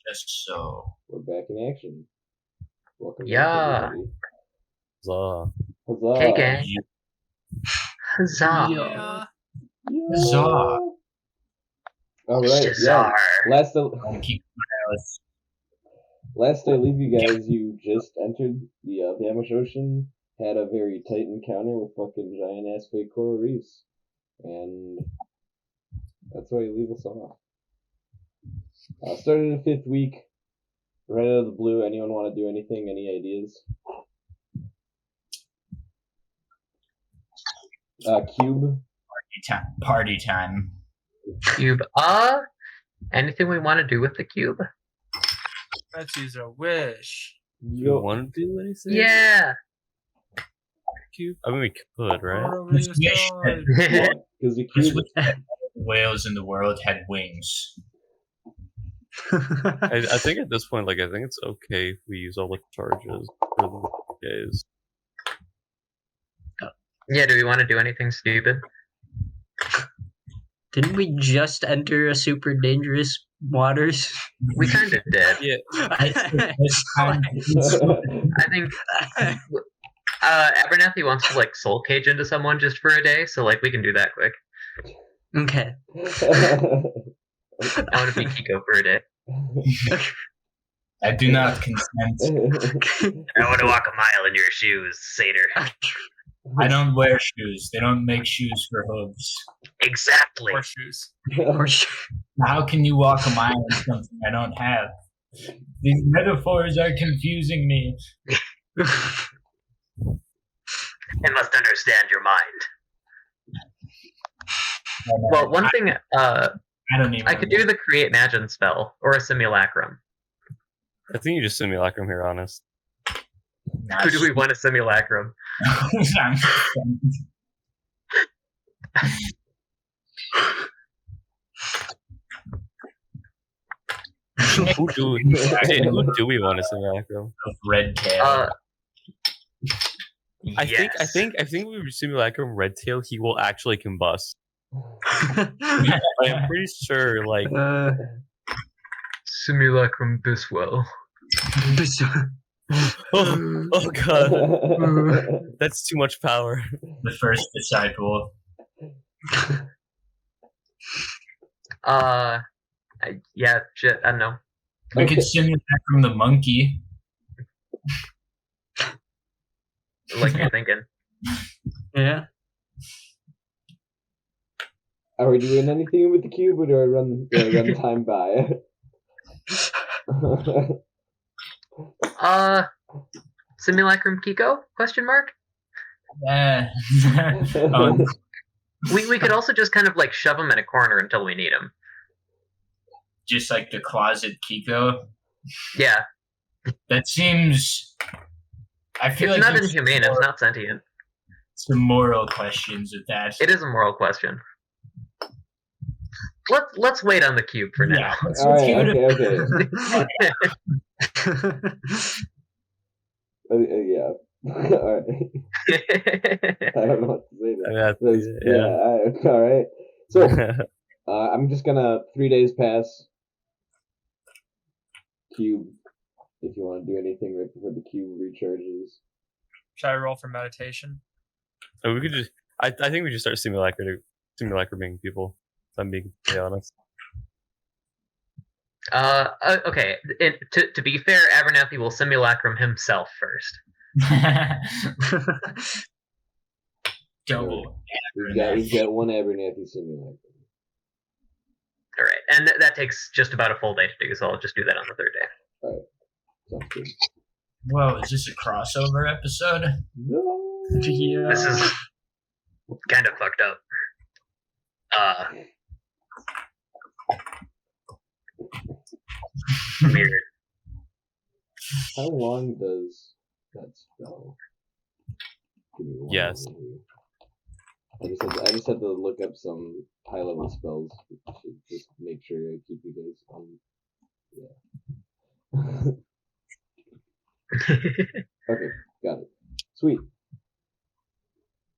Just so. We're back in action. Welcome Yeah. back, everybody. Huzzah. Huzzah. Okay, gang. Huzzah. Yeah. Yeah. Huzzah. All right. Shazar. Last Monkey Palace. I leave you guys, you just entered the Vamish Ocean, had a very tight encounter with fucking giant ass fake coral reefs, and that's why you leave us off. Started the 5th week, right out of the blue. Anyone want to do anything? Any ideas? Cube. Party time. Cube. Anything we want to do with the cube? Let's use a wish. You want to do anything? Yeah. Cube? I mean, we could, right? Because the cube. Whales in the world had wings. I think at this point, I think it's okay if we use all the charges for the days. Yeah, do we want to do anything stupid? Didn't we just enter a super dangerous waters? We kind of did. Yeah. I think Abernathy wants to soul cage into someone just for a day, so we can do that quick. Okay. I want to be Kiko for a day. I do not consent. I want to walk a mile in your shoes, satyr. I don't wear shoes. They don't make shoes for hooves. Exactly. Horseshoes. How can you walk a mile in something I don't have? These metaphors are confusing me. I must understand your mind. Well, one thing I don't even. I could do the create imagine spell or a simulacrum. I think you just simulacrum here, honest. Who do we want a simulacrum? Who do we want to simulacrum? Red tail. I think we simulacrum Red Tail. He will actually combust. I'm pretty sure, simulacrum Biswell. Oh god, that's too much power. The first disciple. Yeah, shit. I don't know. We could simulacrum the monkey. You're thinking. Yeah. Are we doing anything with the cube, or do I run time by? Simulacrum Kiko? Question mark. We could also just kind of shove him in a corner until we need him. Just like the closet Kiko. Yeah. That seems. I feel it's not inhumane. It's not sentient. Some moral questions with that. It is a moral question. Let's wait on the cube for now. Yeah, All right, okay. Yeah. All right. I don't know what to say there. All right. So I'm just gonna 3 days pass. Cube. If you want to do anything right before the cube recharges. Should I roll for meditation? We could just. I think we just start simulacrum people. If I'm being honest. Okay. To be fair, Abernathy will simulacrum himself first. Double. We've got one Abernathy simulacrum. All right, and that takes just about a full day to do, so I'll just do that on the 3rd day. All right. Sounds good. Whoa, is this a crossover episode? No. Yeah. This is kind of fucked up. Weird. How long does that spell? Give me one Yes. moment. I just had to look up some high level spells to just make sure I keep you guys on. Yeah. Okay, got it. Sweet.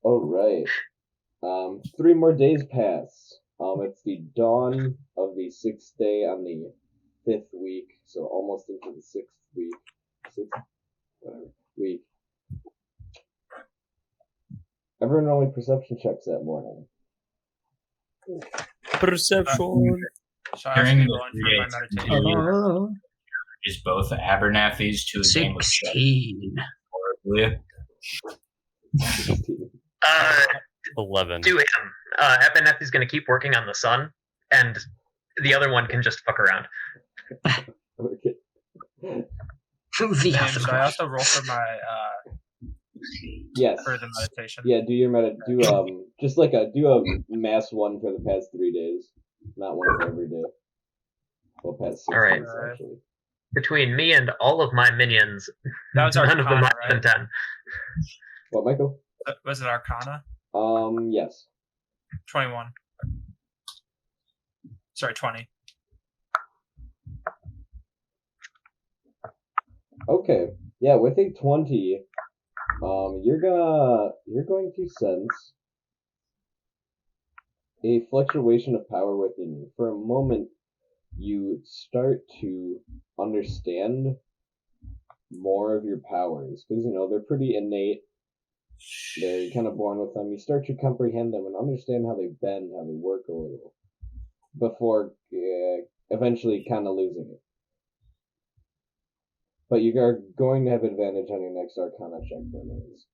All right. 3 more days pass. It's the dawn of the 6th day on the 5th week, so almost into the 6th week. Week. Everyone roll me perception checks that morning. Perception. So I During have to the go in for my 3 days, meditation. is both Abernathy's to a game of chess 16. horribly. 16. 11. Do him. Abernathy's going to keep working on the sun, and the other one can just fuck around. Okay. The Should I other also roll for my Yes. for the meditation? Yeah, do your just like do a mass one for the past 3 days, not one for every day. Well, past 6 Alright. days actually. Between me and all of my minions, That was none of them Arcana, higher than 10. What, Michael? Was it Arcana? Yes. 21. Sorry, 20. Okay. Yeah, with a 20, you're going to sense a fluctuation of power within you. For a moment, you start to understand more of your powers, because, they're pretty innate. They're kind of born with them. You start to comprehend them and understand how they bend, how they work a little, before eventually kind of losing it. But you are going to have advantage on your next Arcana check for those.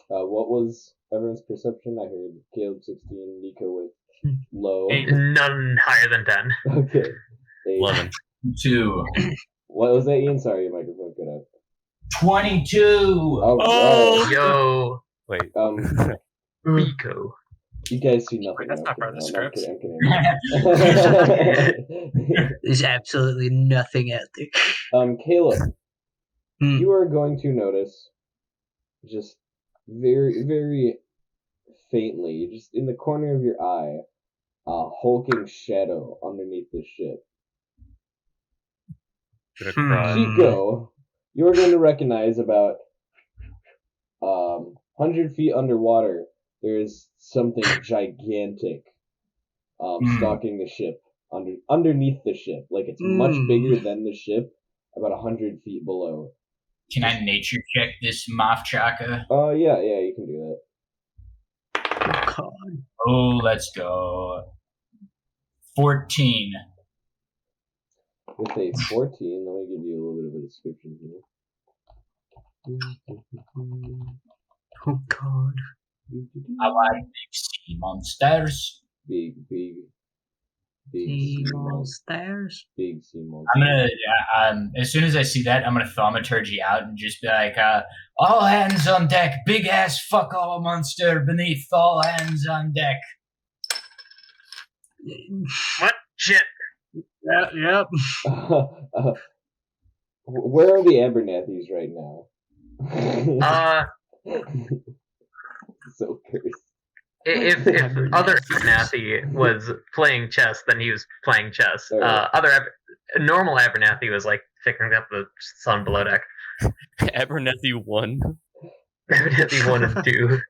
What was everyone's perception? I heard Caleb 16, Nico with low. 8. None higher than 10. Okay. 8. 11. 2. What was that, Ian? Sorry, your microphone cut out. 22. Oh, Yo, Wait. Pico. you guys see nothing. Wait, that's not part of the script. I'm kidding. There's absolutely nothing out there. Caleb, Hmm. you are going to notice, just very, very faintly, just in the corner of your eye, a hulking shadow underneath the ship. Gonna cry. Chico, you are going to recognize about 100 feet underwater, there is something gigantic stalking the ship, underneath the ship. Like, it's much bigger than the ship, about 100 feet below. Can I nature check this Moth Chaka? Yeah, you can do that. Oh, God. Oh, let's go. 14. With a 14, let me give you a little bit of a description here. Oh, God. I like big sea monsters. Big sea Stairs. Big sea monsters. I'm gonna, as soon as I see that, I'm gonna thaumaturgy out and just be like, all hands on deck, big ass fuck all monster beneath, all hands on deck. What? Shit. Yep. Where are the Abernathys right now? So cursed. If other Abernathy was playing chess, then he was playing chess. Normal Abernathy was like picking up the sun below deck. Abernathy 1. Abernathy 1 and 2.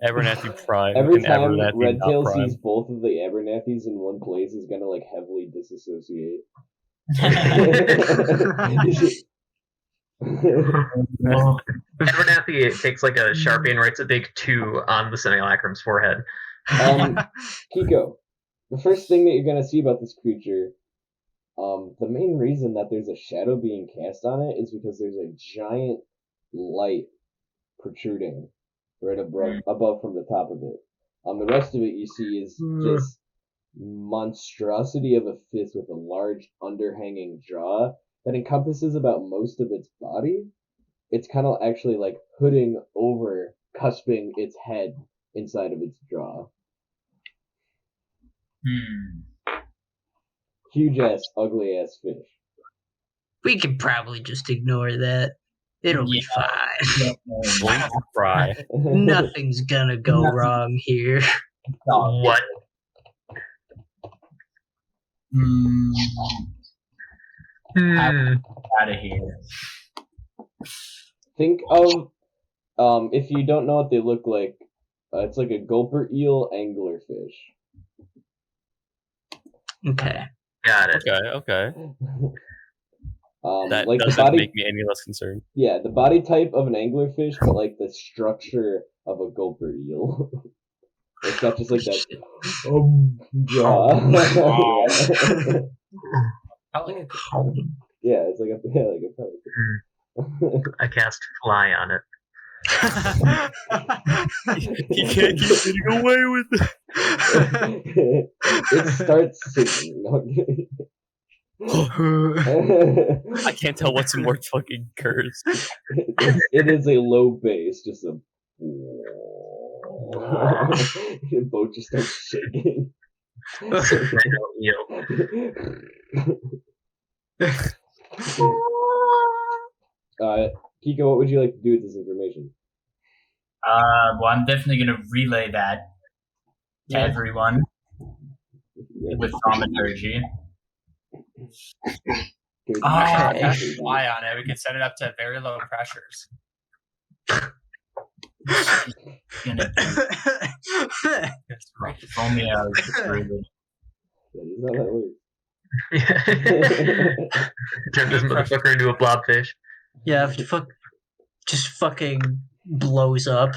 Abernathy Prime. Every and time Abernathy Redtail not Prime. sees both of the Abernathys in one place, he's gonna like heavily disassociate. Abernathy takes like a Sharpie and writes a big 2 on the Simulacrum's forehead. Kiko, the first thing that you're gonna see about this creature, the main reason that there's a shadow being cast on it is because there's a giant light protruding right above from the top of it. The rest of it you see is just monstrosity of a fist with a large underhanging jaw that encompasses about most of its body. It's kind of actually like hooding over, cusping its head inside of its jaw. Huge ass, ugly ass fish. We could probably just ignore that. It'll be fine. Blink and cry. Nothing's gonna go wrong here. What? Out of here. Think of, if you don't know what they look like, it's like a gulper eel anglerfish. Okay. Got it. Okay. like That the doesn't body, make me any less concerned. yeah, the body type of an anglerfish, but like the structure of a gulper eel. It's got just like that jaw. Yeah, it's like a pelican. I cast fly on it. He can't keep getting away with it. It starts singing. No, I'm kidding. I can't tell what's more fucking cursed. It is a low bass, just a. The boat just starts shaking. Eel. Kiko, what would you like to do with this information? Well, I'm definitely gonna relay that to everyone with thaumaturgy. Good. Cast fly on it. We could set it up to very low pressures. Gonna if only I was recruited. That is how that works. Turn this motherfucker into a blobfish. Yeah, just fucking blows up.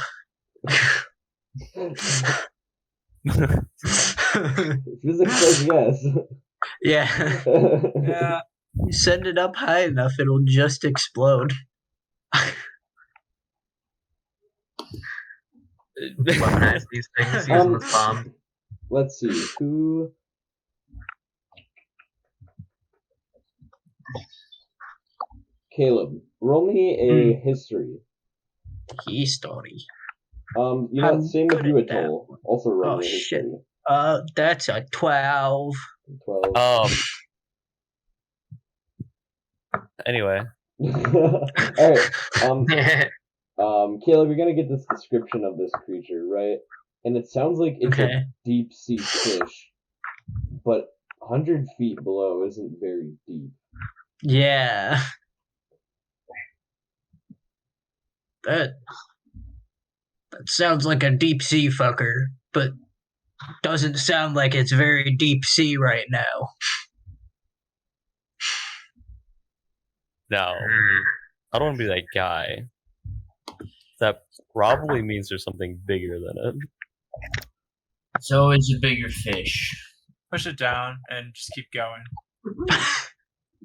Physics says yes. Yeah. Yeah. You send it up high enough, it'll just explode. Weaponize these things using this bomb. Let's see. Who? Caleb, roll me a history. History. You know, I'm same with good you, at that Atoll. Also roll Oh, me a shit. history. That's a 12. 12. Anyway. Alright. Caleb, you're gonna get this description of this creature, right? And it sounds like it's Okay. a deep sea fish, but 100 feet below isn't very deep. Yeah. That sounds like a deep sea fucker, but doesn't sound like it's very deep sea right now. Now, I don't want to be that guy. That probably means there's something bigger than it. It's always a bigger fish. Push it down and just keep going.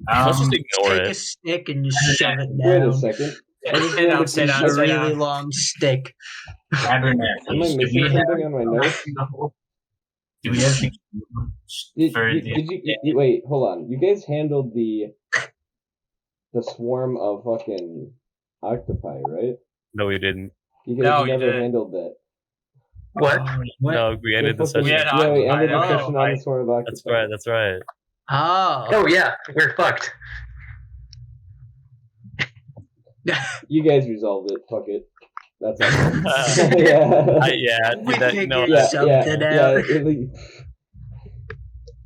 Let's just ignore Take a it. stick and just shove it Wait a down. second. Sit down, sit down, Just a sit really down. long stick. Am I Abernathy's. Do missing we have, something on my notes? do we have the Did for you, the wait, hold on. You guys handled the swarm of fucking octopi, right? No, we didn't. You guys No, you never didn't. handled that. What? What? No, we ended the fucking- We session. had Yeah, we ended the octopi, session on the swarm of octopi. That's right, that's right. Oh. Oh yeah, we're fucked. You guys resolved it. Fuck it. That's all. Yeah, We that, figured no, yeah, something yeah, out. yeah.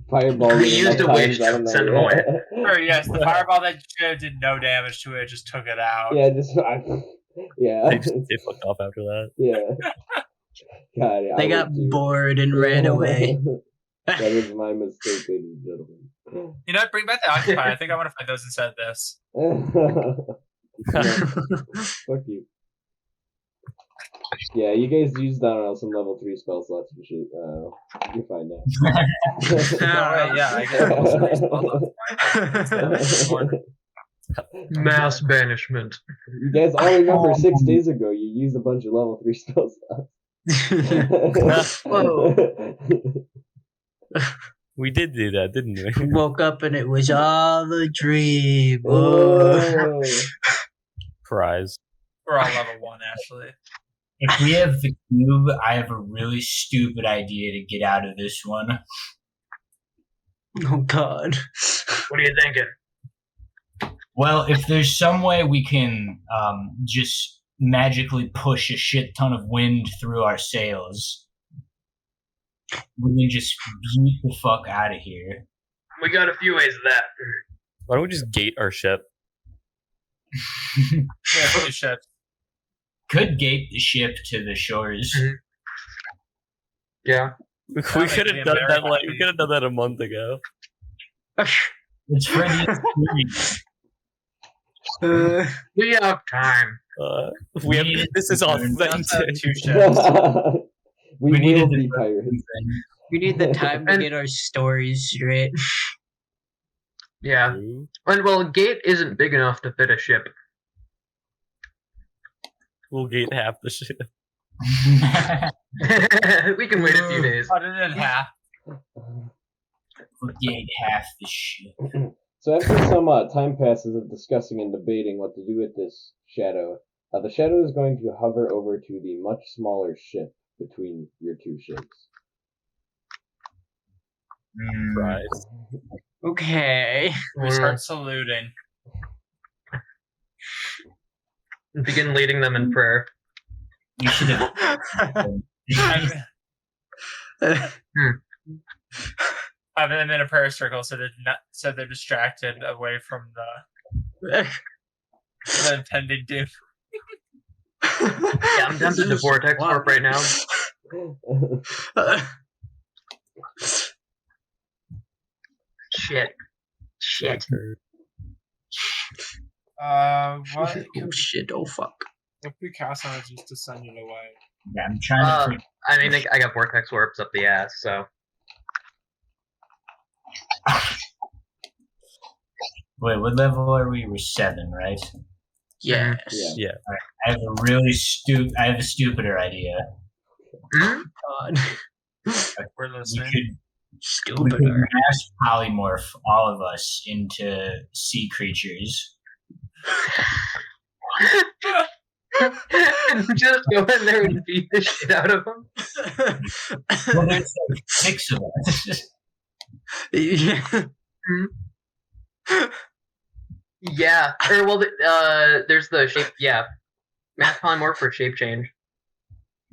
Fireball. We used a witch to send him away. Sure, yes, the fireball that did no damage to it, just took it out. Yeah, yeah. they fucked off after that. Yeah. God, They I got would too. bored and ran away. That was my mistake, ladies and gentlemen. You know what? Bring back the octopi. I think I want to fight those instead of this. Fuck you. Yeah, you guys used, I don't know, some level 3 spell slots and shit. You're fine now. Alright, yeah, I get Mass banishment. You guys all remember 6 days ago you used a bunch of level 3 spell slots. Whoa. We did do that, didn't we? Woke up and it was all a dream. Oh. Oh. Prize. We're all level 1, actually. If we have the cube, I have a really stupid idea to get out of this one. Oh God. What are you thinking? Well, if there's some way we can just magically push a shit ton of wind through our sails, we can just beat the fuck out of here. We got a few ways of that. Why don't we just gate our ship? Yeah, holy shit. Could gate the ship to the shores. Yeah. We Sounds like could have being done very that like happy. we could have done that a month ago. It's for the experience. We have time. We have needed this is to learn. We also have authentic. 2 ships. we We needed will to be learn pirates. We need the time to And- get our stories straight. Yeah. And well, Gate isn't big enough to fit a ship. We'll gate half the shit. We can wait a few days. Cut it in half. We'll gate half the shit. So after some time passes of discussing and debating what to do with this shadow, the shadow is going to hover over to the much smaller ship between your two ships. Right. Okay. We start saluting. Begin leading them in prayer. We should have. Having them in a prayer circle so they're distracted away from the impending doom. Yeah, I'm tempted to vortex warp right now. Shit. What Oh shit! Oh fuck! if we cast on it just to send it away? Yeah, I'm trying to. I mean, I got vortex warps up the ass, so. Wait, what level are we? We're 7, right? Yes. Yeah. I have I have a stupider idea. Hmm? God. We're We listening. could Stupider. mass polymorph all of us into sea creatures. And just go in there and beat the shit out of them. Well, there's like 6 of us. Yeah. Yeah. Or, well, there's the shape. Yeah. Mass polymorph for shape change.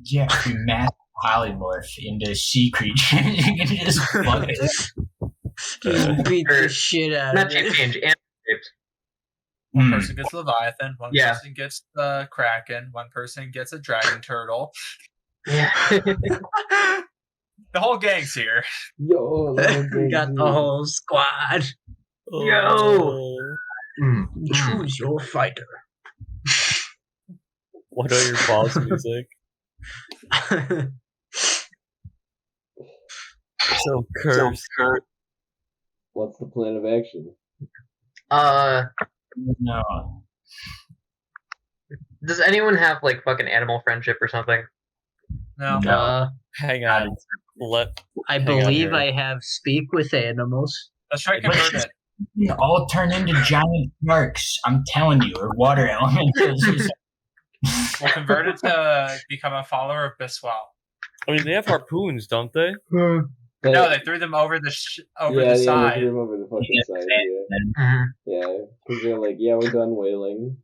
Yeah, if we mass polymorph into sea creatures, you can just fuck it. Just beat the shit out Not of shape it. change, and shapes. One Hmm. person gets Leviathan, one Yeah. person gets the Kraken, one person gets a Dragon Turtle. Yeah. The whole gang's here. Yo, We got the whole squad. Yo! Choose your fighter. What are your boss music? So cursed. What's the plan of action? No. Does anyone have, like, fucking animal friendship or something? No. Hang on. I on believe here. I have speak with animals. Let's try to convert it. We all turn into giant sharks. I'm telling you, or water elementals. We'll convert it to become a follower of Biswell. I mean, they have harpoons, don't they? No, they threw them over the over yeah, the they side. threw him over the fucking side. Yeah, Mhm. yeah, because they're like, yeah, we're done whaling.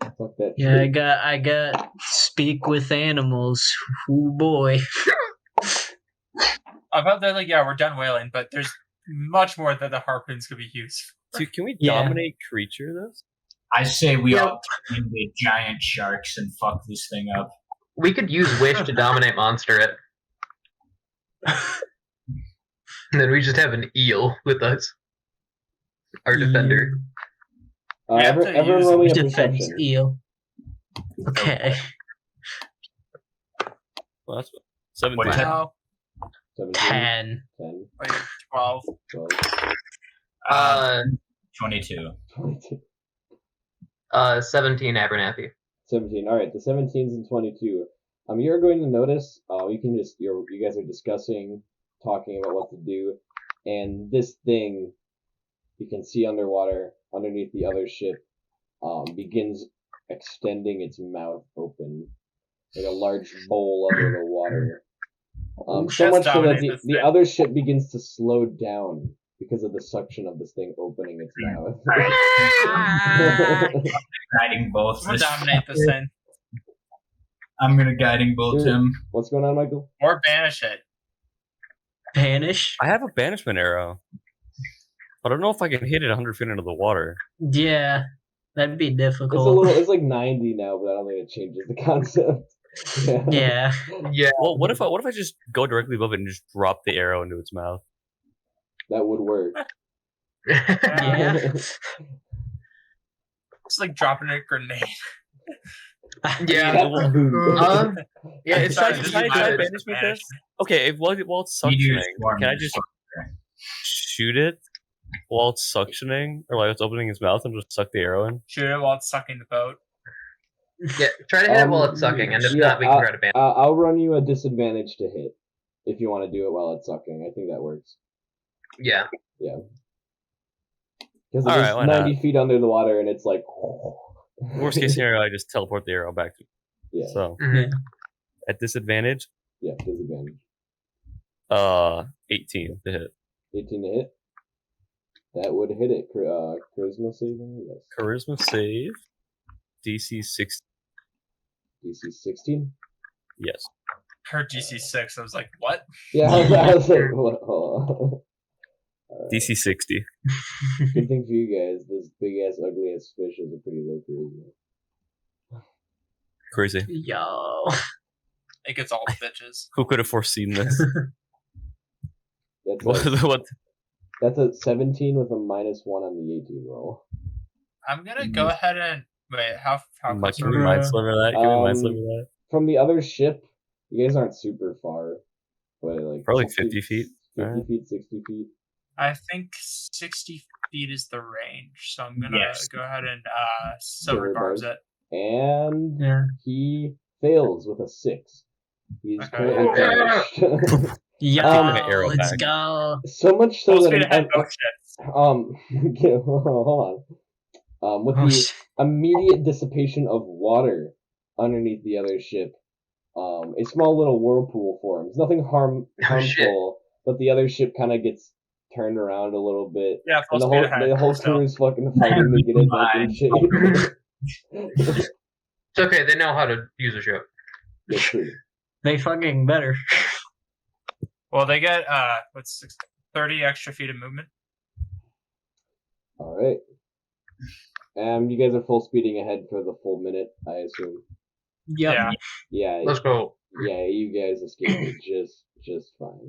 Fuck that. Yeah, shit. I got speak with animals. Ooh boy. I thought they're like, yeah, we're done whaling, but there's much more that the harpoons could be used. Dude, can we Yeah. dominate creature this? I say we Yeah. all turn into giant sharks and fuck this thing up. We could use Wish to dominate monster it. And then we just have an eel with us. Our defender. We have to Everyone use roll me a Defense perception. eel. Okay. Well, that's 17. What is that? Now, 17, 10. 10, like 12. 12, 22. 22. 17 Abernathy. 17. All right, the 17s and 22. You're going to notice. You guys are discussing, talking about what to do, and this thing you can see underwater, underneath the other ship, begins extending its mouth open, like a large bowl under the water. So Let's much so that dominate the this thing. other ship begins to slow down because of the suction of this thing opening its mouth. Guiding bolt. I'm gonna dominate this thing. I'm gonna guiding bolt Sure. him. What's going on, Michael? Or banish it. Banish? I have a banishment arrow. But I don't know if I can hit it 100 feet into the water. Yeah. That'd be It's difficult. it's like 90 now, but I don't think it changes the concept. Yeah. Yeah. Well, what if I just go directly above it and just drop the arrow into its mouth? That would work. Yeah. It's like dropping a grenade. Yeah. Boom. Yeah, it's Should I not just just try good. banishment this? Okay, while it's Meteor suctioning, swarm can I is just fucking- shoot it while it's suctioning, or like it's opening its mouth and just suck the arrow in? Shoot it while it's sucking the boat. Yeah, try to hit it while it's sucking, and if not, we can try to ban. I'll run you a disadvantage to hit if you want to do it while it's sucking. I think that works. Yeah. Because All right, it's why 90 feet under the water and it's like. Worst case scenario, I just teleport the arrow back to Yeah. So Mhm. at disadvantage, Yeah, disadvantage. 18 to hit. 18 to hit. That would hit it. Charisma saving, yes. Charisma save. DC 6. DC 16. Yes. Heard DC 6. I was like, what? Yeah, I was like, what? Hold on. DC 60. Good thing for you guys, this big ass, ugly ass fish is a pretty low charisma. Crazy. Yo. It gets all the bitches. Who could have foreseen this? That's what? that's a 17 with a -1 on the 18 roll. I'm gonna go ahead and wait. How close Can are we we? mind sliver that? Can we mind Um, sliver that? From the other ship, you guys aren't super far, but like Probably 50 feet. 50 Alright. feet, 60 feet. I think 60 feet is the range, so I'm gonna Yes. go ahead and silver barbs it. And Yeah. he fails with a 6. He's Okay. currently banished. Yo, arrow let's back. go. So much so Full that speed ahead. Oh shit. okay, hold on. With Oh, the shit. immediate dissipation of water underneath the other ship, a small little whirlpool forms. Nothing harmful, but the other ship kind of gets turned around a little bit. Yeah, full And the speed whole ahead. the whole Still. crew is fucking fighting to get it back in shape. It's okay. They know how to use a ship. That's true. They fucking better. Well, they get 30 extra feet of movement. All right. You guys are full speeding ahead for the full minute, I assume. Yep. Yeah. Yeah, Let's go. yeah, you guys escaped it just fine.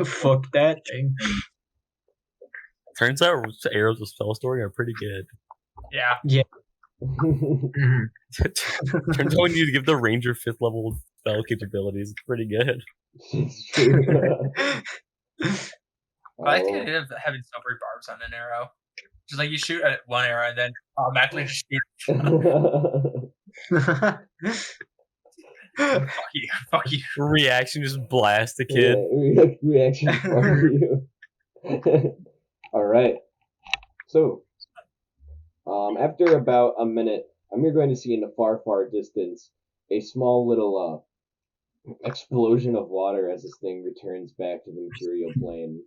Fuck that thing. Turns out arrows with spell story are pretty good. Yeah. Mhm. Turns out when you give the ranger 5th level spell capabilities, it's pretty good. It's true. But I think I did having silver barbs on an arrow. Just like you shoot at one arrow and then automatically just shoot. Fuck you. Fuck you. Reaction just blast the kid. Yeah, reaction from you. All right. So, after about a minute, you're going to see in the far, far distance a small little explosion of water as this thing returns back to the material plane,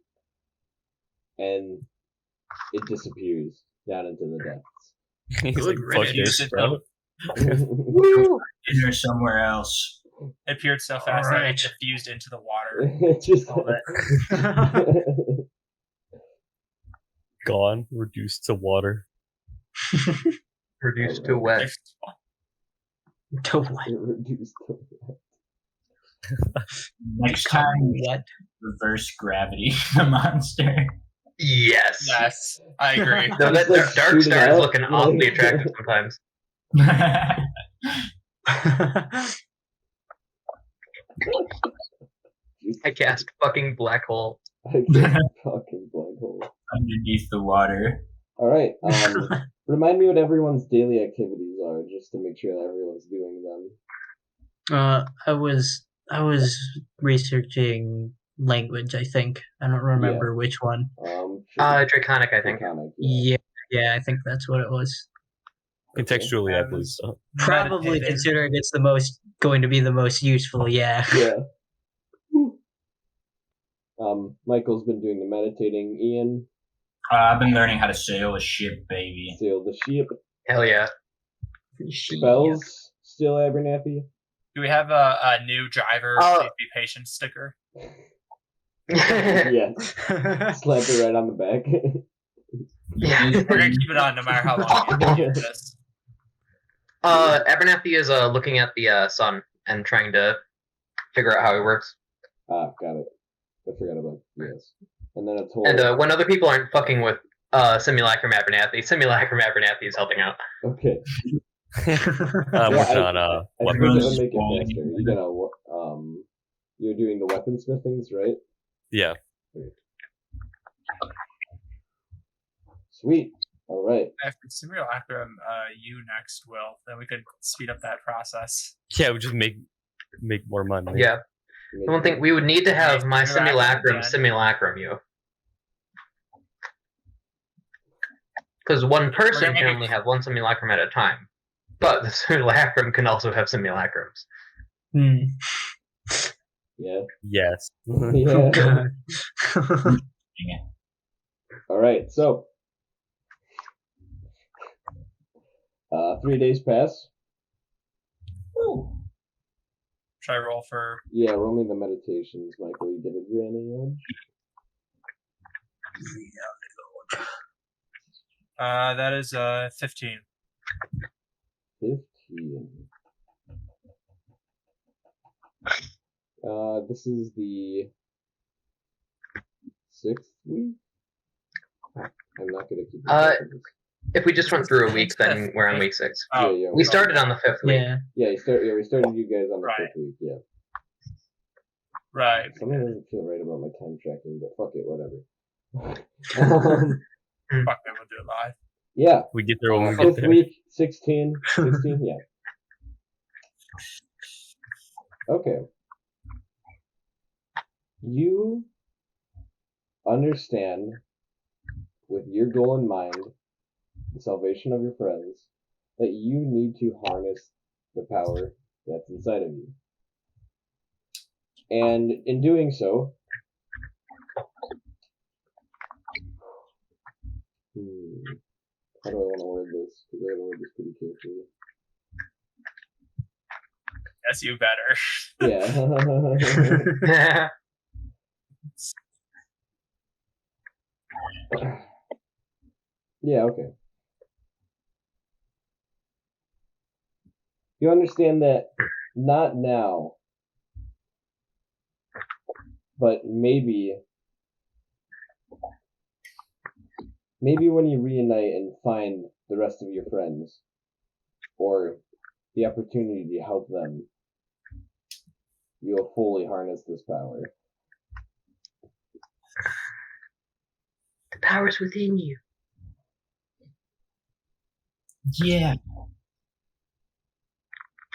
and it disappears down into the depths. He's Good like, fuck riddance. this, bro. Is there somewhere else? It appeared so fast that Alright. it diffused into the water. It's just All that. Gone, reduced to water. Reduced to wet. To what? it reduced to Next time, What? reverse gravity the monster. Yes. Yes, I agree. No, that It's like Dark shooting Star is out, looking awfully like- attractive sometimes. I cast fucking black hole. I can't fucking black hole. Underneath the water. All right. Remind me what everyone's daily activities are, just to make sure that everyone's doing them. I was researching language, I think. I don't remember which one. Draconic, I think. Draconic, Yeah, I think that's what it was. Contextually, I That believe was- so. Probably Meditating. considering it's going to be the most useful, yeah. Yeah. Michael's been doing the meditating. Ian, I've been learning how to sail a ship, baby. sail the ship. Hell yeah. Spells, still Abernathy. Do we have a new driver? Oh. Please be patient sticker. Yeah, slap it right on the back. Yeah. We're gonna keep it on no matter how long we do this. Abernathy is looking at the sun and trying to figure out how it works. Ah, got it. I forgot about yes. And then it's whole. And when other people aren't fucking with Simulacrum Abernathy is helping out. Okay. I'm Yeah, working on I suppose weapons. it would make it faster. You gotta you're doing the weaponsmithings, right? Yeah. Sweet. All right. After Simulacrum, you next, Will. Then we could speed up that process. Yeah, we just make more money. Yeah. The one thing we would need to have my Simulacrum simulacrum you. Because one person can only have one simulacrum at a time. But the simulacrum can also have simulacrums. Yeah. Yes. Yeah. All right. So, 3 days pass. Ooh. Should I roll for? Yeah, roll me the meditations, Michael. You get advantage. That is 15. 15. This is the 6th week. I'm not gonna keep. If we just went through a week, then we're on week 6. Oh, yeah. We started on the 5th week. Yeah. Yeah, we started you guys on the Right. 5th week. Yeah. right. Something doesn't feel right about my time tracking, but fuck it, whatever. Fuck it, we'll do it live. Yeah. We get there when we get 5th there. week, 16, yeah. Okay. You understand, with your goal in mind, the salvation of your friends, that you need to harness the power that's inside of you. And in doing so, how do I want to word this? Because I gotta word this pretty carefully. Yes, you better. Yeah. Yeah, okay. You understand that not now, but maybe when you reunite and find the rest of your friends, or the opportunity to help them, you'll fully harness this power. The power's within you. Yeah.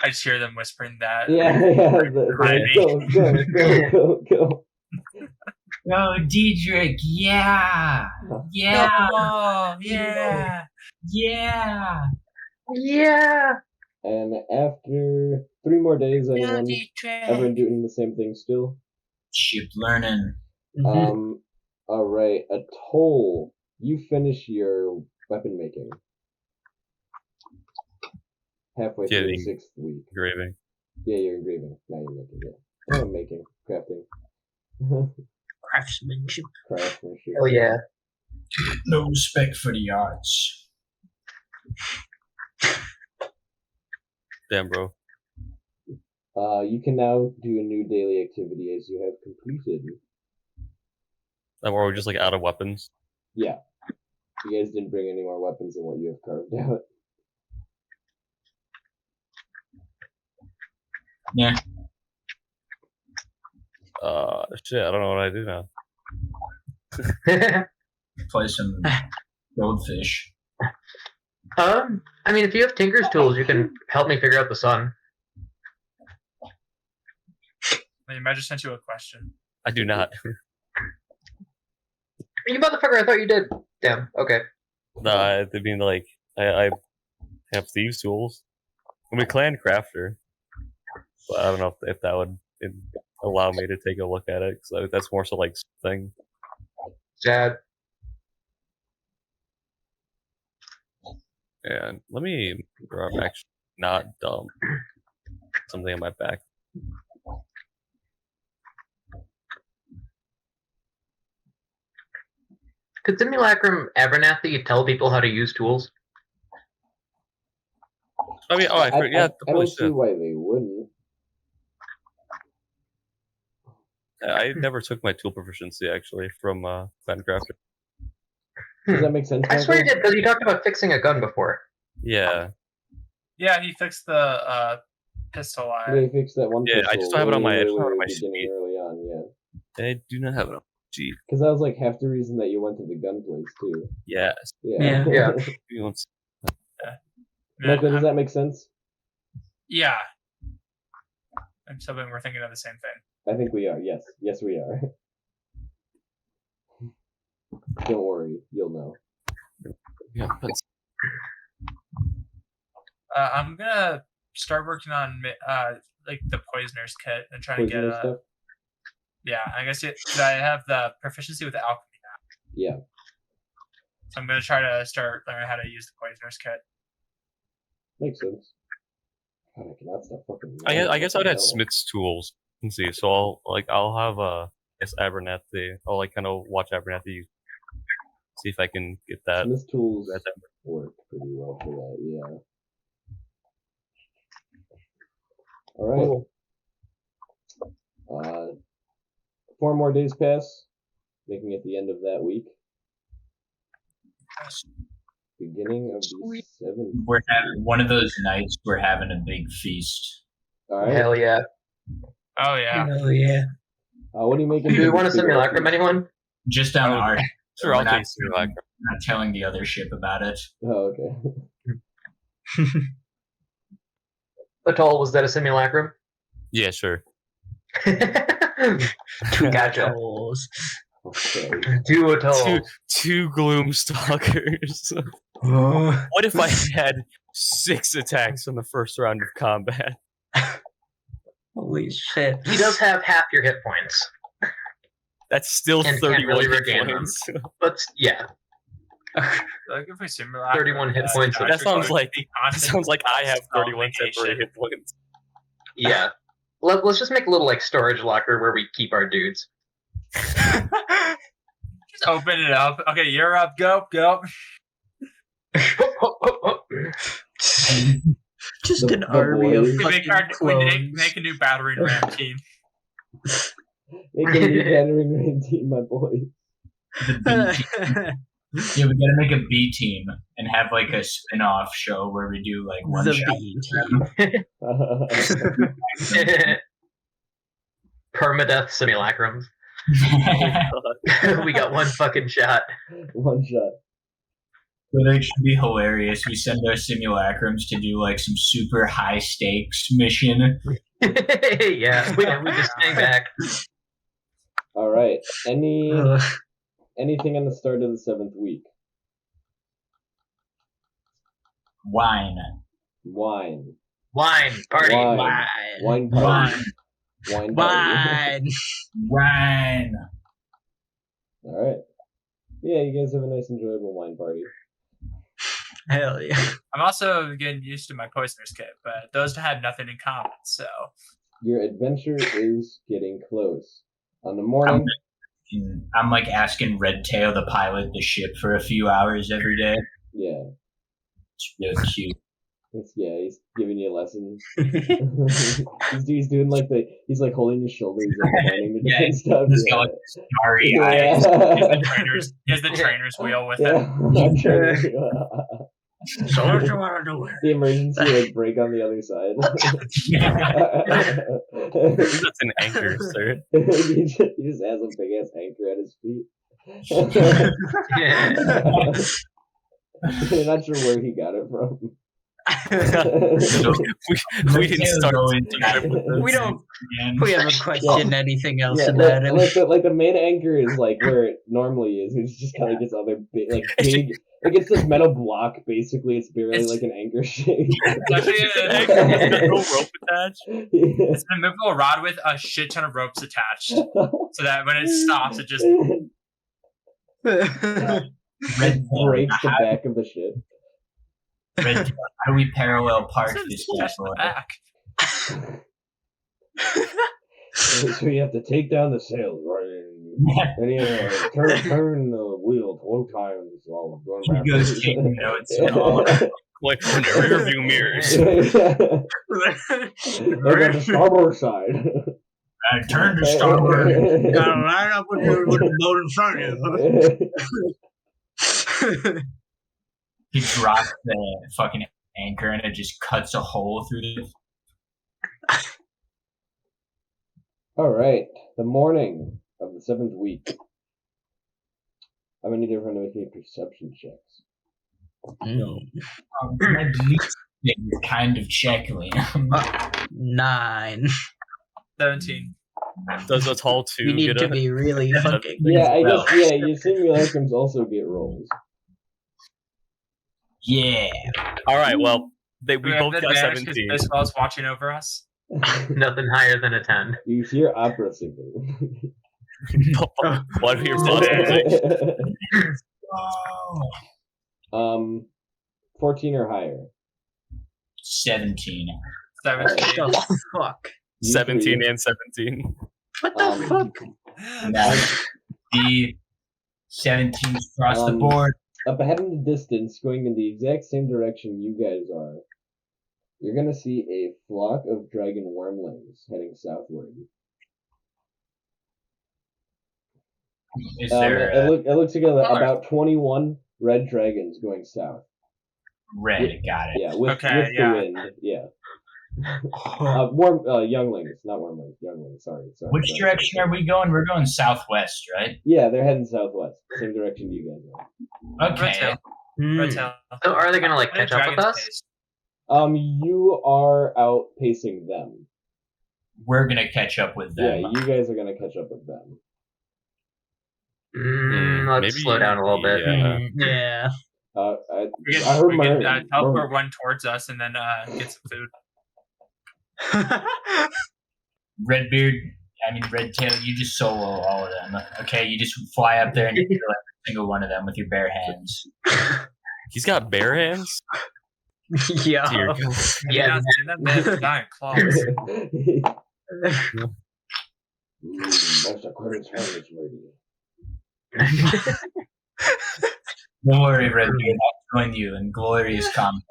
I just hear them whispering that. Yeah. Go. Oh, Diedrich, yeah. Yeah. Oh, yeah. Yeah. Yeah. And after 3 more days, everyone doing the same thing still? Ship learning. Alright, Atoll, you finish your weapon making. Halfway through the 6th week. Engraving. Yeah, you're engraving. Now you're making it. Oh, making. Crafting. Craftsmanship. Craftsmanship. Oh yeah. No respect for the arts. Damn, bro. You can now do a new daily activity as you have completed. And we're just like out of weapons. Yeah. You guys didn't bring any more weapons than what you have carved out. Yeah. Shit, I don't know what I do now. Play some goldfish. I mean, if you have Tinker's tools, you can help me figure out the sun. I just sent you a question. I do not. You motherfucker, I thought you did. Damn, okay. Nah, I mean, like, I have thieves' tools. I'm a clan crafter. But I don't know if that would allow me to take a look at it, because that's more so like thing. Sad. And let me, I'm actually not dumb. Something on my back. Could Simulacrum Abernathy tell people how to use tools? I mean, I I holy don't see shit. why they wouldn't. I never took my tool proficiency actually from Crancrafter. Does that make sense? I swear he Michael? did, because he talked about fixing a gun before. Yeah, Yeah, he fixed the pistol eye. They fixed that one. Yeah, I just don't have it on my- I just don't have it on my beginning sheet. early on, yeah. I do not have it on. Gee, Because that was like half the reason that you went to the gun place too. yes. Yeah. Yeah. Michael, does I'm- that make sense? Yeah. I'm hoping we're thinking of the same thing. I think we are. Yes, we are. Don't worry, you'll know. Yeah, but I'm gonna start working on like the poisoner's kit and trying to get Poisoner stuff. yeah. I guess I have the proficiency with alchemy now, Yeah. so I'm gonna try to start learning how to use the poisoner's kit. Makes sense. God, I cannot stop fucking. I guess I'd know. add Smith's tools. Let's see. So I'll have Abernathy. I'll like kind of watch Abernathy. See if I can get that. Smith's tools that- work pretty well for that. Yeah. All right. 4 more days pass, making it the end of that week. Beginning of the 7th. We're having one of those nights. We're having a big feast. All right. Hell yeah. Oh yeah. Hell yeah. What are you making? Do we want a simulacrum, anyone? Just on our. Sure, I'll we're not, take Simulacrum. not telling the other ship about it. Oh, okay. Atoll, was that a simulacrum? Yeah, sure. Gotcha. Trolls. Okay. Do Atoll. Two Gloom Stalkers. Oh. What if I had 6 attacks in the first round of combat? Holy shit. He does have half your hit points. That's still And can't 31 really hit regain them. points. But yeah, Like if we simulate 31 hit points. That sounds like I have 31 temporary hit points. yeah. Let's just make a little like storage locker where we keep our dudes. Just open it up. Okay, you're up. Go. Just The- an the army of boys. We make, fucking clones. make a new battering ram team. Make a new battering ram team, my boy. The B team. Yeah, we gotta make a B team and have like a spin-off show where we do like one The shot. B team. Permadeath simulacrums. We got one fucking shot. One shot. But it should be hilarious. We send our simulacrums to do like some super high stakes mission. Yeah, we just hang back. All right. Anything on the start of the 7th week? Wine. Wine. Wine party. Wine. Wine party. Wine. Wine party. Wine. Wine. All right. Yeah, you guys have a nice, enjoyable wine party. Hell yeah. I'm also getting used to my poisoner's kit, but those have nothing in common. So Your adventure is getting close. On the morning, I'm like asking Redtail, the pilot, the ship for a few hours every day. yeah, It's really cute. he's giving you lessons. he's doing like he's like holding your shoulders and pointing to Yeah, different stuff. He's got, like, starry eyes. he has the trainer's wheel with Yeah. him. So what do you want to do? The emergency like break on the other side. That's an anchor, sir. he just has a big ass anchor at his feet. You're not sure where he got it from. we didn't start. We don't. We haven't questioned anything else Yeah, about him. like the main anchor is like where it normally is. It's just kind of this other big, like it's this metal block. Basically, it's barely like an anchor shape. It's No rope attached. It's an immovable rod with a shit ton of ropes attached, so that when it stops, it just breaks the back of the ship. Redtail, how do we parallel park this just the bad boy? back. So you have to take down the sails, right? And you turn the wheel 12 times while going He back. goes taking notes and all of Like, in the rear view mirrors. Look at the starboard side. I turned to starboard. Gotta line up with the boat in front of you. He drops the fucking anchor and it just cuts a hole through the. All right, the morning of the 7th week. I'm gonna need everyone to make me perception checks. My least favorite kind of check, Liam. 9. 17. Does a tall 2 We need get to a... be really fucking. Yeah, I guess. Yeah, you simulacrums also get rolls. Yeah. Alright, well, we We have both got advantage because 17. Baseball's watching over us. Nothing higher than a 10. You hear opera singing. What are your thoughts? Oh. 14 or higher. 17. 17. What the fuck? 17 and 17. What the fuck? Now, the 17s across the board. Up ahead in the distance, going in the exact same direction you guys are, you're gonna see a flock of dragon wormlings heading southward. Is there it looks like about 21 red dragons going south. red? Got it. Yeah, with Okay, the yeah. wind. Yeah. Younglings, not wormlings. Younglings. Sorry. Which direction are we going? We're going southwest, right? Yeah, they're heading southwest. Same direction you guys are. Red Okay. tail. Hmm. Red tail. So are they gonna like catch up with Dragon's us? pace. You are outpacing them. We're gonna catch up with Yeah, them. you guys are gonna catch up with them. Let's Maybe- slow down a little bit. yeah. Yeah. I We can, heard we can my teleport one towards us and then get some food. Redbeard, Redtail, you just solo all of them. Okay, you just fly up there and you kill every single one of them with your bare hands. He's got bare hands? Yeah. Dear God. Yeah. And then they have giant claws. Master Quarter's hand is ready. Don't worry, Redbeard, I'll join you in glorious combat.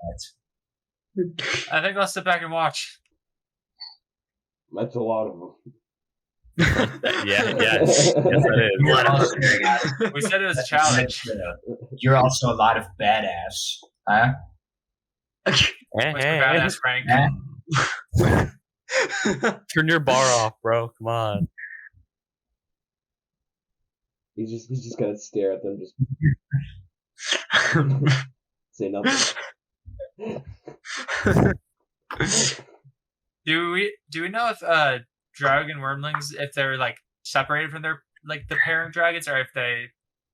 I think I'll sit back and watch. That's a lot of them. Yes, that is. You're Lot of also, We said it was a challenge. you're also a lot of badass, huh? What's my badass rank? Huh? Turn your bar off, bro. Come on. He's just gonna stare at them, just say nothing. Do we know if dragon wormlings, if they're like separated from their like the parent dragons, or if they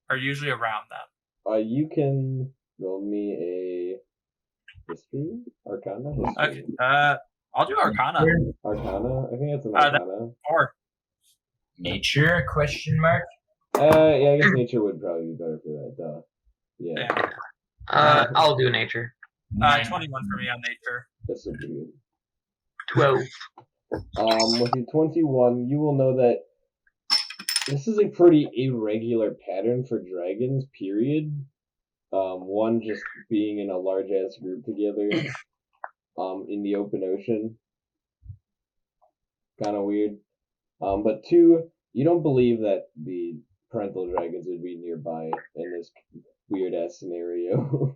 are usually around them? You can roll me a history, Arcana. History. Okay. I'll do Arcana. Arcana. I think it's an that- Arcana. 4. Nature? Question mark. Yeah, I guess nature would probably be better for that. Yeah, Yeah. I'll do nature. 21 for me on nature. that's so pretty good. 12. With your 21, you will know that this is a pretty irregular pattern for dragons, period. One, just being in a large-ass group together, in the open ocean. Kind of weird. But 2, you don't believe that the parental dragons would be nearby in this weird-ass scenario.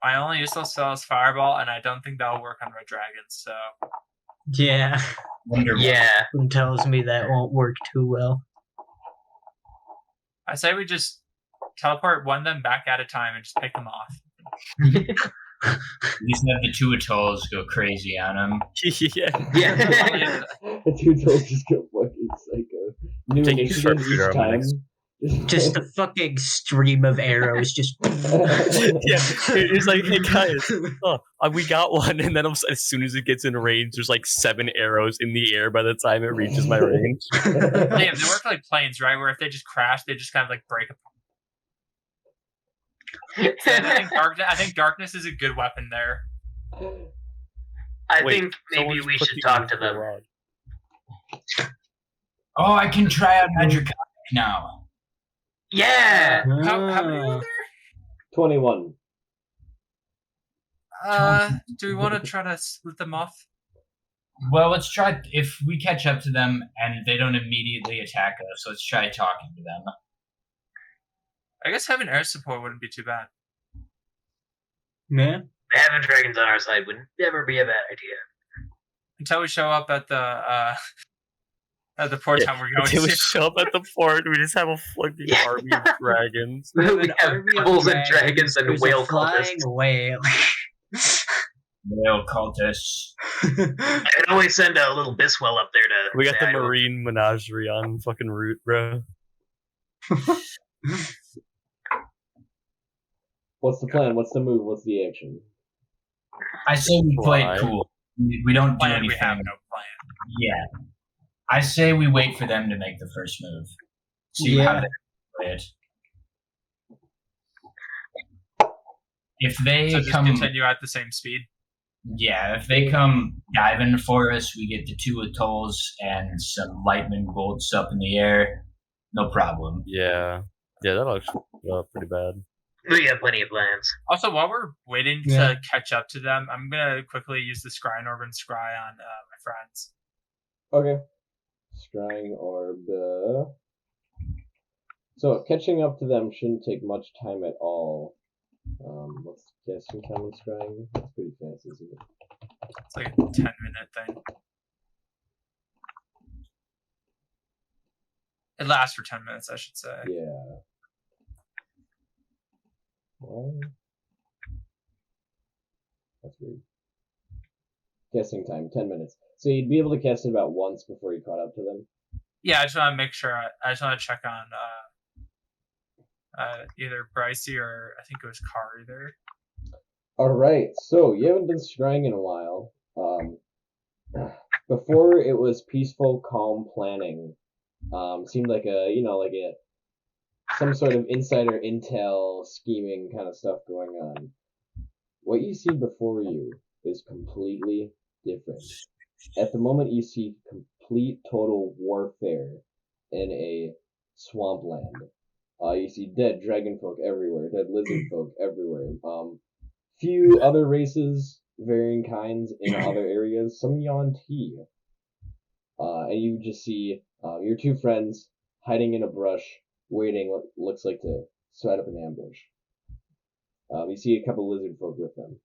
My only useless spell is Fireball, and I don't think that'll work on red dragons, so... Yeah. Wonder Yeah. Something tells me that won't work too well. I say we just teleport one of them back at a time and just pick them off. At least have the two atolls go crazy on him. Yeah. Yeah. The 2 tools just go fucking psycho. New Taking initiative sharpshooter each on my time. next- Just the fucking stream of arrows just. Yeah, it's like, hey guys, we got one, and then as soon as it gets in range, there's like 7 arrows in the air by the time it reaches my range. Liam, they work like planes, right? Where if they just crash, they just kind of like break apart. I think darkness is a good weapon there. I Wait, think maybe someone's we should pushing talk me to with a them. rod. Oh, I can try out Magic now. Yeah. How many are there? 21. Do we want to try to split them off? Well, let's try. If we catch up to them and they don't immediately attack us, let's try talking to them. I guess having air support wouldn't be too bad. Yeah. Having dragons on our side would never be a bad idea. Until we show up at the port town we're going Until we to. show up at the port, we just have a fucking army of dragons. We have We an have army of devils and dragons and There's whale a flying cultists. whale. Whale cultists. I can always send a little Biswell up there to. We got the say, marine menagerie on fucking route, bro. What's the plan? What's the move? What's the action? I say we play Why? it cool. We don't do Plan, anything. we have no plan. Yeah. I say we wait for them to make the first move. See how Yeah. they play it. If they So just come, continue at the same speed. yeah, if they come diving for us, we get the 2 atolls and some lightning bolts up in the air. No problem. Yeah, that'll actually pretty bad. We got plenty of plans. Also, while we're waiting Yeah. to catch up to them, I'm gonna quickly use the scrying orb and scry on my friends. Okay. Scrying orb. So catching up to them shouldn't take much time at all. What's casting time on scrying? That's pretty fast, isn't it? It's like a 10-minute thing. It lasts for 10 minutes, I should say. Yeah. Why? That's weird. Casting time, 10 minutes. So you'd be able to cast it about once before you caught up to them? Yeah, I just want to make sure. I just want to check on either Brycey or I think it was Kari there. Alright, so you haven't done scrying in a while. Before it was peaceful, calm planning. Seemed like some sort of insider intel scheming kind of stuff going on. What you see before you is completely different. At the moment, you see complete total warfare in a swampland. You see dead dragon folk everywhere, dead lizard folk everywhere. Few other races, varying kinds in other areas, some Yuan-Ti. And you just see your 2 friends hiding in a brush, waiting what looks like to set up an ambush. You see a couple lizard folk with them.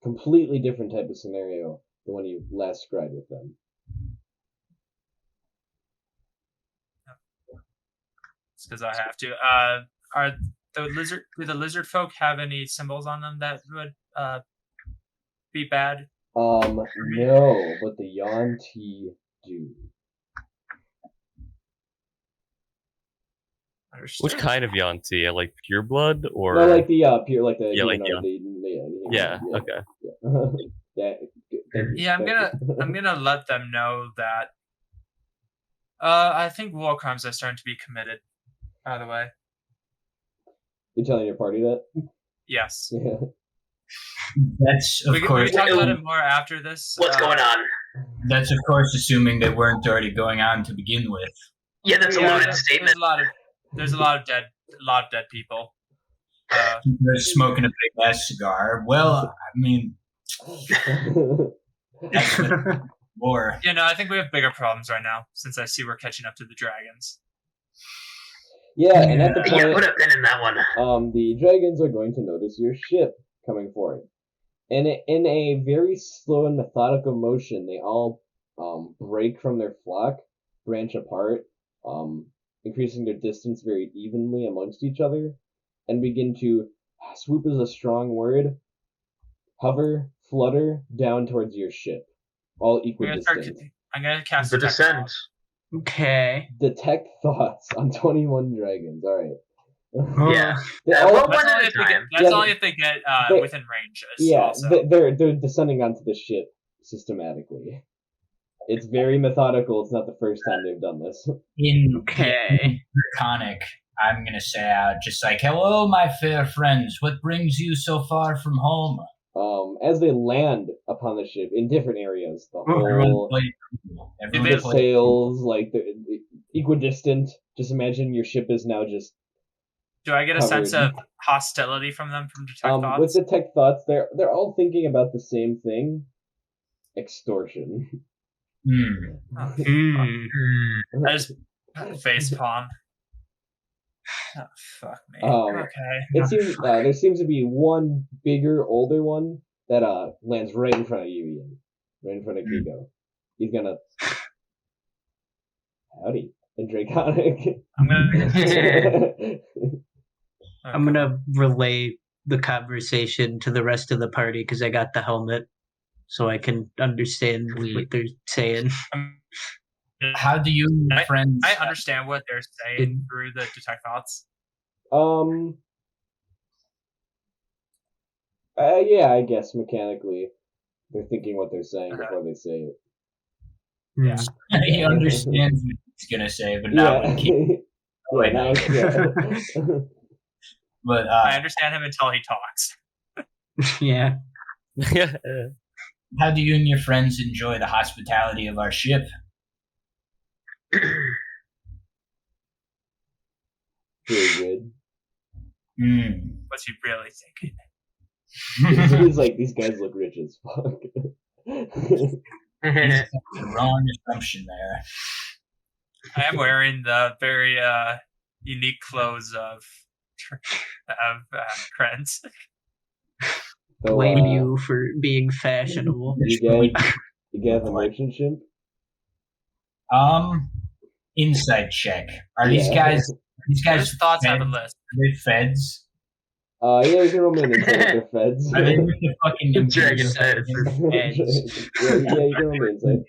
Completely different type of scenario than when you last scried with them. It's because I have to. Are do the lizard folk have any symbols on them that would be bad? No, but the Yuan-Ti do. Understood. Which kind of Yuan-Ti? Like pure blood or? No, like the pure, like the Yeah, like yeah. Okay. Yeah. Yeah, I'm gonna let them know that. I think war crimes are starting to be committed. By the way, You're telling your party that? yes. Yeah. That's of We can course. talk about it more after this. What's going on? That's of course assuming they weren't already going on to begin with. Yeah, that's a Yeah, loaded there's statement. a lot of dead people. They're smoking a big ass cigar. Well, I mean, that's the war. You know, I think we have bigger problems right now since I see we're catching up to the dragons. Yeah, and at the Yeah, point, put a pin in that one. the dragons are going to notice your ship coming forward. And in a very slow and methodical motion, they all break from their flock, branch apart, increasing their distance very evenly amongst each other, and begin to swoop is a strong word, hover, flutter down towards your ship, all I'm equidistant. gonna cast The Detect descent. Thoughts. Okay. Detect thoughts on 21 dragons. All right. Yeah. They Uh, all- well, That's One at only a if they get. time. That's Yeah, only if they get they- within range. yeah, Also. they're descending onto the ship systematically. It's very methodical. It's not the first time they've done this. In Okay. Draconic, I'm gonna say just like, "Hello, my fair friends. What brings you so far from home?" As they land upon the ship in different areas, the Everyone whole play. Everyone the If play. sails, like the equidistant. Just imagine your ship is now just Do I get a sense covered. of hostility from them from Detect Thoughts? With Detect Thoughts, they're all thinking about the same thing: extortion. Oh, Hmm. I just face palm. Oh, fuck me. Okay. It seems there seems to be one bigger, older one that lands right in front of you, Ian. Right in front of Kiko. He's gonna howdy in Draconic. I'm gonna relay the conversation to the rest of the party because I got the helmet, so I can understand what they're saying. How do you and your friends? I understand what they're saying through the Detect Thoughts. Yeah, I guess mechanically they're thinking what they're saying before they say it. Yeah. He understands what he's gonna say, but not what he. But I understand him until he talks. Yeah. How do you and your friends enjoy the hospitality of our ship? Pretty good. What's he really thinking? He's like, these guys look rich as fuck. Wrong assumption there. I am wearing the very unique clothes of Krentz. So, Blame you for being fashionable. You guys a merchant ship? Insight check. Are these guys? These guys. His thoughts feds? have a list. Are they feds? Yeah, you can roll me an insight. They're feds. Are they with the fucking Dragon feds? Yeah, you can roll me insight.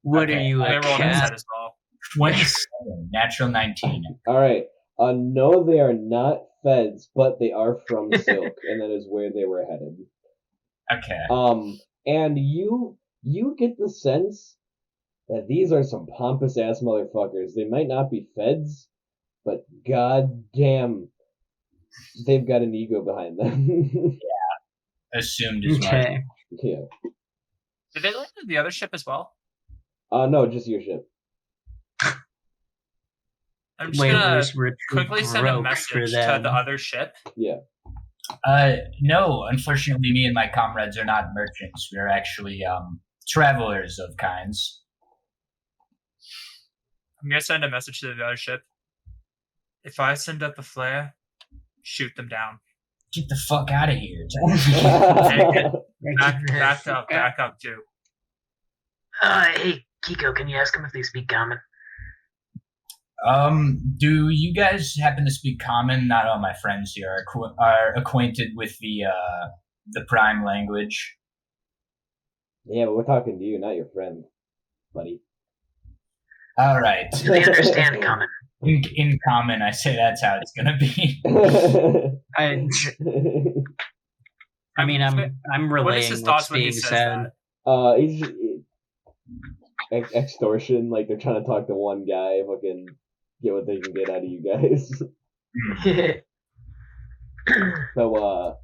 What Okay. are you, I a rolled cat? inside as well. 27, natural 19. All right. No, they are not feds, but they are from Silk, and that is where they were headed. Okay. And you get the sense that these are some pompous ass motherfuckers. They might not be feds, but goddamn, they've got an ego behind them. Assumed as much. Okay. Yeah. Did they land the other ship as well? No, just your ship. I'm just Whalers gonna were quickly send a broke message for to them. the other ship. Yeah. No, unfortunately, me and my comrades are not merchants. We're actually travelers of kinds. I'm gonna send a message to the other ship. If I send up a flare, shoot them down. Get the fuck out of here. Back up too. Hey, Kiko, can you ask them if they speak common? Do you guys happen to speak common? Not all my friends here are acquainted with the prime language. Yeah, but we're talking to you, not your friend, buddy. All right. Do they understand common? In common, I say that's how it's gonna be. I mean, I'm relaying What is his thoughts what's when he being says said. that? Extortion, like they're trying to talk to one guy, fucking get what they can get out of you guys. So,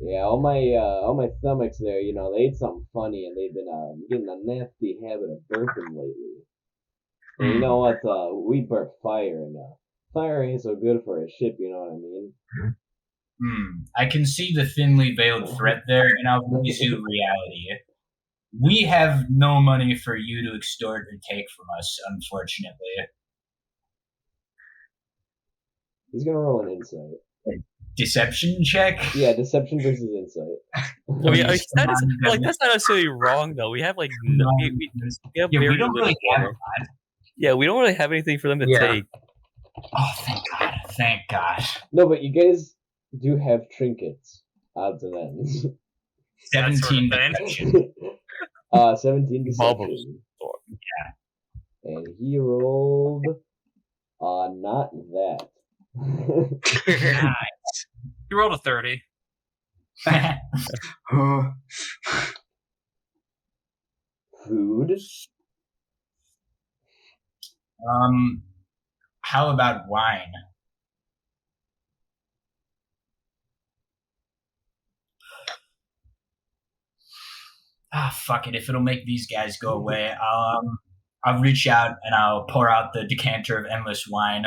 yeah, all my stomachs there, you know, they ate something funny and they've been getting a nasty habit of burping lately. And you know what? We burp fire, and fire ain't so good for a ship, you know what I mean? I can see the thinly veiled threat there, and I'll raise you reality. We have no money for you to extort or take from us, unfortunately. He's gonna roll an insight. Deception check? Yeah, deception versus insight. I mean, that's not necessarily wrong though. We have like we don't really have a lot. Yeah, we don't really have anything for them to take. Oh, thank God. No, but you guys do have trinkets, odds and ends. 17 deception. 17 deception. Yeah. And he rolled not that. Nice. You rolled a 30. Food. How about wine? Fuck it. If it'll make these guys go away, I'll reach out and I'll pour out the decanter of endless wine.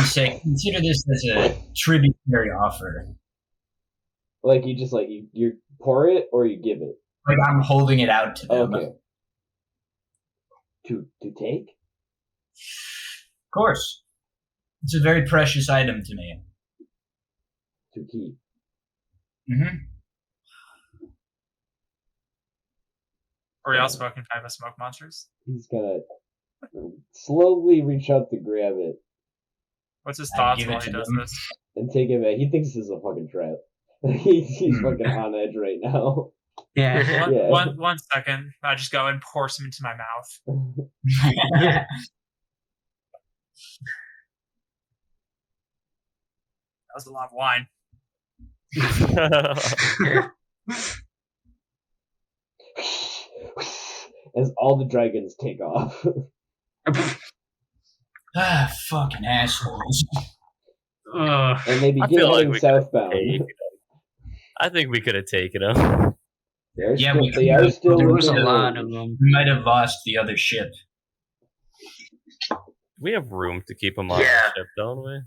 You say, consider this as a tributary offer. Like you just you pour it or you give it. Like I'm holding it out to them. Okay. To take? Of course. It's a very precious item to me. To keep. Mm-hmm. Are we all smoking type of smoke monsters? He's gonna slowly reach out to grab it What's his thoughts give it while he to does them. this? and take it back. He thinks this is a fucking trap. He's fucking on edge right now. Yeah. One second. I just go and pour some into my mouth. That was a lot of wine. As all the dragons take off. Fucking assholes. And they I begin feel like heading we could've southbound. I think we could have taken him. Yeah, They are still There was a within lot range. of them. We might have lost the other ship. We have room to keep him on Yeah. the ship, don't we?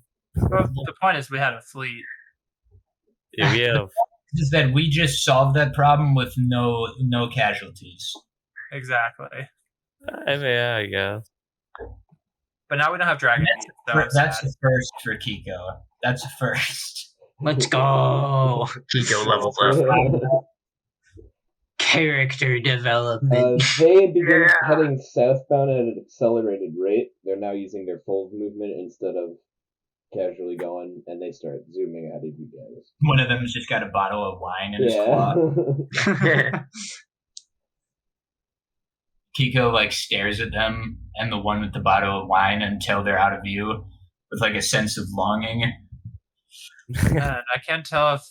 Well, the point is, we had a fleet. Yeah, we have. Is that we just solved that problem with no casualties. Exactly. I mean, yeah, I guess. But now we don't have dragon meat. So I'm That's sad. the first for Kiko. That's a first. Let's go. Kiko levels up. Character development. They begin Yeah. heading southbound at an accelerated rate. They're now using their full movement instead of casually going, and they start zooming at you guys. One of them's just got a bottle of wine in his claw. Kiko like stares at them and the one with the bottle of wine until they're out of view with like a sense of longing. And I can't tell if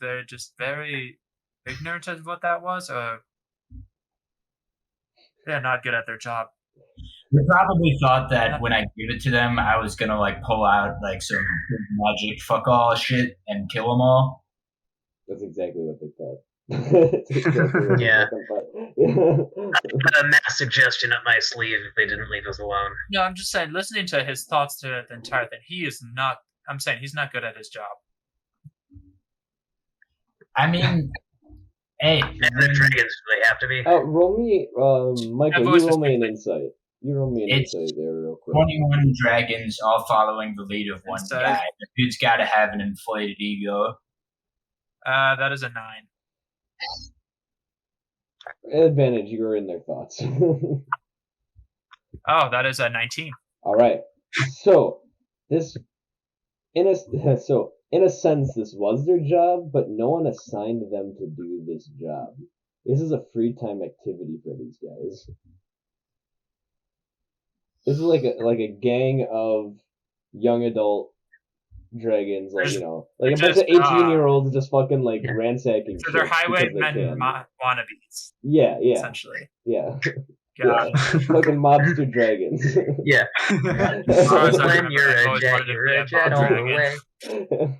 they're just very ignorant of what that was, or they're not good at their job. They probably thought that when I gave it to them, I was gonna like pull out like some magic fuck all shit and kill them all. That's exactly what they thought. That's exactly what they Yeah. fucking thought. A mass suggestion up my sleeve if they didn't leave us alone. No, I'm just saying, listening to his thoughts to the entire thing, I'm saying he's not good at his job. I mean, hey, And the dragons, do they have to be? Roll me, Michael, voice you roll me an respect. insight. You roll me an It's insight there real quick. 21 dragons all following the lead of one Inside. guy. The dude's got to have an inflated ego. That is a 9. Advantage, you are in their thoughts. Oh, that is a 19. All right. So this, in a sense, this was their job, but no one assigned them to do this job. This is a free time activity for these guys. This is like a gang of young adult dragons, like Just- like a bunch just, of 18-year-olds just fucking like Yeah. ransacking. So they're shit because they highwaymen can. wannabes, Yeah, essentially. yeah. God. Fucking mobster dragons. Yeah. far as I When remember, you're I've a always jet, wanted to you're be a a jet mob all the dragon.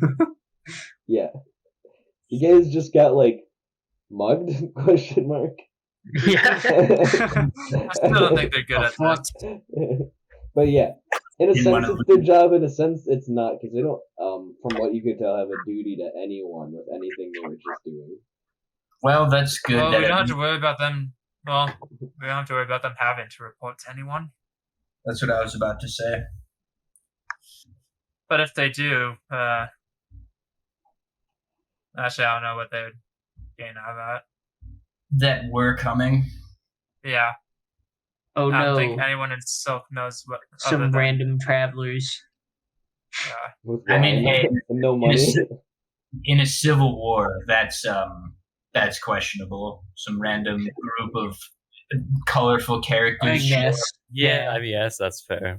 way. Yeah. You guys just got like mugged? Question mark. Yeah. I still don't think they're good at fuck? this. But yeah, in a In sense one of it's their job. In a sense it's not, because they don't. From what you could tell, have a duty to anyone with anything they were just doing. Well, that's good. Well, that we don't it- have to worry about them. Well, we don't have to worry about them having to report to anyone. That's what I was about to say. But if they do, actually, I don't know what they would gain out of that. That we're coming. Yeah, Oh I don't no. think anyone in Silk knows what. other Some than- random travelers. With I mean, wine hey, and no money. In a civil war, that's questionable. Some random group of colorful I characters. guess. Yeah, I mean, yes, that's fair.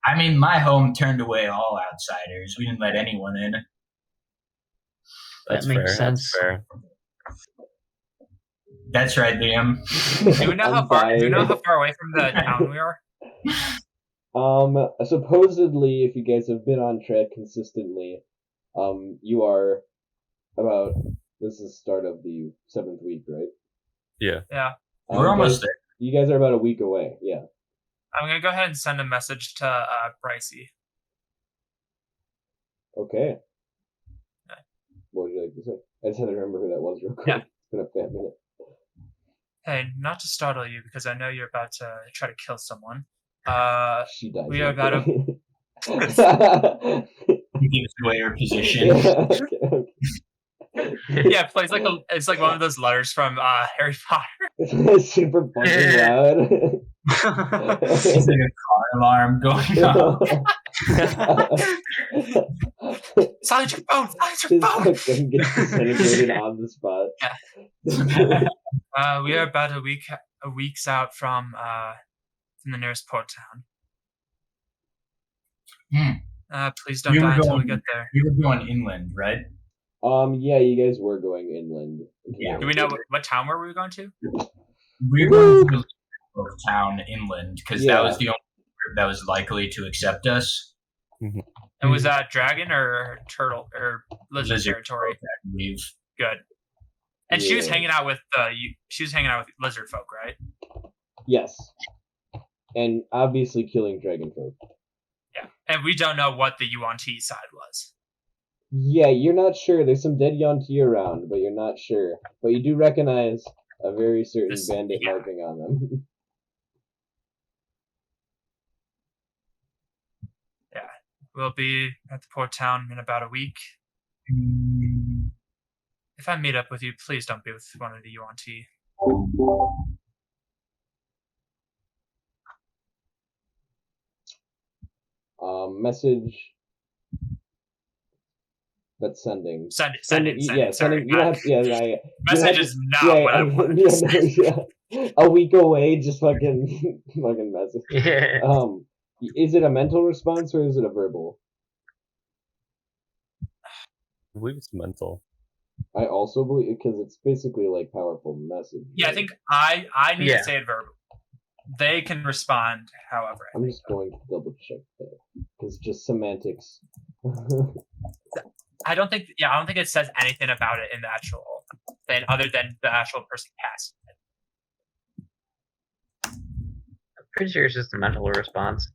I mean, my home turned away all outsiders. We didn't let anyone in. That's makes fair. sense. That's fair. That's right, Liam. Do we know how I'm far? Do you know dying. how far away from the town we are? Supposedly, if you guys have been on track consistently, you are about. This is the start of the 7th week, right? Yeah. Yeah. We're almost there. You guys are about a week away. Yeah. I'm gonna go ahead and send a message to Brycey. Okay. What would you like to say? I just had to remember who that was real quick. Yeah. It's been a fat minute. Hey, not to startle you because I know you're about to try to kill someone. She dies. We are about to. He gives away her position. Okay. Yeah, it plays it's like one of those letters from Harry Potter. It's super fucking loud. It's like a car alarm going off. Silence your phone! Silence His your phone! fucking gets disintegrated on the spot. We are about a week's out from the nearest port town. Please don't die until we get there. We were going inland, right? Yeah, you guys were going inland. Yeah. Do we know what town were we going to? We were going to the town inland because Yeah. that was the only group that was likely to accept us. And was that dragon or turtle or lizard territory? I believe. Good. And she was Yeah. hanging out with lizard folk, right? Yes. And obviously killing dragon folk. Yeah. And we don't know what the Yuan-Ti side was. Yeah, you're not sure. There's some dead Yuan-Ti around, but you're not sure. But you do recognize a very certain bandit marking on them. Yeah. We'll be at the port town in about a week. If I meet up with you, please don't be with one of the Yuan-Ti. Message. That's sending. Send it. Yeah, Sorry. sending. You don't have. Yeah. Message is not what I wanted to say. Yeah. A week away, just fucking message. Yeah. Is it a mental response or is it a verbal? I believe it's mental. I also believe because it's basically like powerful message. Yeah, I think I need Yeah. to say it verbal. They can respond however. I'm just going to double check that because just semantics. I don't think it says anything about it in the actual thing other than the actual person casting it. I'm pretty sure it's just a mental response.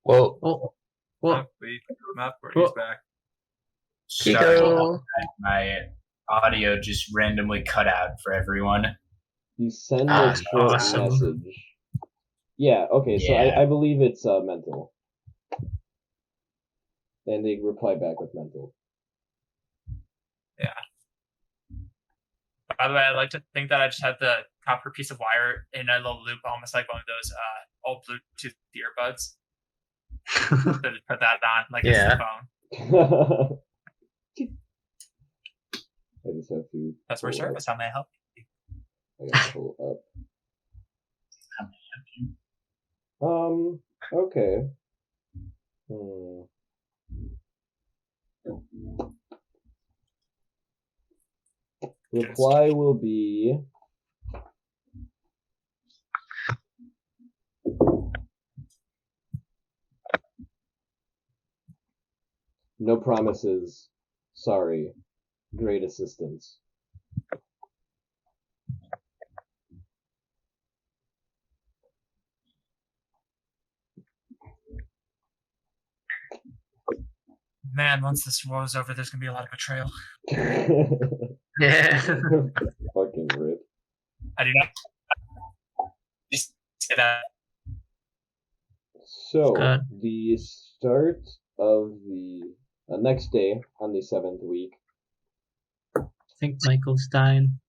Whoa. Well, We come up where he's back. Sorry, Kiko. my audio just randomly cut out for everyone. You send Ah, a short awesome. message. Yeah. Okay. So Yeah. I believe it's mental. And they reply back with mental. By the way, I'd like to think that I just had the copper piece of wire in a little loop, almost like one of those old Bluetooth earbuds. So to put that on, like it's Yeah. the phone. I just have to. Customer pull up. service, how may I help? I gotta pull up. Okay. Reply will be. No promises. Sorry. Great assistance. Man, once this war is over, there's gonna be a lot of betrayal. Yeah. Fucking rip. I do not just say that. So, Good. the start of the next day on the 7th week. I think Michael's dying.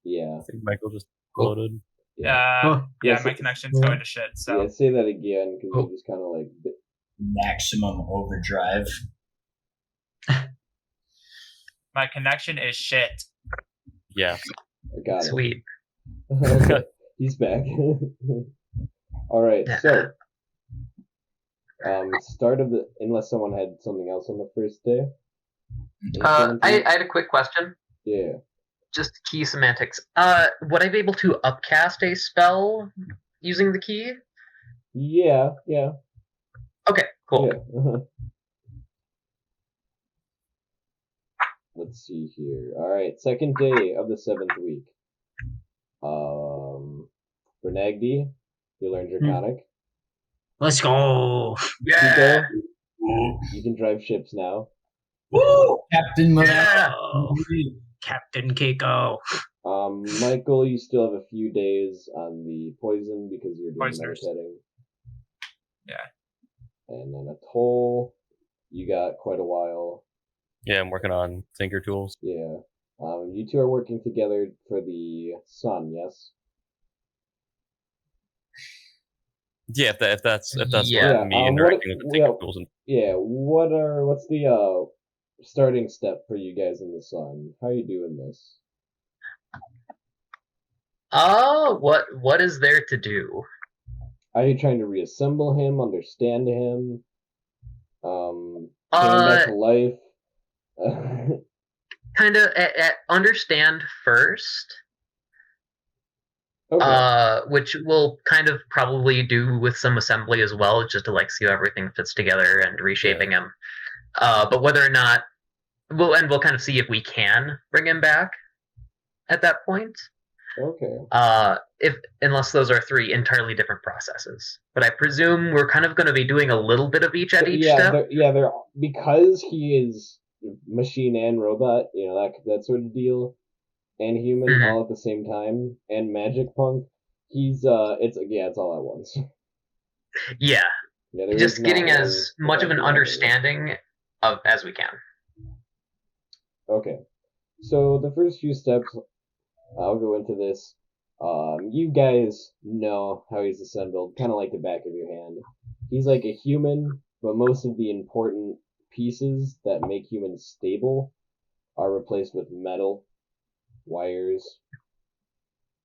Yeah. I think Michael just loaded. Oh, Yeah, Yes, my it- connection's going to shit. So Yeah, say that again because Oh. you're just kind of like. Maximum overdrive. my connection is shit. Yeah. I got it. Sweet. Okay, he's back. All right, so start of the unless someone had something else on the first day. I had a quick question. Yeah. Just key semantics. Would I be able to upcast a spell using the key? Yeah. Okay, cool. Yeah. Let's see here. All right, second day of the 7th week. Bernagdi, You learned Draconic. Let's go. Yeah. Kiko, you can drive ships now. Woo! Captain Yeah. Captain Keiko. Michael, you still have a few days on the poison because you're doing Poisoners. meditating. Yeah. And then Atoll, you got quite a while. Yeah, I'm working on Tinker Tools. Yeah. You two are working together for the sun, yes? Yeah, if that's Yeah. what me interacting with the Tinker Tools. And Yeah, what's the starting step for you guys in the sun? How are you doing this? What is there to do? Are you trying to reassemble him, understand him, bring him back to life? Kind of understand first. Okay. Which we'll kind of probably do with some assembly as well, just to like see how everything fits together and reshaping him. But whether or not we'll kind of see if we can bring him back at that point. Okay. Unless those are three entirely different processes. But I presume we're kind of going to be doing a little bit of each at each step. They're because he is machine and robot, that sort of deal, and human all at the same time, and magic punk. He's it's all at once. Yeah. Just getting not as much of an understanding of as we can. Okay. So the first few steps, I'll go into this. You guys know how he's assembled, kind of like the back of your hand. He's like a human, but most of the important pieces that make humans stable are replaced with metal, wires,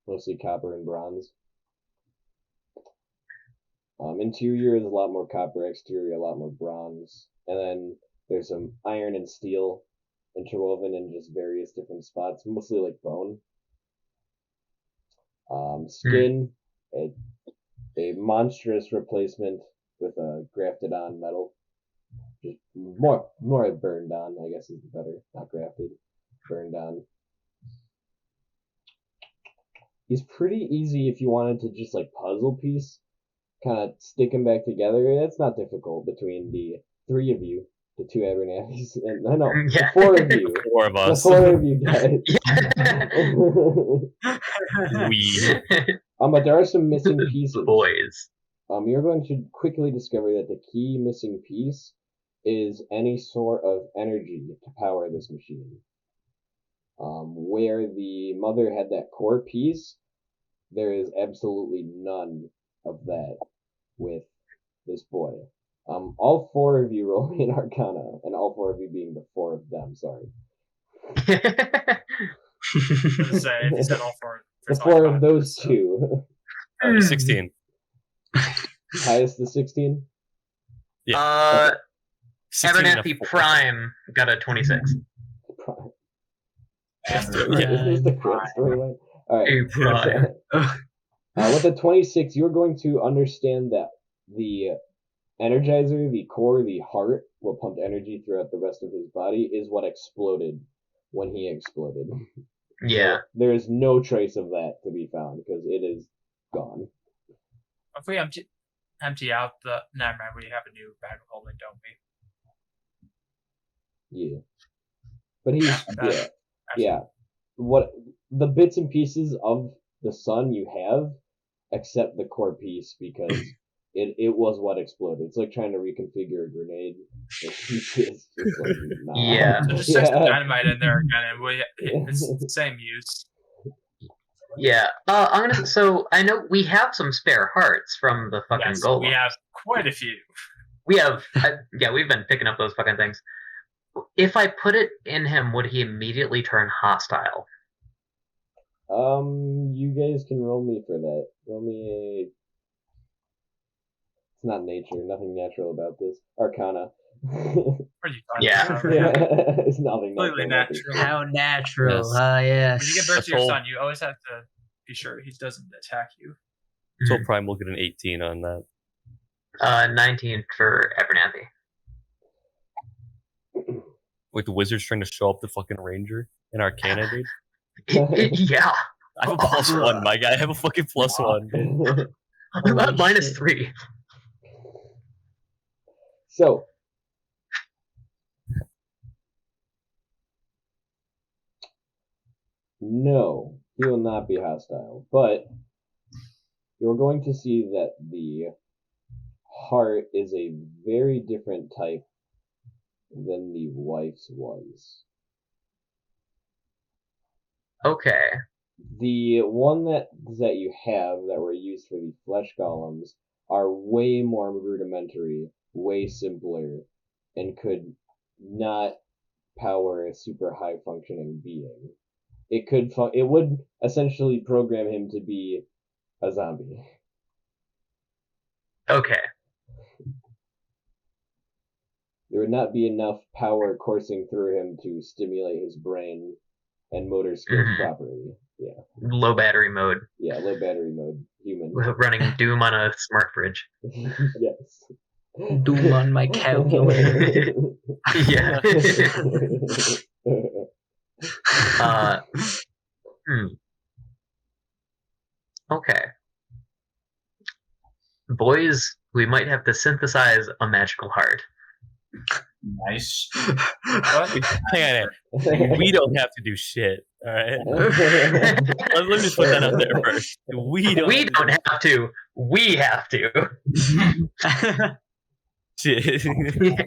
mostly copper and bronze. Interior is a lot more copper, exterior a lot more bronze, and then there's some iron and steel interwoven in just various different spots, mostly like bone. Skin, a monstrous replacement with a grafted on metal. Just more burned on, I guess is better. Not grafted, burned on. He's pretty easy if you wanted to just like puzzle piece, kind of stick him back together. It's not difficult between the three of you, the two Abernathy's, and I know the four of you, Four of us. the four of you guys. But there are some missing pieces. The boys. You're going to quickly discover that the key missing piece is any sort of energy to power this machine. Where the mother had that core piece, there is absolutely none of that with this boy. All four of you roll me an Arcana, and all four of you being the four of them, sorry. If you said all four. The four of those two. 16. Highest the 16? Yeah. 16 Abernathy Prime got a 26. Prime. Yeah. This is the crit storyline. Alright. Prime. With the 26, you're going to understand that the Energizer, the core, the heart, what pumped energy throughout the rest of his body, is what exploded when he exploded. Yeah. So there is no trace of that to be found because it is gone. If we empty out the... Never mind, we have a new bag of holding, don't we? Yeah. But he's... Yeah. What the bits and pieces of the sun you have, except the core piece, because it was what exploded. It's like trying to reconfigure a grenade. It's just like, nah. Yeah. So just stick the dynamite in there again, and it's the same use. Yeah. So I know we have some spare hearts from the fucking golem. We have quite a few. We have, we've been picking up those fucking things. If I put it in him, would he immediately turn hostile? You guys can roll me for that. Roll me a... It's not nature, nothing natural about this. Arcana. Yeah. It's nothing Completely natural. How natural. Yes. Yes. When you give birth to your son, you always have to be sure he doesn't attack you. So Prime will get an 18 on that. 19 for Abernathy. Wait, the wizard's trying to show up the fucking ranger in Arcana, dude? Yeah. I have a +1, my guy. I have a fucking +1. Holy Minus shit. 3. So, no, he will not be hostile, but you're going to see that the heart is a very different type than the wife's was. Okay. The one that you have that were used for the flesh golems are way more rudimentary, way simpler, and could not power a super high functioning being. It would essentially program him to be a zombie. Okay. There would not be enough power coursing through him to stimulate his brain and motor skills properly. Yeah. Low battery mode. Yeah, low battery mode. Human. Running Doom on a smart fridge. Yes. Doom on my calculator. Yeah. Okay. Boys, we might have to synthesize a magical heart. Nice. Hang on. We don't have to do shit. All right. Let me just put that out there first. We don't have to. We have to. Shit.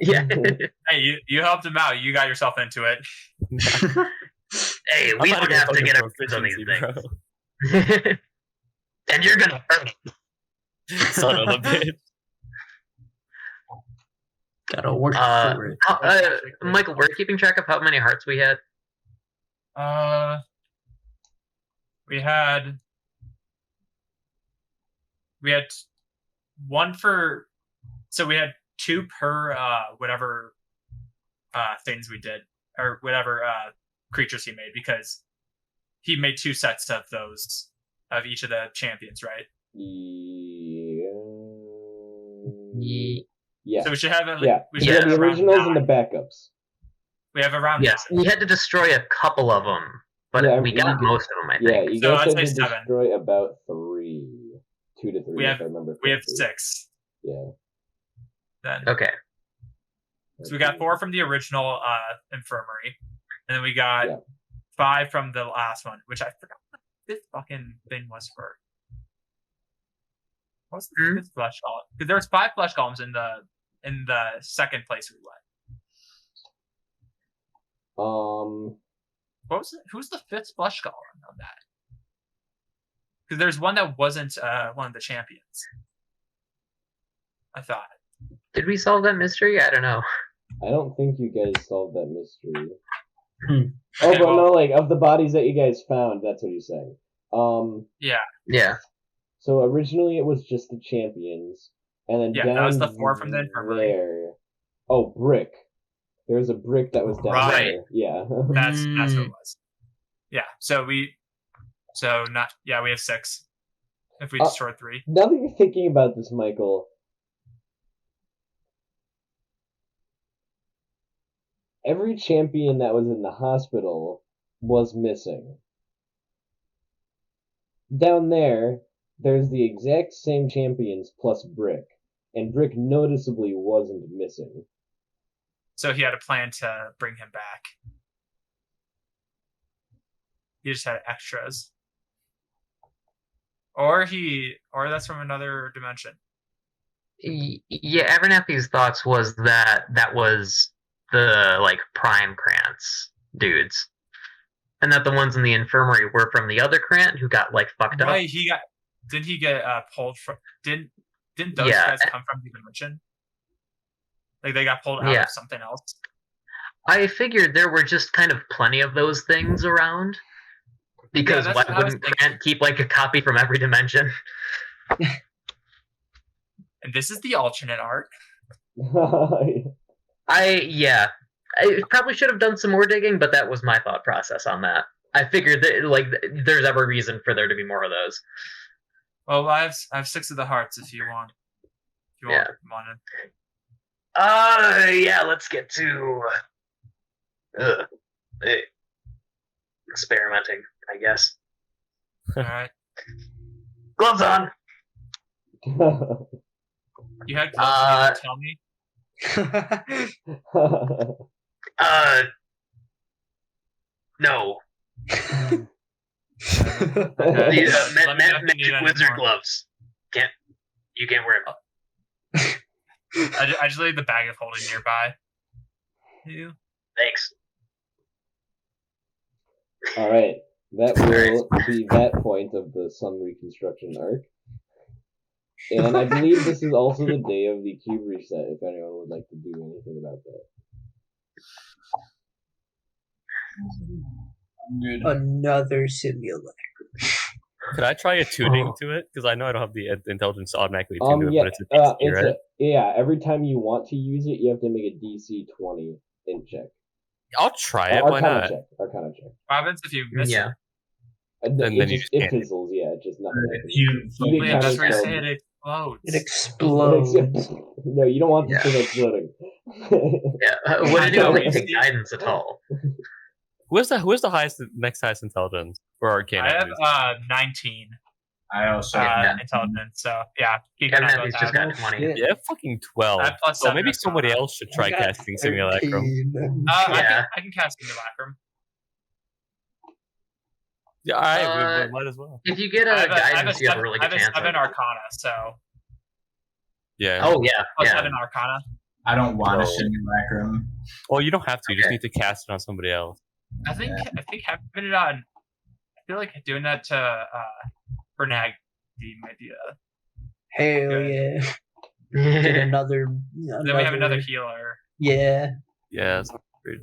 Yeah. Hey, you helped him out. You got yourself into it. Hey, we don't have to get our hands on these things. And you're gonna hurt me. Son of a bitch. Gotta work for it. Michael, we're keeping track of how many hearts we had. We had one for, so we had 2 per whatever things we did, or whatever creatures he made, because he made 2 sets of those of each of the champions, right? Yeah. So we should have we should have the originals and the backups. We have around 9. We had to destroy a couple of them, but we got most of them, I think. Yeah, you guys had to destroy about 3. 2 to 3, if I remember correctly. We have 6. Yeah. Then okay. So we got 4 from the original infirmary, and then we got 5 from the last one, which I forgot what this fucking thing was for. What was the 5th flesh golem? Because there was 5 flesh golems in the second place we went. What was it? Who's the 5th flesh golem on that? Because there's one that wasn't one of the champions. I thought. Did we solve that mystery? I don't know. I don't think you guys solved that mystery. Okay, no, like of the bodies that you guys found, that's what he's saying. Yeah. So originally it was just the champions, and then down that was the 4 from the infirmary. There. Oh, brick. There was a brick that was down there. Yeah. That's what it was. Yeah. We have 6. If we destroyed 3. Now that you're thinking about this, Michael, every champion that was in the hospital was missing. Down there, there's the exact same champions plus Brick, and Brick noticeably wasn't missing. So he had a plan to bring him back. He just had extras. Or that's from another dimension. Yeah, Abernathy's thoughts was that was the prime Krantz dudes, and that the ones in the infirmary were from the other Krant who got fucked up. Right, didn't he get pulled from? Didn't those guys come from the dimension? They got pulled out of something else. I figured there were just kind of plenty of those things around, because why wouldn't Krant keep a copy from every dimension? And this is the alternate art. I probably should have done some more digging, but that was my thought process on that. I figured that there's every reason for there to be more of those. Well, I have 6 of the hearts if you want. Let's get to experimenting, I guess. All right. Gloves on. You had gloves. Tell me. No. Okay. Let me know if you need Magic any wizard more. gloves. You can't wear them. I just leave the bag of holding nearby. You. Thanks. All right, that will be that point of the Sun reconstruction arc. And I believe this is also the day of the cube reset. If anyone would like to do anything about that. I'm good. Another simulator. Could I try attuning to it? Because I know I don't have the intelligence to automatically attune to it, Yeah, but it's a DC, it's right? yeah. Every time you want to use it, you have to make a DC 20 int check. I'll try it. Why Arcana not? check. Arcana check. What happens if you miss Yeah. it? And then you just it can't. fizzles. Yeah, it just nothing. If happens. you You Yeah, get that's where you counter say spells. it explodes. It explodes. No, you don't want this Yeah. thing exploding. Yeah. What I did you know, only it's- take guidance at all? Who is the highest, next highest intelligence or arcana? I at have least? 19 I also intelligence. So yeah, keep Kevin an eye Matthews on just that. got 20. Shit. Yeah, fucking 12. I have plus So 7 maybe somebody arcana. else should try I got casting simulacrum. 13. Yeah. I can cast simulacrum. Yeah, all right, Uh, we might as well. If you get I a have guidance, you have a seven- really I good have chance. a 7 of- arcana, so Yeah. Oh yeah, plus yeah. 7 arcana. I don't want a No. simulacrum. Well, you don't have to. You just Okay. need to cast it on somebody else. I think having it on. I feel like doing that to Bernagdi might be a. Hell Good. yeah. Get another. Then we have another healer. Yeah. Yeah. It's weird.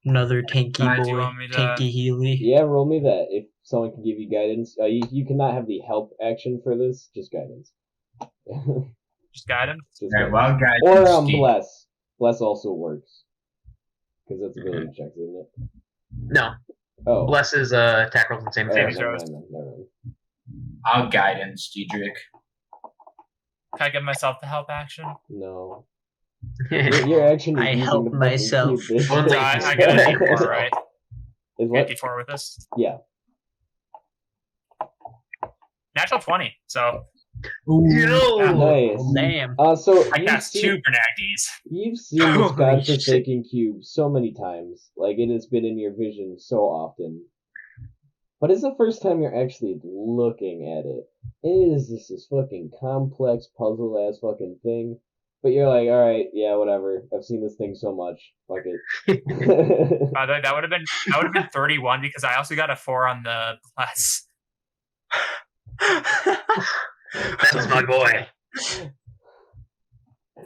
Another tanky Do you boy. want me to- Tanky Healy. Yeah, roll me that. If someone can give you guidance, you cannot have the help action for this. Just guidance. Just guidance. Just Alright, guidance. well, guys, Or Steve. bless. Bless also works. Because that's ability checks, isn't it? No, Oh. bless is attack rolls the same Oh, thing. Saving never throws. mind then, never mind. I'll guidance, Diedrich. Can I give myself the help action? No. Your action is I using help the fucking myself. cube, bitch. Well, So I got a D4, right? Is I what? get D4 with this. Yeah. Natural 20. So Yo! Nice. Damn. So I you've cast seen, 2 Bernagdis. you've seen this Holy godforsaken cube so many times. Like, it has been in your vision so often. But it's the first time you're actually looking at it. It is just this fucking complex puzzle-ass fucking thing. But you're like, alright, yeah, whatever. I've seen this thing so much. Fuck it. By the way, that would have been 31 because I also got a 4 on the bless. That was my boy.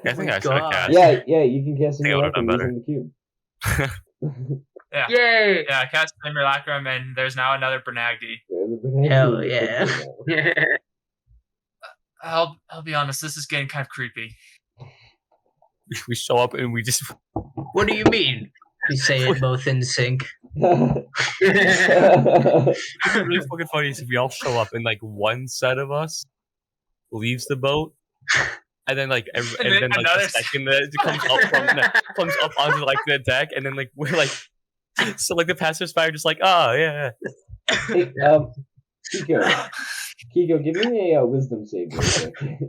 I think my I should have God. cast. Yeah, you can cast think I would've simulacrum done better. using the cube. Yay! Yeah, I cast Simulacrum, and there's now another Bernagdi. There's a banana Hell cube. yeah. I'll be honest, this is getting kind of creepy. We show up and we just What do you mean? We say it both in sync. It's really fucking funny is if we all show up and like one set of us leaves the boat, and then like and And then then like another the second that comes up onto like the deck, and then like we're like so like the passersby are just like yeah. Hey, Kiko, give me a wisdom save real quick.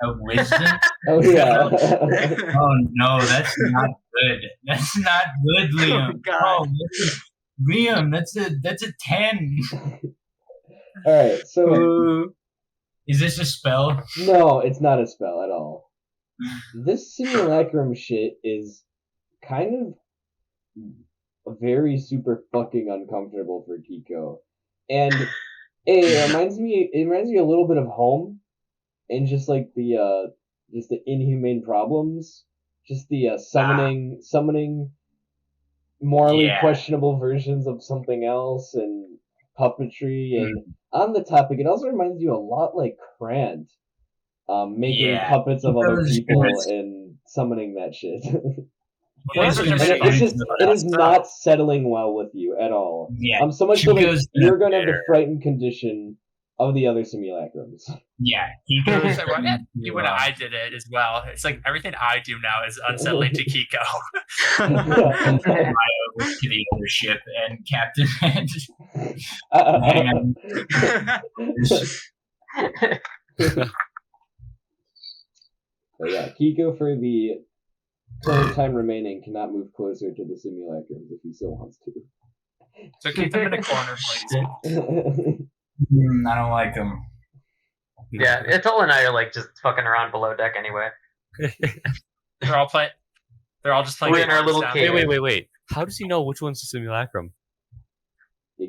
A wisdom? Oh yeah. Oh no, that's not good. That's not good, Liam. God. Liam, that's a 10. All right, so Is this a spell? no, it's not a spell at all. This simulacrum shit is kind of very super fucking uncomfortable for Kiko, and it reminds me a little bit of home, and just like the inhumane problems, just the summoning morally Yeah. questionable versions of something else, and puppetry, and on the topic, it also reminds you a lot like Krant, making Yeah. puppets of other Because people it's- and summoning that shit. It's And gonna it's just be- it is not settling well with you at all. Yeah, So much so that Kiko's you're gonna have the there. frightened condition of the other simulacrums. yeah. Kiko's So why not to, when I did it as well? It's like everything I do now is unsettling to Kiko. to the other ship and Captain Ed. But yeah, Kiko for the current time remaining cannot move closer to the simulacrums if he still wants to. So keep them in a corner, please. I don't like them. Yeah, Atoll and I are like just fucking around below deck anyway. They're all playing. They're all just playing. We're in our cards little down cave. there. Wait. How does he know which one's the simulacrum?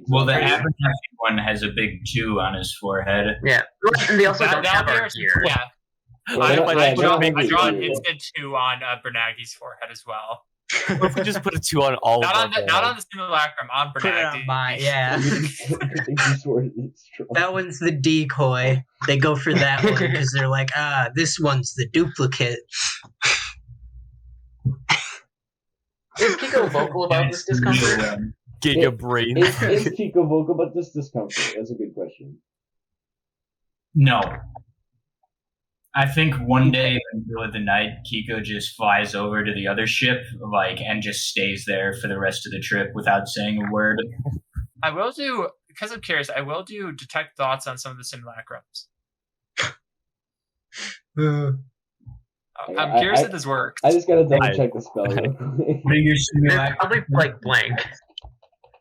Well, the Exactly. Abernathy one has a big 2 on his forehead. Yeah, and they also don't have our there's- gear. Yeah, Yeah, I, they're not- I yeah, draw, they're not I draw an really- instant 2 on Bernaghi's forehead as well. What if we just put a 2 on all Not of on the not on the simulacrum, on Put it Bernaghi. on mine. Yeah. You swore it's true. That one's the decoy. They go for that one because they're like, this one's the duplicate. Is Kiko vocal about this discomfort? Giga brain. Is Kiko vocal about this discomfort? That's a good question. No. I think one day in the middle of the night, Kiko just flies over to the other ship, and just stays there for the rest of the trip without saying a word. I will do, because I'm curious, I will do detect thoughts on some of the simulacrums. I'm curious if this works. I just gotta double check the spell real quick. What are your They're simulacrums? probably like blank.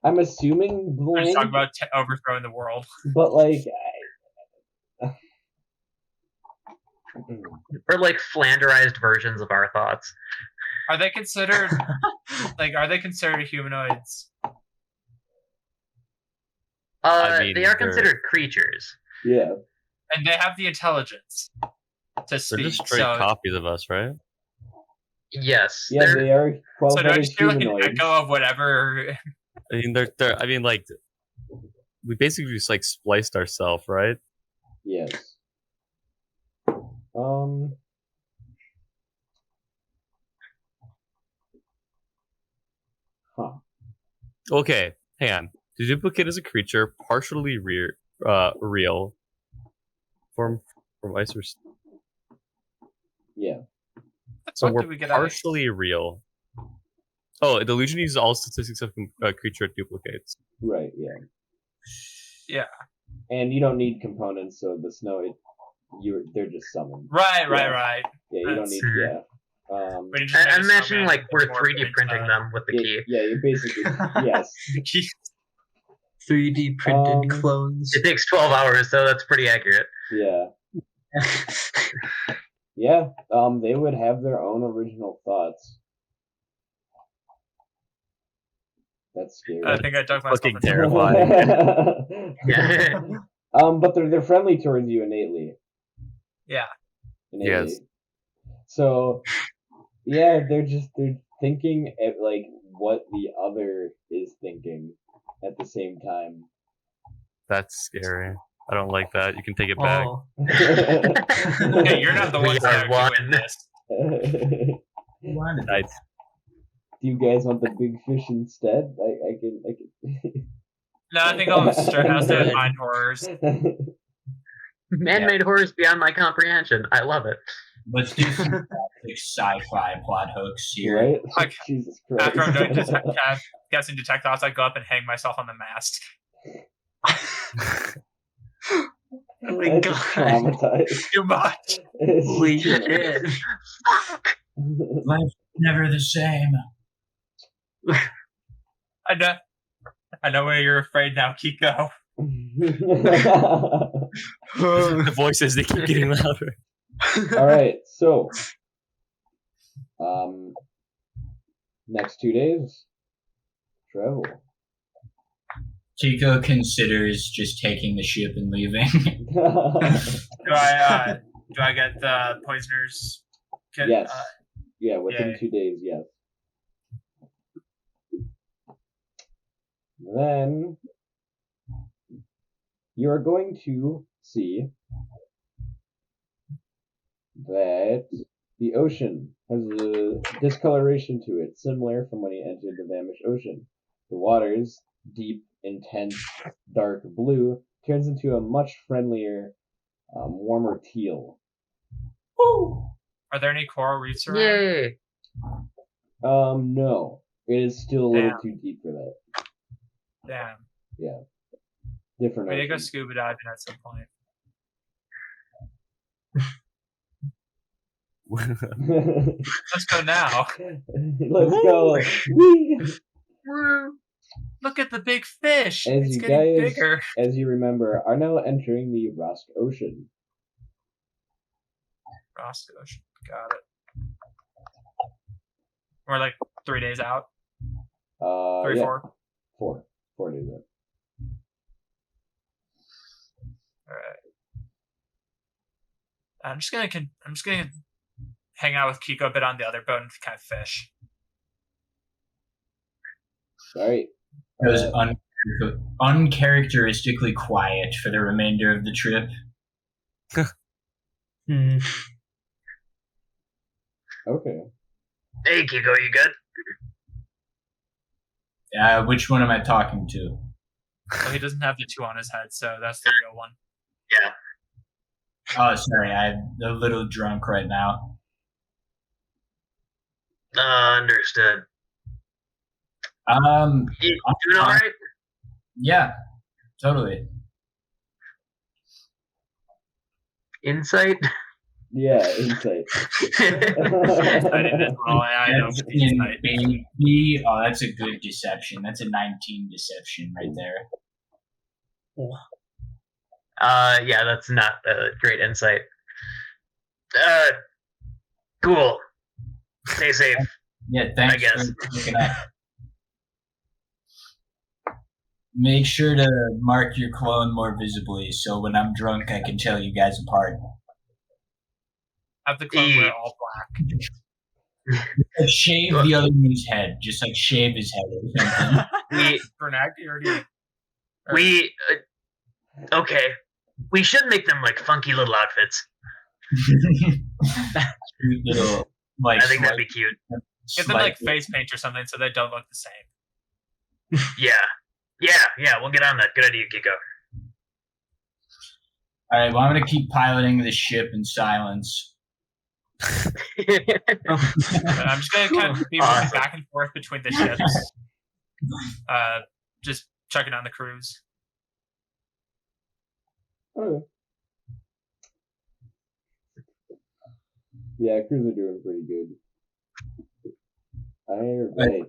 I'm assuming We're blank, just talking about overthrowing the world. but Or like flanderized versions of our thoughts. Are they considered humanoids? I mean, They are considered creatures. yeah. And they have the intelligence to They're speak. just straight So, copies of us, right? Yes. Yeah, they're, they are so do qualified I as just do like an humanoids. echo of whatever? I mean, we basically just like spliced ourselves, right? Yes. Huh. Okay, hang on. The duplicate is a creature partially real from ice or Yeah. so What we're did we get out of this? partially real. Oh, the illusion uses all statistics of creature it duplicates. Right. Yeah. Yeah. And you don't need components, so the snow, they're just summoned. Right. Yeah, you don't That's need. true. Yeah. We can just make I a imagine snowman like and we're morph 3D it printing into- them with the key. Yeah, you're basically yes. 3D printed Um, clones. It takes 12 hours, so that's pretty accurate. Yeah. Yeah. They would have their own original thoughts. That's scary. I think I dug myself Fucking into terrifying. Yeah. But they're friendly towards you innately. Yeah. Innately. Yes. So, yeah, they're thinking at what the other is thinking at the same time. That's scary. I don't like that. You can take it back. Oh. Hey, you're not the We ones are that are one. doing this. I, Do you guys want the big fish instead? I can. No, I think I'll start house to find horrors. Man-made horrors beyond my comprehension. I love it. Let's do some classic sci-fi plot hooks here. Right? Like, Jesus Christ. After I'm done guessing detect thoughts, I go up and hang myself on the mast. Oh my That's just god. traumatized. Too much. Holy shit. Life's never the same. I know where you're afraid now, Kiko. the voices, they keep getting louder. All right, so next 2 days, travel. Kiko considers just taking the ship and leaving. Do I get the poisoners? Yes. Yeah, within Yay. 2 days, yes. Then you are going to see that the ocean has a discoloration to it, similar from when you entered the Vanished Ocean. The waters, deep, intense, dark blue, turns into a much friendlier, warmer teal. Are there any coral reefs around? Yay! No. It is still a little Damn. too deep for that. Damn. Yeah. Different We need to go ocean. scuba diving at some point. Let's go now. Let's go. Whee! Woo. Look at the big fish. As It's you getting guys, bigger. as you remember, are now entering the Rosk Ocean. Roscoe. Got it. We're like 3 days out. 3, Yeah, 4. 4 days out. All right. I'm just gonna hang out with Kiko a bit on the other boat and kind of fish. All right. It was uncharacteristically quiet for the remainder of the trip. Okay. Hey, Kiko, you good? Which one am I talking to? Well, he doesn't have the 2 on his head, so that's the real one. Yeah. Oh, sorry, I'm a little drunk right now. Understood. You doing all right? Yeah, totally. I Insight? Yeah, insight. didn't roll. I know. Insight. Baby. Oh, that's a good deception. That's a 19 deception right there. Yeah, that's not a great insight. Cool. Stay safe. Yeah, thanks I guess. for looking up. Make sure to mark your clone more visibly so when I'm drunk I can tell you guys apart. Have the clone wear all black. Like shave the other one's head. Just like shave his head or something. Bernag, you already. Okay. We should make them like funky little outfits. Cute little, like, I think that'd be cute. Get them like face paint or something so they don't look the same. Yeah, we'll get on that. Good idea, Kiko. Alright, well I'm gonna keep piloting the ship in silence. I'm just gonna kind of be moving back and forth between the ships. Just checking on the crews. Okay. Yeah, crews are doing pretty good. Alright.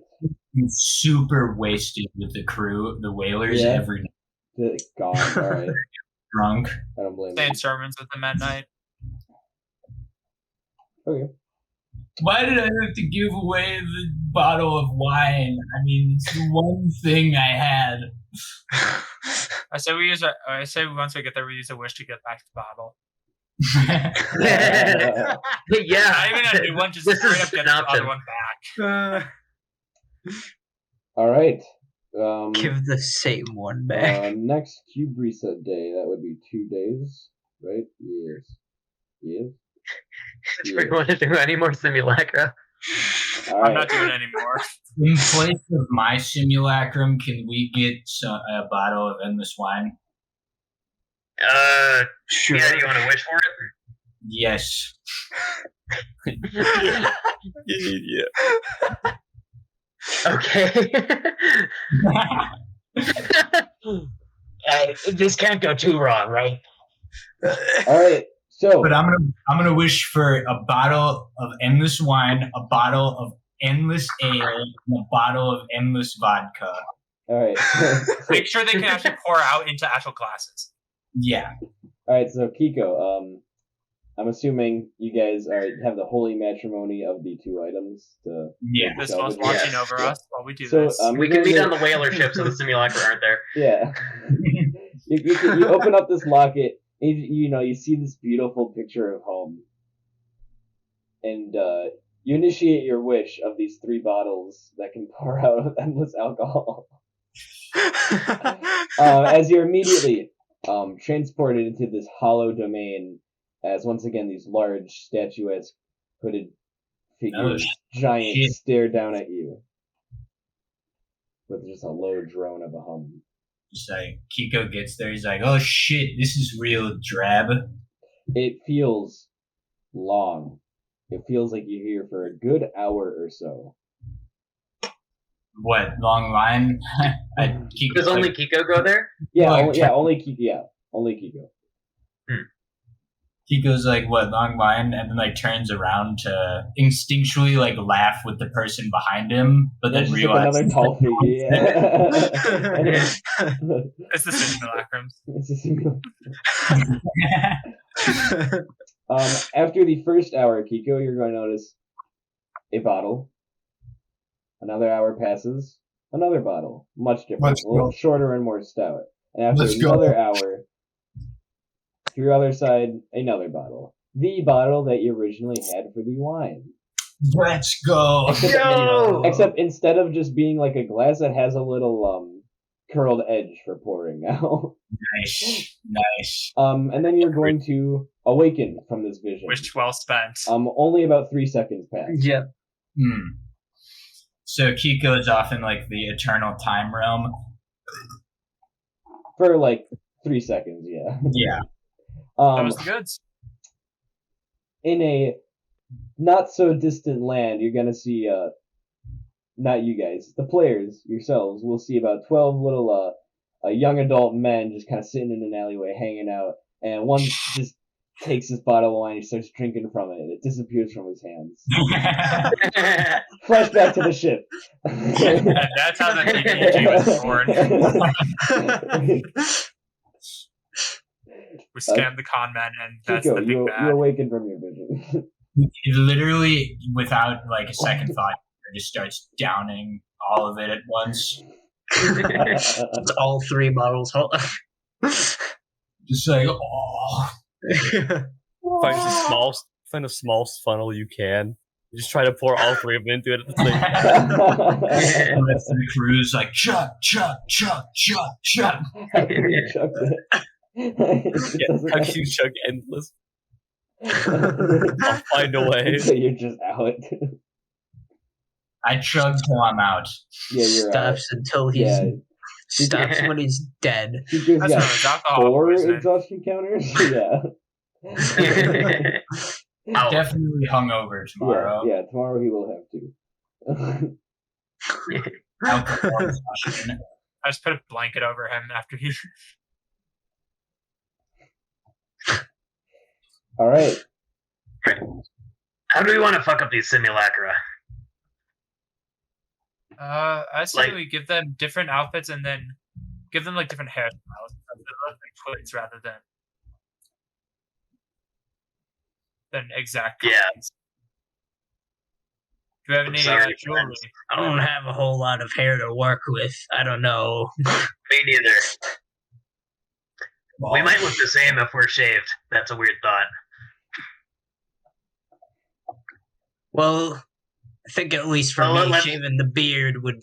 I'm super wasted with the crew, the whalers Yeah. every night. God, alright. Drunk. I don't blame Saying you. sermons with them at night. Okay. Why did I have to give away the bottle of wine? I mean, it's the one thing I had. I say once we get there, we use a wish to get back to the bottle. Yeah. Not even a new one, just This straight is up get an the option. other one back. Alright. Give the same one back. Next cube reset day, that would be 2 days, right? Yes. Yes. Do we want to do any more simulacra? I'm Alright. not doing it anymore. In place of my simulacrum, can we get a bottle of endless wine? Sure. Yeah, you want to wish for Yes. it? Yeah. Okay. This can't go too wrong, right? Alright, so But I'm gonna wish for a bottle of endless wine, a bottle of endless ale, and a bottle of endless vodka. alright. Make sure they can actually pour out into actual glasses. Yeah. Alright, so Kiko, I'm assuming you guys have the holy matrimony of the 2 items to Yeah. This salvage one's it. watching Yes. over us while we do So, this. We you're can meet gonna on the whaler ship so the simulacra aren't there. Yeah. you open up this locket, and you see this beautiful picture of home. And you initiate your wish of these 3 bottles that can pour out endless alcohol. As you're immediately transported into this hollow domain, as once again these large, statuesque, hooded figures, giant, shit. stare down at you with just a low drone of a hum. Just like Kiko gets there, he's like, "Oh shit, this is real drab." It feels long. It feels like you're here for a good hour or so. What long line? Kiko's Does only like, Kiko go there? Yeah, Well, only Kiko. Yeah, only Kiko. Kiko's like, what, long line? And then like turns around to instinctually like laugh with the person behind him, but then There's just like realizes another tall figure. Yeah. It's the simulacrums. It's a simulacrum. After the first hour, Kiko, you're going to notice a bottle. Another hour passes. Another bottle. Much different. Let's A little go. shorter and more stout. And after Let's go. another hour, to your other side, another bottle. The bottle that you originally had for the wine. Let's go. Except instead of just being like a glass, it has a little curled edge for pouring now. Nice. And then you're going to awaken from this vision. Wish well spent. Only about 3 seconds pass. Yeah. So Kiko's off in like the eternal time realm. For like 3 seconds, yeah. Yeah. That was the goods. In a not so distant land, you're gonna see not you guys, the players yourselves will see about 12 little young adult men just kind of sitting in an alleyway hanging out, and one just takes his bottle of wine and starts drinking from it. It disappears from his hands. Flashback to the ship. And that's how the TPG was born. We scammed the con men, and that's Kiko, the big you bad. awaken from your vision. Literally, without like a second thought, it just starts downing all of it at once. It's all 3 bottles. Just like, oh. Find a small funnel you can. You just try to pour all 3 of them into it at the same time. And the crew's like, chug, chug, chug, chug, chug. Chucked it. How can you chug endless? I'll find a way. So you're just out. I chug till I'm out. Yeah, you're Stops until he's Yeah. stops when he's dead. Kiko's That's got not it's alcohol 4 poisoning. exhaustion counters. Yeah. Ow. Definitely hungover tomorrow. Yeah, tomorrow he will have to. Alcohol exhaustion. I just put a blanket over him after he. All right. How do we want to fuck up these simulacra? I say Like- we give them different outfits and then give them like different hairstyles. Like hoods rather than exact. Yeah. copies. Do you have any Sorry, jewelry? friends. I don't have a whole lot of hair to work with. I don't know. Me neither. We might look the same if we're shaved. That's a weird thought. Well, I think at least for Well, me, let's- shaving the beard would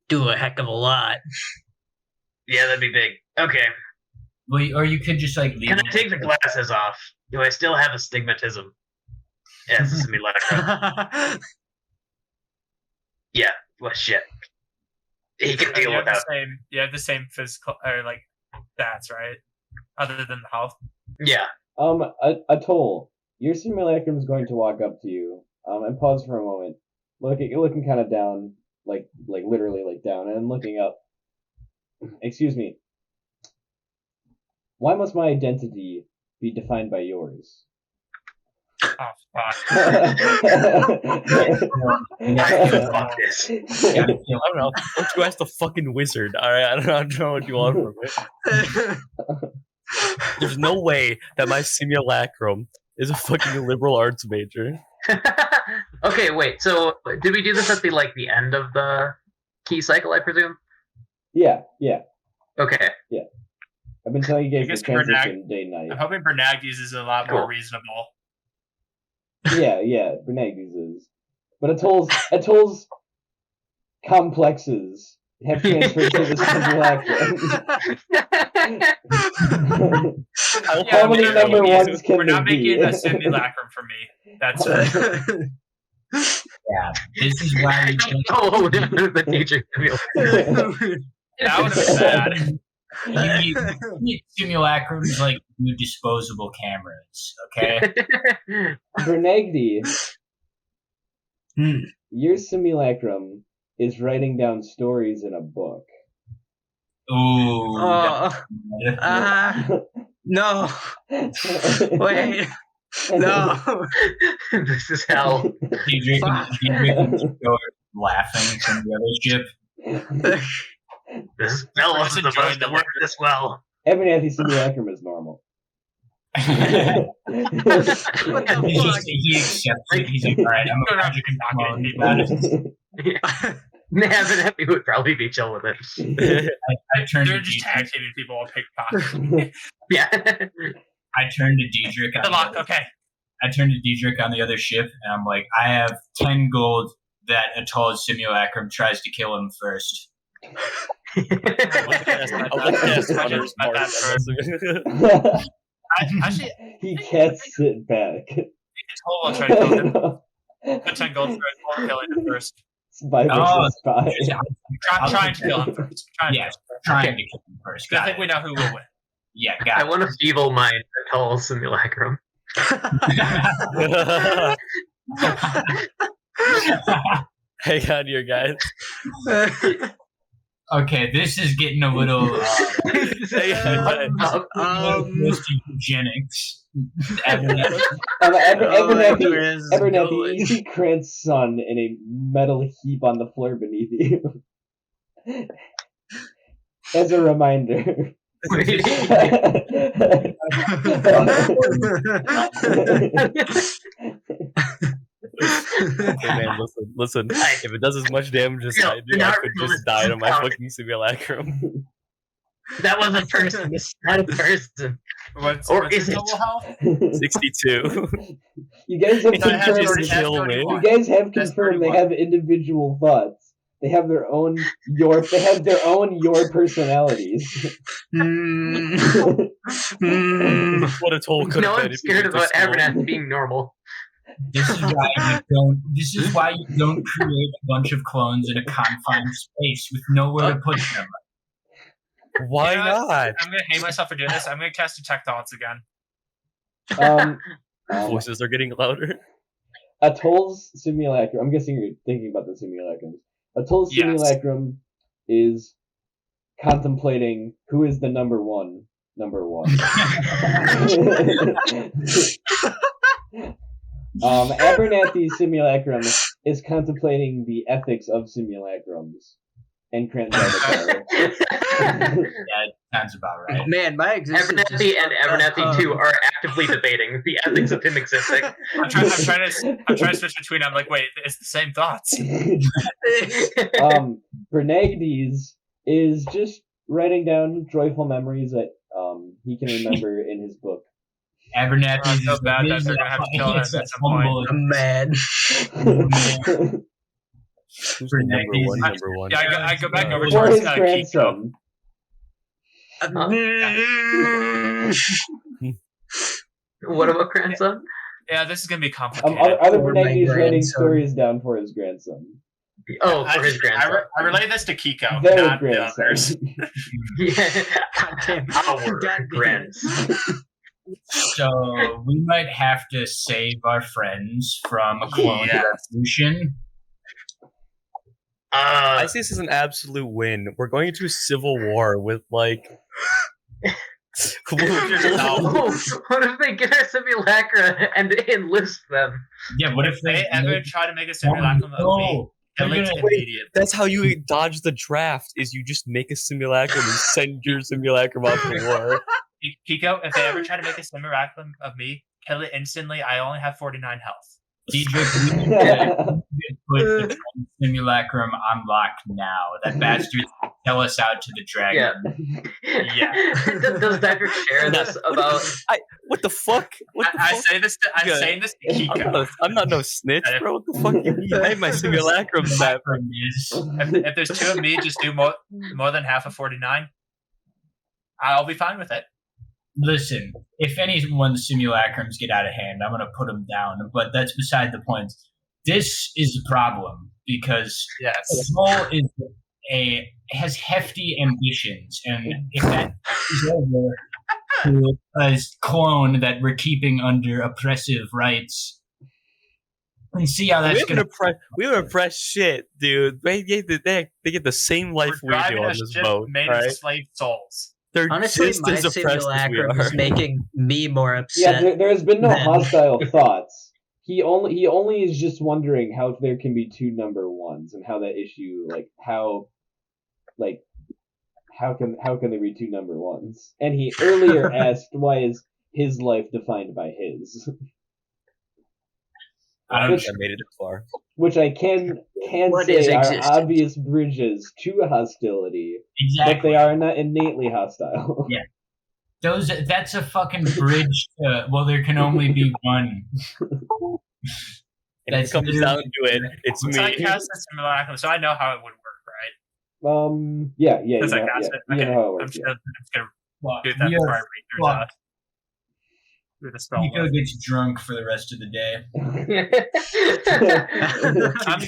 do a heck of a lot. Yeah, that'd be big. Okay. Well, or you could just like leave. Can I take the glasses off? Do I still have astigmatism? Yes, a simulacra. Yeah. Well, shit. He can deal you have with that. you have the same physical or like stats, right? Other than the health. Yeah. Atoll, your simulacrum is going to walk up to you, and pause for a moment. You're looking kind of down, like literally like down, and looking up. Excuse me. Why must my identity be defined by yours? Oh fuck. Fuck this. I don't know. Don't you ask the fucking wizard? All right, I don't know what you want from it. There's no way that my simulacrum is a fucking liberal arts major. Okay, wait. So, did we do this at the end of the key cycle? I presume. Yeah. Okay. I've been telling you I guys guess the transition day night. I'm hoping Bernagdes is a lot Cool. more reasonable. Yeah, Bernagdes is. But Atoll's complexes have transferred to the simulacrum. How many number ones can We're there not be? making a simulacrum for me. That's right. Yeah, this is why we don't Oh, the teacher simulacrum. That would have been bad. you need simulacrums like new disposable cameras, okay? Bernagdi, Hmm. your simulacrum is writing down stories in a book. Ooh. Oh, No. Wait. No. This is hell. Dedrick and Chico are laughing from the other ship. This spell wasn't Just supposed to enjoying work the this well. Abernathy simulacrum is normal. he accepts it. He's like, all right, I'm a Don't have magic to be talking to clone. people. Abernathy would probably be chill with it. I turned They're to just Dedrick. tag teaming people on pickpocket. Yeah. I turned to Dedrick. Get the lock. Okay. I turned to Dedrick on the other ship, and I'm like, I have 10 gold that Atoll's simulacrum tries to kill him first. I'll let cast Hunter's My Mark. bad, Actually, He can't sit back. Atoll will try to kill him. Put 10 gold for Atoll, killing him first. By Oh, spy. Trying to kill him first. Yeah, trying to kill him first. I Got think it. we know who will win. Yeah, I got want to feeble mind Atoll simulacrum. it. Hang on here, guys. Okay, this is getting a little eugenics. Abernathy, Chris, Abernathy, going. you see Krant's son in a metal heap on the floor beneath you. As a reminder. Okay, man, listen. If it does as much damage as I do, I could just die to my fucking simulacrum. That was a person. This is not a person. What's Is his it? total health? 62. You guys have If I have confirmed. just kill me. You guys have That's confirmed they 31. have individual thoughts. They have their own your personalities. What a toll could No have been. one's if scared you went about to school. Abernathy being normal. This is why you don't create a bunch of clones in a confined space with nowhere to put them. Why You know what? not? I'm gonna hate myself for doing this. I'm gonna cast Detect Thoughts again. Voices are getting louder. Atoll's simulacrum. I'm guessing you're thinking about the simulacrums. Atoll's Yes. simulacrum is contemplating who is the number one. Abernathy's simulacrum is contemplating the ethics of simulacrums and Krant's avatar. Yeah, sounds about right. Man, my existence. Abernathy and Abernathy 2 are actively debating the ethics of him existing. I'm trying to switch between. I'm like, wait, it's the same thoughts. Bernagdes is just writing down joyful memories that he can remember in his book. Abernathy I feel bad that they're gonna have to kill him at some point. I'm mad. Who's the number one? Yeah, I go back over For to his Kiko. grandson. What about grandson? Yeah, this is gonna be complicated. Other For my Bernagdes is writing grandson. stories down for his grandson. Oh, for his grandson. I relay this to Kiko, Their not the others. grandson. Yeah. Goddamn. Our Goddamn. grands. So we might have to save our friends from a clone Yeah. revolution. I see this as an absolute win. We're going into a civil war with like. What if they get our simulacra and enlist them? Yeah, what if If they ever try to make a simulacrum of me, No, they're kill it gonna- immediately. That's how you dodge the draft. Is you just make a simulacrum and send your simulacrum off to war. Kiko, if they ever try to make a simulacrum of me, kill it instantly. I only have 49 health. Dedrick, we need to put the simulacrum on lock now. That bastard tell us out to the dragon. Yeah. Does Dedrick share this about? What the fuck? What the I fuck? say this. I'm Yeah. saying this to Kiko. I'm not no snitch, bro. What the fuck you mean? I have my simulacrum map. Simulacrum is If there's two of me, just do more than half of 49. I'll be fine with it. Listen, if anyone's simulacrums get out of hand, I'm going to put them down. But that's beside the point. This is the problem because Yes. Atoll has hefty ambitions, and if that is over to a clone that we're keeping under oppressive rights, and see how that's going to. We haven't oppressed shit, dude. They get the same life We're we do driving on a this ship boat, made right? of slave souls. They're Honestly, just my as oppressed as we simulacrum is are. making me more Yeah, upset. there has been no then- hostile thoughts. He only is just wondering how there can be two number ones and how that issue how can there be two number ones? And he earlier asked why is his life defined by his, I Which- made it this far. which I can What is say are existence? obvious bridges to hostility, but Exactly. they are not innately hostile. Yeah. That's a fucking bridge to, well, there can only be one. And if That's it comes literally- down to it, it's So I me. cast the simulacrum, so I know how it would work, right? Yeah, you Because know, I cast it. you Okay, know how it I'm works. just Yeah. gonna Well, do that we before I are- read through well, the spell. Nico list. gets drunk for the rest of the day. I'm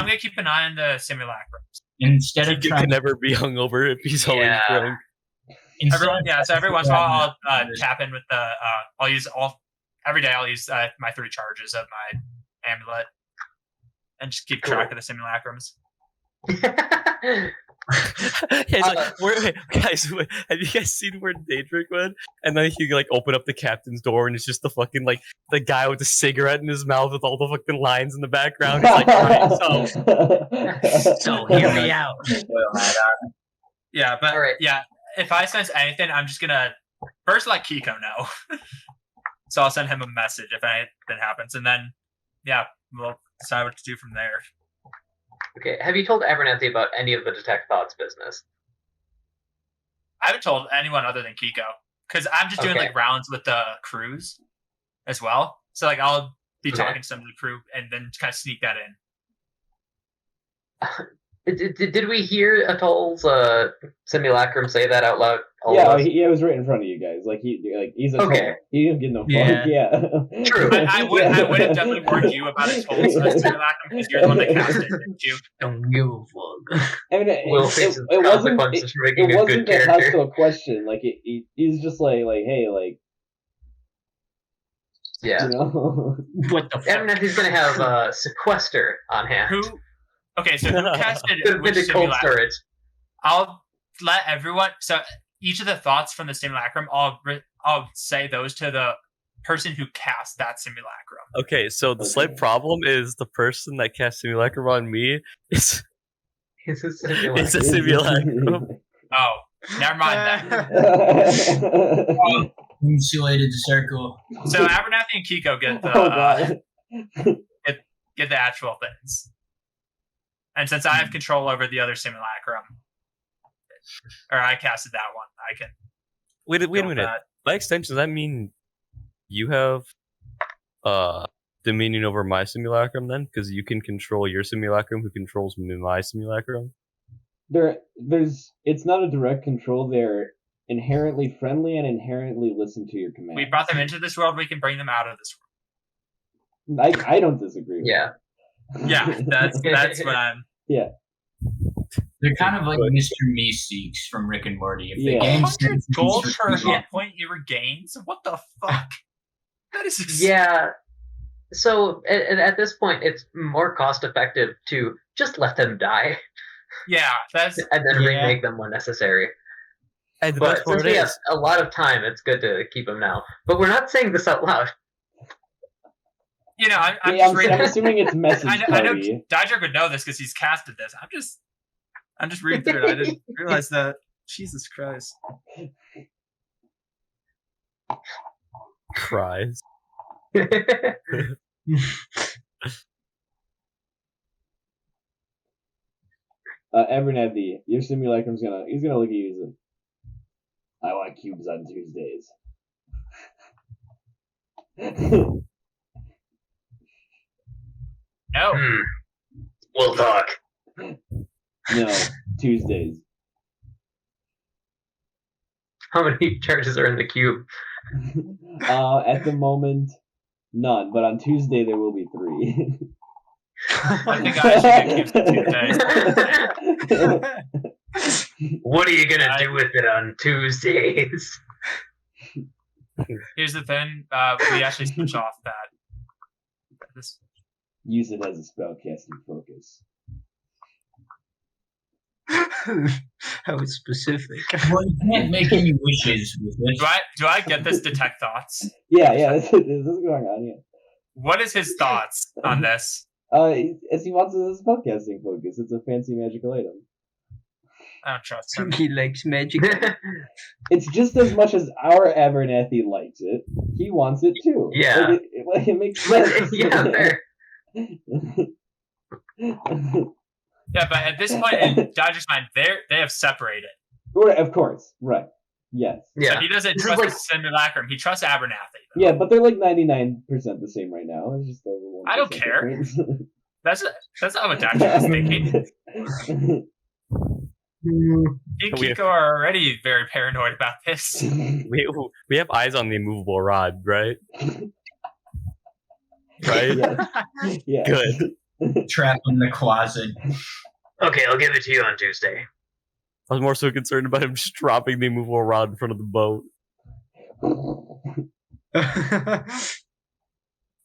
gonna keep an eye on the simulacrum. Instead He of can trying, never be hungover if he's always Yeah. drunk. instead Everyone, of- yeah. So every once in a while, I'll tap in with the. I'll use every day. I'll use my 3 charges of my amulet, and just keep track of the simulacrums. Yeah, it's like, guys, have you guys seen where Daedric went? And then he open up the captain's door, and it's just the fucking the guy with the cigarette in his mouth with all the fucking lines in the background. He's like, right, So hear me out. Yeah, but All right. yeah, if I sense anything, I'm just gonna first let Kiko know. So I'll send him a message if anything happens, and then yeah, we'll decide what to do from there. Okay, have you told Abernathy about any of the detect thoughts business? I haven't told anyone other than Kiko because I'm just doing Okay. rounds with the crews as well. So I'll be Okay. talking to some of the crew and then kind of sneak that in. Did we hear Atoll's simulacrum say that out loud? All Yeah, of us? it was right in front of you guys. He's a Okay. troll. He didn't get no fuck. Yeah. Yeah. True. I would have definitely warned you about his whole simulacrum because you're the one that cast it, didn't you? Don't give a fuck. I mean, Will face it its wasn't. consequences for It making a wasn't good a character. hostile question. He's just hey, Yeah. you know. What the fuck? Abernathy's gonna have sequester on hand. Who? Okay, so who casted Could have which been to cold simulacrum? storage. I'll let everyone. So each of the thoughts from the simulacrum, I'll say those to the person who cast that simulacrum. Okay, so the slight Okay. problem is the person that cast simulacrum on me is It's a it's simulacrum. a simulacrum. Oh, never mind that. insulated circle. So Abernathy and Kiko get the Oh god. get the actual things, and since I have control over the other simulacrum, or I casted that one, I can. Wait go a with minute. that. By extension, does that mean you have dominion over my simulacrum then? Because you can control your simulacrum, who controls my simulacrum? It's not a direct control. They're inherently friendly and inherently listen to your commands. We brought them into this world. We can bring them out of this world. I don't disagree. With Yeah. Yeah, that's what I'm. They're kind of like Mr. Meeseeks from Rick and Morty. If they Yeah. gain 100 sentences gold for per too long- hit point you regain. So what the fuck? That is Yeah. So at this point, it's more cost effective to just let them die Yeah, that's and then Yeah. remake them when necessary. And the But best part since we have is, a lot of time, it's good to keep them now. But we're not saying this out loud. I'm Yeah, just reading. I'm assuming it's message I know party. Dodger would know this because he's casted this. I'm just reading through it. I didn't realize that. Jesus Christ. cries. Abernathy, your simulacrum's he's gonna look at you and say, I want cubes on Tuesdays. No. We'll talk. No, Tuesdays. How many charges are in the cube? At the moment, none. But on Tuesday there will be 3. I think I should get cubes on Tuesdays. What are you gonna do with it on Tuesdays? Here's the thing. We actually switch off that. This, Use it as a spellcasting focus. How specific. Well, you can't make any wishes with this. Do I get this detect thoughts? Yeah, this is going on. Yeah. What is his thoughts on this? As he wants his spellcasting focus, it's a fancy magical item. I don't trust him. He likes magic. It's just as much as our Abernathy likes it. He wants it too. Yeah. It makes sense. Yeah, fair. Yeah, but at this point in Dodger's mind, they have separated. Right, of course, right. Yes. Yeah. So he doesn't This is trust like- the simulacrum. He trusts Abernathy. Yeah, but they're like 99% the same right now. It's just a little. I don't 1% care. difference. That's not what Dodger was thinking. He and We have- Kiko are already very paranoid about this. We have eyes on the immovable rod, right? Right? Yes. Yeah. Good. Trapped in the closet. Okay, I'll give it to you on Tuesday. I was more so concerned about him just dropping the immovable rod in front of the boat.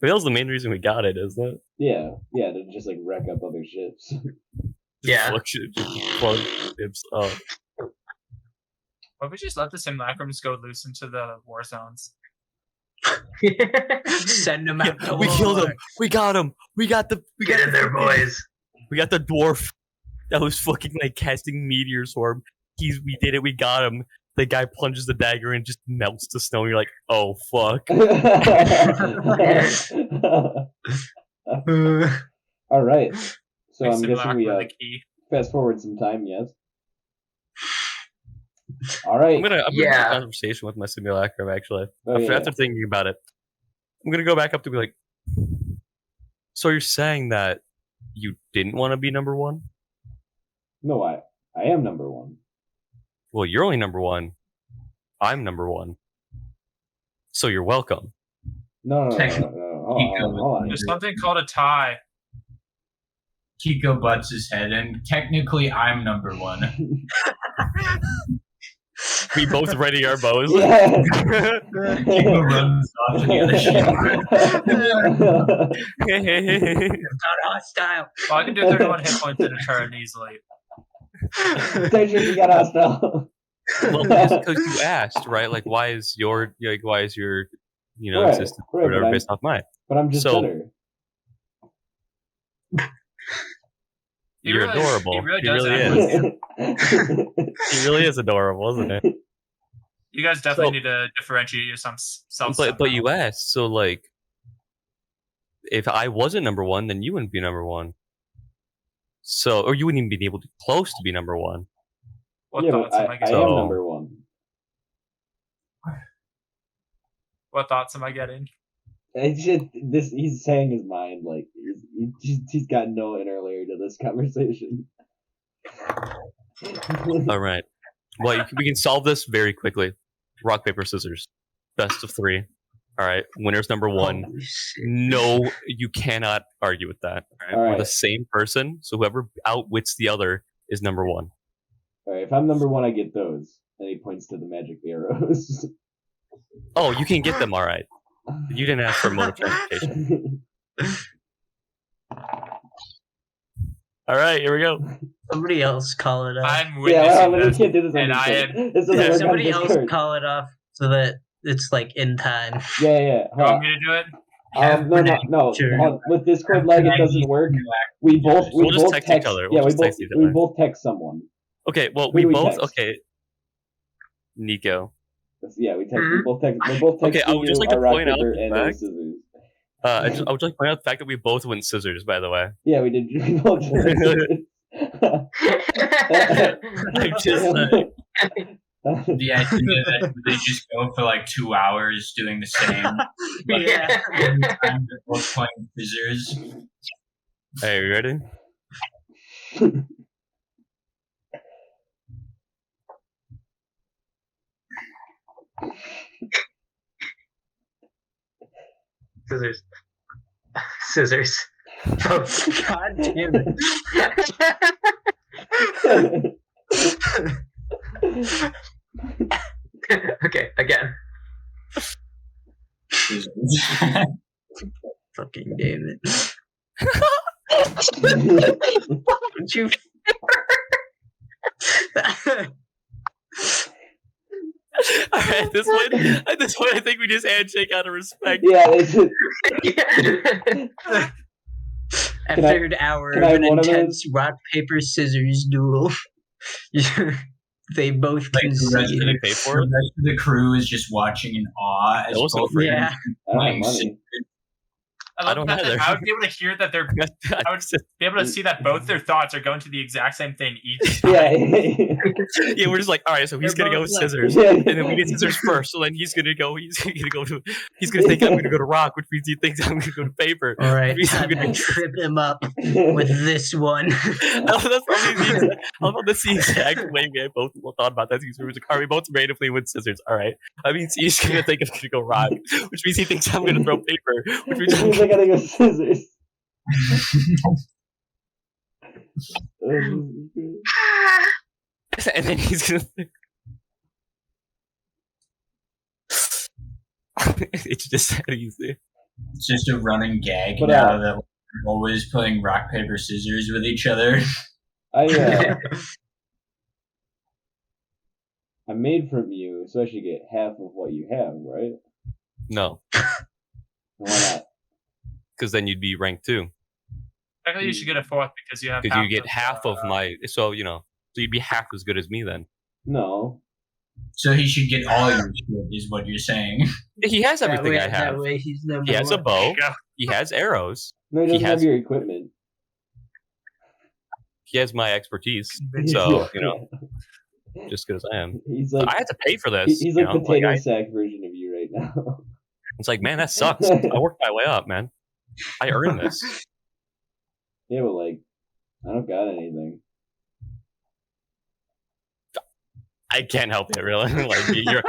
But that was the main reason we got it, isn't it? Yeah, to just like wreck up other ships. Yeah. Plug ships up. But we just let the simulacrums go loose into the war zones. Send him out. Yeah, we killed him. We got him. We got the. We Get got in the there, fucking- boys. We got the dwarf that was fucking like casting meteor swarm. We did it. We got him. The guy plunges the dagger and just melts the snow. You're like, oh fuck. All right. So Make I'm guessing simulacrum we the key. fast forward some time. Yes. All right. I'm gonna have Yeah. a conversation with my simulacrum actually. Oh, yeah. After thinking about it, I'm gonna go back up to be like, so you're saying that you didn't want to be number one? No, I am number one. Well, you're only number one. I'm number one. So you're welcome. No. Hold on. There's something called a tie. Kiko butts his head, and technically I'm number one. We both ready our bows. Yeah. Kiko runs off to the other ship. Not hostile. Well, I can do 31 hit points in a turn easily. Don't you got hostile? Well, because you asked, right? Like, why is your Right, existence right, or whatever but based off mine? But I'm just So- better. He You're really- adorable. he really He does really act is. He really is adorable, isn't it? You guys definitely So- need to differentiate yourselves. But you asked, so like, if I wasn't number one, then you wouldn't be number one. So, or you wouldn't even be able to close to be number one. What Yeah, but thoughts am I I getting? am So- number one. What thoughts am I getting? It's just this. He's saying his mind. Like he's got no inner layer to this conversation. All right. Well, we can solve this very quickly. Rock, paper, scissors. Best of three. All right. Winner's number one. Holy shit. No, you cannot argue with that. All right? All We're right. the same person, so whoever outwits the other is number one. All right, if I'm number one, I get those. And he points to the magic arrows. Oh, you can get them, all right. You didn't ask for mode of transportation. All right, here we go. Somebody else call it off. I'm Yeah, witnessing well, we this, can't do this on and I Discord. am. This doesn't Yeah, work on somebody else Discord. call it off so that it's like in time. Yeah. You want me to do it? No. Sure. With Discord lag, it doesn't work. We both We'll just both text text each other. Yeah, We'll just text each we other. both text someone. Okay, well, Who do we both. text? Okay, Nico. Yeah, we text. Mhm. We both text. We both text. Okay, I would just like to rock, point out paper, the and fact- scissors. I would like to point out the fact that we both went scissors, by the way. Yeah, we did. We both I'm just The idea that they just go for like 2 hours doing the same. But Yeah. every time they're both playing scissors. Hey, you ready? Scissors. Scissors. Oh, God damn it. okay, again. Scissors. Fucking damn it. Don't you All right, at this point, I think we just handshake out of respect. Yeah, they just, After an hour can of I an have one of intense rock paper scissors duel, they both Like the rest concede. of They pay for it. The rest of the crew is just watching in awe as Also both free. Yeah. I don't have playing money. I I love don't that either. I would be able to hear that they're I would be able to see that both their thoughts are going to the exact same thing each time. Yeah. Yeah, we're just like, all right, so he's They're gonna go both with like- scissors, Yeah. and then we did scissors first. So then he's gonna think I'm gonna go to rock, which means he thinks I'm gonna go to paper. All right, Which means I'm I'm gonna gonna trip him up with this one. That's the exact way we both thought about that. We were like, all right, we both randomly with scissors. All right, that means he's gonna think I'm gonna go rock, which means he thinks I'm gonna throw paper, which means Which means I gotta go scissors. and then he's gonna. It's just that easy. It's just a running gag But, now that we're always playing rock, paper, scissors with each other. I made from you, so I should get half of what you have, right? No, Why not? because then you'd be ranked 2. Technically, you should get a fourth because you have. Because you get half of my. So you'd be half as good as me then. No. So he should get all your shit, is what you're saying. He has That everything way- I have. That way he's number He has a one. bow. Go. He has arrows. No, he He doesn't has- have your equipment. He has my expertise. So just good as I am. He's like I had to pay for this. he's you like know? potato I- sack version of you right now. it's like, man, that sucks. I worked my way up, man. I earned this. Yeah, but like, I don't got anything. I can't help it, really. Like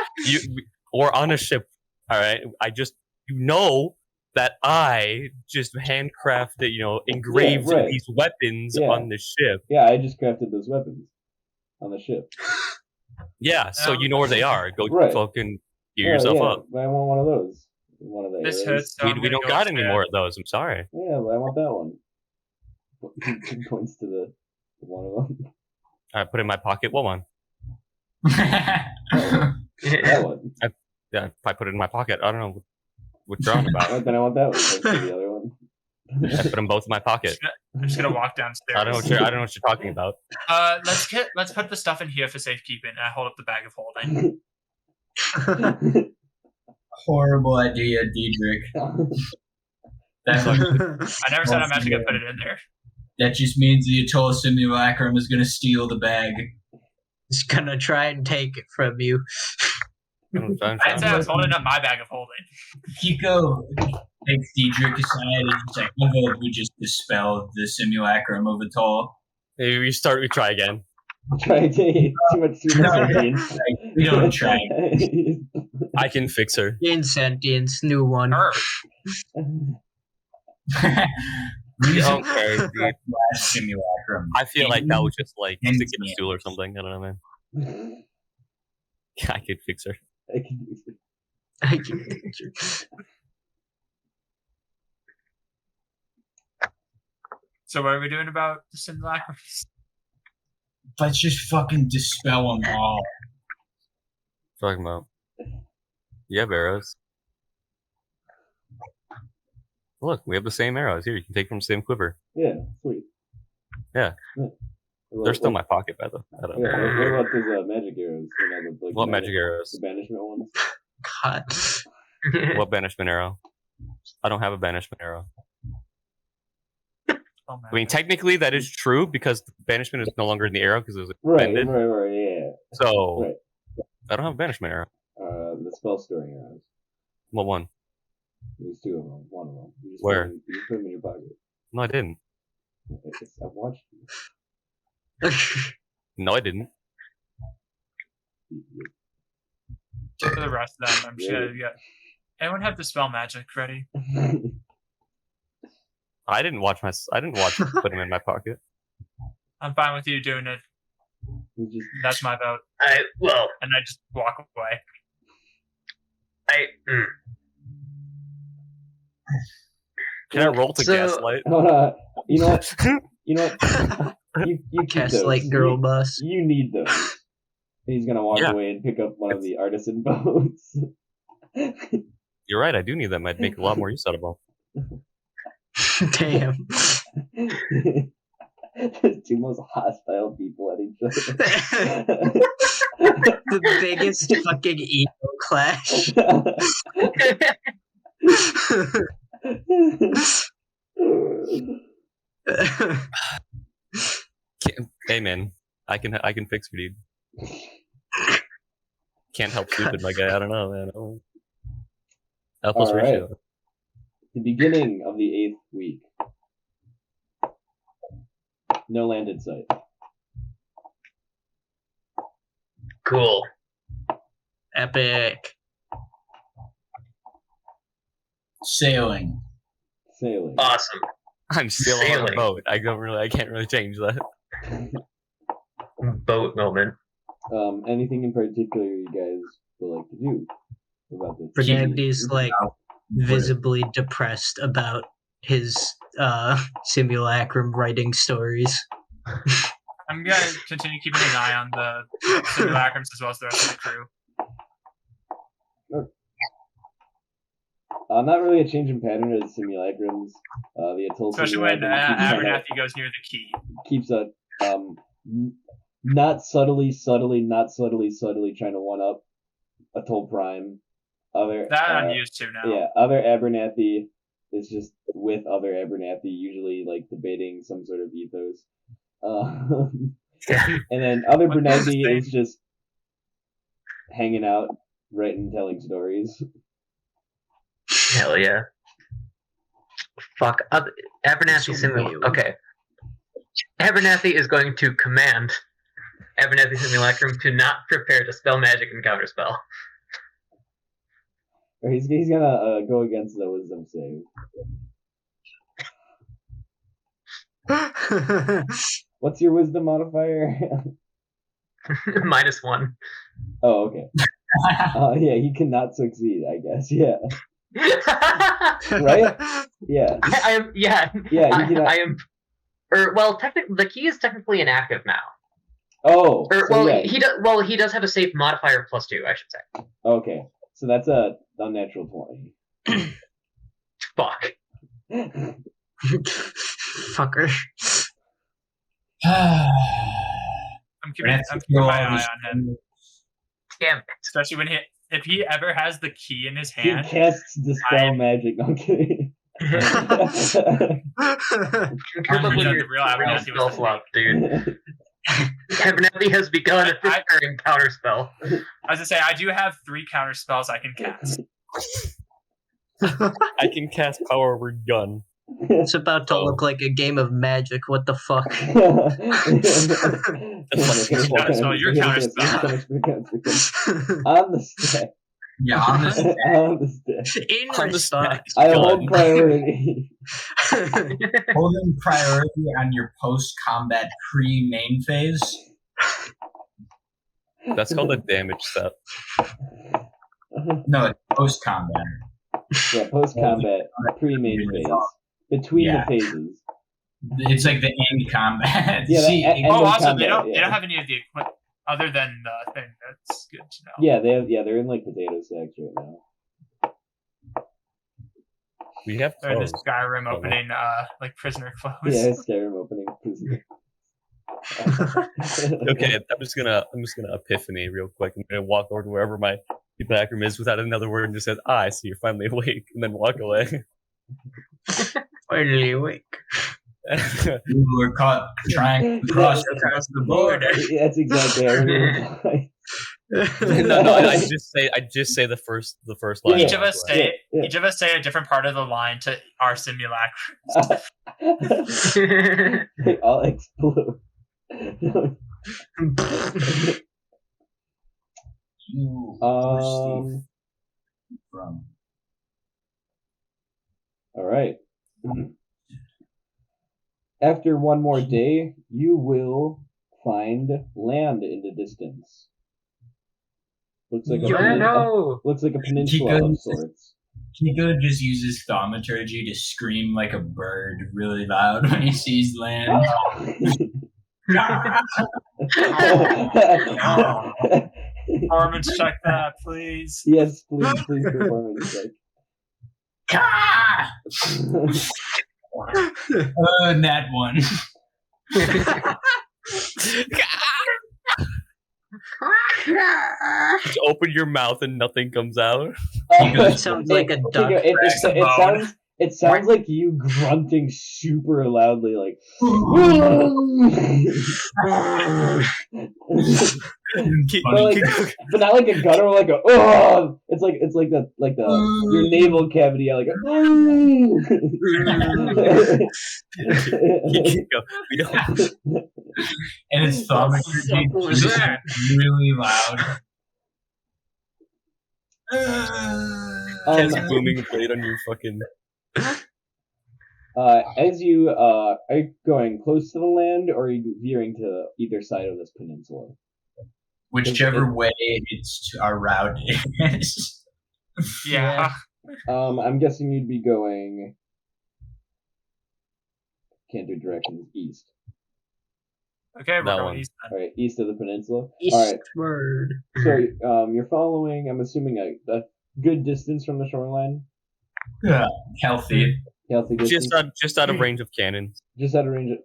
or on a ship. All right, that I just handcrafted, engraved right. these weapons Yeah. on the ship. Yeah, I just crafted those weapons on the ship. Yeah, so you know where they are. Go Right. fucking gear yourself up. But I want one of those. One of the This arrows. hurts. So I'm We gonna don't go got any instead. more of those. I'm sorry. Yeah, but I want that one. Points to the one of them. I put it in my pocket. What one? That one. Yeah, if I put it in my pocket, I don't know what you're on about. Then I want that one. Points to the other one. I put them both in my pocket. I'm just gonna walk downstairs. I don't know what you're talking about. Let's put the stuff in here for safekeeping. And I hold up the bag of holding. Horrible idea, Diedrich. That, I never said I'm actually gonna put it in there. that just means the Atoll Simulacrum is going to steal the bag. He's gonna try and take it from you. I'd say I was holding up my bag of holding. Kiko takes Diedrich aside and he's like, I hope we just dispel the Simulacrum of Atoll. Maybe we try again. Try to too much sentience. We don't try. I can fix her. Insentience, new one. We don't care, dude. last Simulacrum. I feel like that was just like And to get a yeah. stool or something. I don't know, man. I could fix her. I can use it. I can picture. So what are we doing about the simulacrums? Let's just fucking dispel them all. Talking about. You have arrows. Look, we have the same arrows. Here, you can take from the same quiver. Yeah, sweet. Yeah. They're still in my pocket, by the way. I don't Yeah, know. what about those magic arrows? Like, What magic arrows? The banishment ones? God. What banishment arrow? I don't have a banishment arrow. Oh, I mean, technically that is true because the banishment is no longer in the arrow because it was Right, expended. right, yeah. So Right. I don't have a banishment arrow. The spell storing arrows. What one? There's two of them. One of them. You just Where? You just put them in your pocket. No, I didn't. I've watched you. No, I didn't. For the rest of them, I'm just Yeah. gonna get. Anyone have the spell magic ready? I didn't watch put him in my pocket. I'm fine with you doing it. You just That's my vote. Well, And I just walk away. Can I roll to So- gaslight? you know what? You know what? You keep those. Gaslight girl bus. You need those. He's gonna walk Yeah. away and pick up one of the artisan boats. You're right. I do need them. I'd make a lot more use out of them. Damn. Two most hostile people at each other. The biggest fucking ego clash. Hey man, I can fix your dude. Can't help stupid, my guy. I don't know, man. L plus All right. ratio. The beginning of the 8th week. No land in sight. Cool. Epic. Sailing. Sailing. Awesome. I'm still on a Sailing. boat. I can't really change that. Boat moment. Anything in particular you guys would like to do about this? Bernanke's like visibly depressed about his simulacrum writing stories. I'm gonna continue keeping an eye on the simulacrums as well as the rest of the crew. Not really a change in pattern of the simulacrums. The Atoll Especially when simulacrum Abernathy goes near the key. keeps a not subtly trying to one up Atoll Prime. Other That I'm used to now. yeah, other Abernathy is just with other Abernathy, usually like debating some sort of ethos. And then other What was his Bernathy name? is just hanging out, writing, telling stories. Hell yeah. Fuck. Abernathy So Simulacrum. weird. Okay. Abernathy is going to command Abernathy Simulacrum to not prepare to spell magic and counterspell. Or he's gonna go against the wisdom save. What's your wisdom modifier? -1. Oh, okay. Yeah, he cannot succeed, I guess. Yeah, right? Yeah, I am. Yeah. yeah. You cannot. I am. Or well, technically, the key is technically inactive now. Oh, Or so well, yeah. he does. Well, he does have a safe modifier of +2, I should say. Okay, so that's a unnatural 20. Fuck. Fucker. I'm keeping my eye on him, Damn it. especially when if he ever has the key in his He hand. casts dispel magic. No, I'm kidding. Good luck with know, your the real Abernathy was spell the slot, dude. Abernathy has begun a preparing counterspell. I was gonna say I do have 3 counter spells I can cast. I can cast power word gun. It's about to look like a game of magic. What the fuck? So your counterspell. On the stack. Yeah, on this On the stack. In On the response. I Gun. hold priority. holding priority on your post-combat pre-main phase. That's called a damage step. No, it's post-combat. Yeah, post combat, pre-main phase. Between Yeah. the phases. It's like the end combat. Yeah, See, the end Oh, of also combat, they yeah. don't have any of the equipment other than the thing. That's good to know. Yeah, they're in like potato sacks right now. We have They're in this clothes. Skyrim opening like prisoner clothes. Yeah, Skyrim opening. Okay, I'm just gonna epiphany real quick. I'm gonna walk over to wherever my backroom is without another word and just says, I see you're finally awake, and then walk away. Finally awake. you were caught trying to cross across the border. Yeah, that's exactly how it no, I just say the first line. Each of us say Yeah. each of us say a different part of the line to our simulacrum. They all explode. You received from. All right. After one more day, you will find land in the distance. Looks like looks like a peninsula of sorts. Kiko just uses thaumaturgy to scream like a bird really loud when he sees land. Performance check that, please. Yes, please performance check. That one. Just open your mouth and nothing comes out. It sounds like a duck. It sounds like you grunting super loudly, like. But not like a gun or like a. Oh! It's like the your navel cavity, like. We don't. And its thumb is really loud. Has a booming blade on your fucking. As you are you going close to the land, or are you veering to either side of this peninsula? Whichever way our route is. Yeah. I'm guessing you'd be going. Can't do directions. East. Okay, we're That going one. east then. All right, east of the peninsula. All right. Eastward. So you're following. I'm assuming a good distance from the shoreline. Yeah, healthy. Healthy distance. Just out of range of cannons. Just out of range.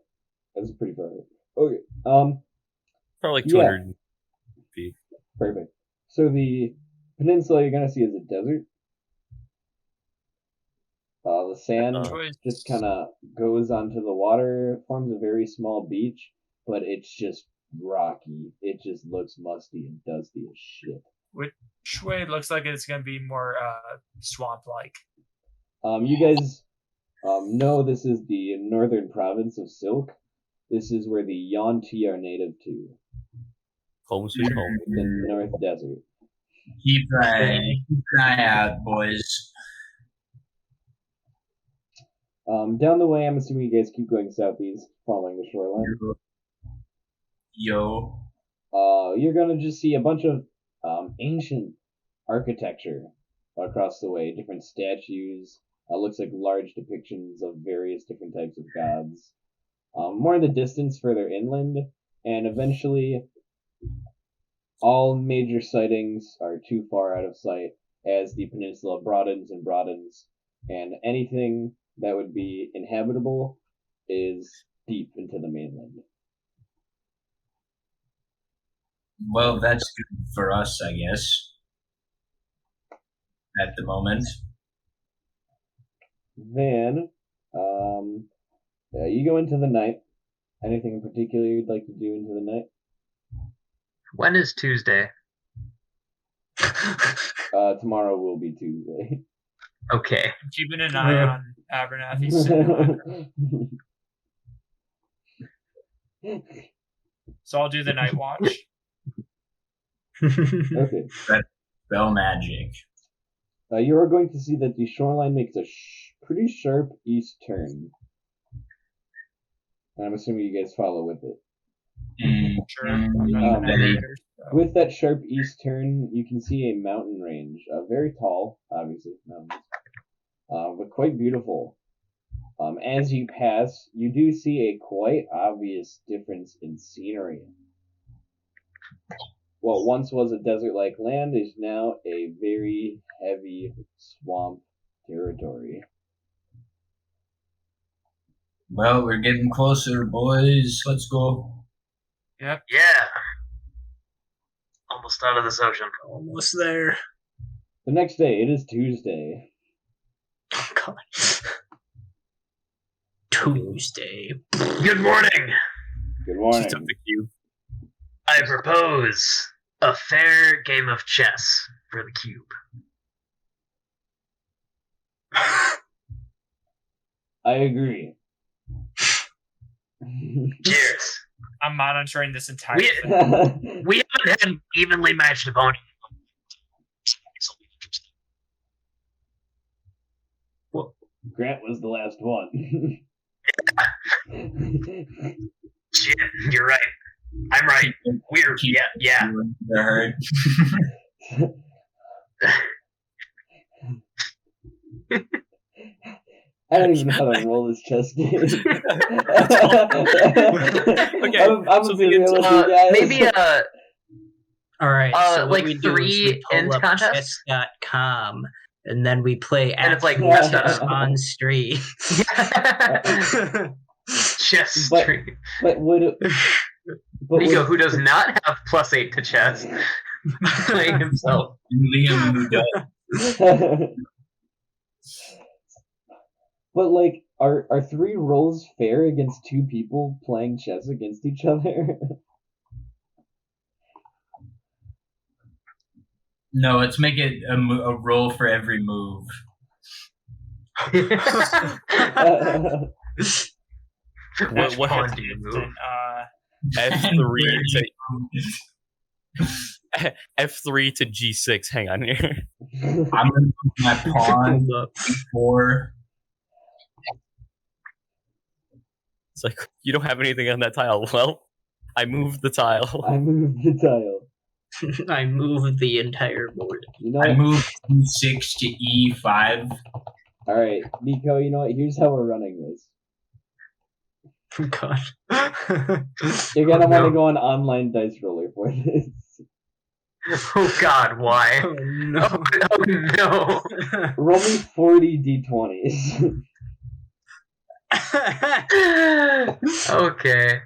That's pretty far. Okay. Probably like 200 feet. Perfect. So the peninsula you're gonna see is a desert. The sand just kind of goes onto the water, forms a very small beach, but it's just rocky. It just looks musty and dusty as shit. Which way it looks like it's going to be more swamp-like. You guys know this is the northern province of Silk. This is where the Yuan-Ti are native to. Home sweet home. The North Desert. Keep an eye out, boys. Down the way, I'm assuming you guys keep going southeast, following the shoreline. Yo. You're gonna just see a bunch of ancient architecture across the way, different statues. Looks like large depictions of various different types of gods. More in the distance, further inland, and eventually, all major sightings are too far out of sight as the peninsula broadens and broadens, and anything that would be inhabitable is deep into the mainland. Well, that's good for us, I guess. At the moment. Then, you go into the night. Anything in particular you'd like to do into the night? When is Tuesday? Tomorrow will be Tuesday. Okay. I'm keeping an eye on Abernathy's cinema. So I'll do the night watch. Okay. Spell magic. You are going to see that the shoreline makes a pretty sharp east turn. And I'm assuming you guys follow with it. Sure. I'm not a navigator, so. With that sharp east turn, you can see a mountain range. Very tall, obviously, mountains. But quite beautiful. As you pass, you do see a quite obvious difference in scenery. What once was a desert-like land is now a very heavy swamp territory. Well, we're getting closer, boys. Let's go. Yep. Yeah. Almost out of this ocean. Almost there. The next day, it is Tuesday. God. Tuesday. Good morning. Good She morning. took the cube. I propose a fair game of chess for the cube. I agree. Cheers. I'm monitoring this entire We- thing. We haven't had an evenly matched opponent. Grant was the last one. Shit, you're right. I'm right. We're yeah. I heard. don't even know how to roll this chess game. Okay, I'm so a bit the realistic, guys. Maybe All right. So what like we do is 3 we pull int up contests? chess.com and then we play And it's like actual best chess out of- on stream. Chess But- stream. But would Nico, who does not have +8 to chess, playing himself. Liam, who does. But like, are 3 rolls fair against 2 people playing chess against each other? No, let's make it a roll for every move. What Pawn has do you move? move? F3 to G6? Hang on here. I'm gonna put my pawn for. It's like you don't have anything on that tile. Well, I moved the tile. I moved the tile. I moved the entire board. You know I what? moved E6 to E5. Alright, Nico, you know what? Here's how we're running this. God. You're gonna Oh, want to no. go on online dice roller for this. Oh God, why? Oh no. Oh no! Roll me 40 d20s. Okay.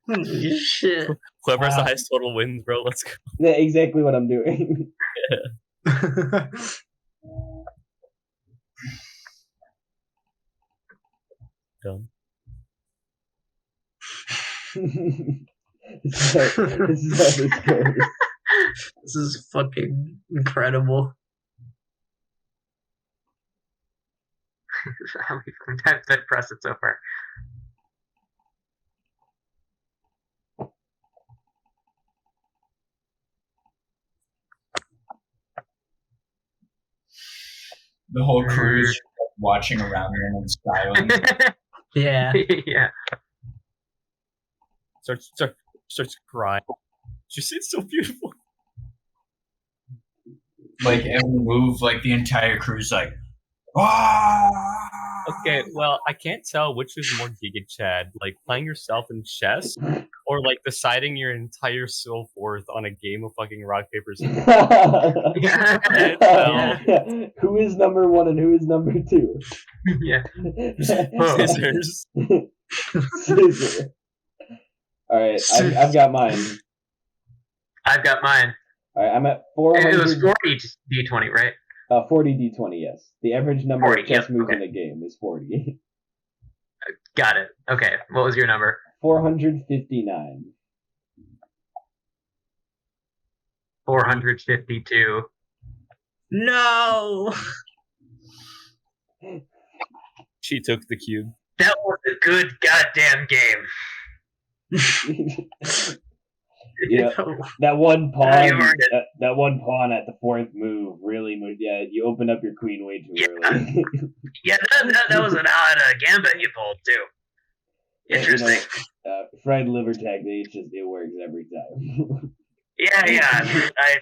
Holy shit. Whoever has the highest total wins, bro. Let's go. That's exactly what I'm doing. Done. this is how this goes. This is fucking incredible. How many fucking times did I press it so far? The whole crew is watching around them and styling. Yeah. Yeah. Starts crying. She it's so beautiful. Like every move, like the entire crew's like, "Ah!" Okay, well, I can't tell which is more Giga Chad, like playing yourself in chess, or like deciding your entire soul worth on a game of fucking rock paper scissors. Yeah. Who is number 1 and who is number 2? Yeah. Scissors. Scissor. Alright, I've got mine. I've got mine. Alright, I'm at It was 400. 40 d20, right? 40 d20, yes. The average number 40, of chess yep, moves okay. in a game is 40. Got it. Okay. What was your number? 459. 452. No. She took the cube. That was a good goddamn game. Yeah, that one pawn. You earned it. That one pawn at the 4th move really moved. Yeah, you opened up your queen way too Yeah. early. Yeah, that was an odd gambit you pulled too. Interesting. Fried liver tactic. It works every time. Yeah. I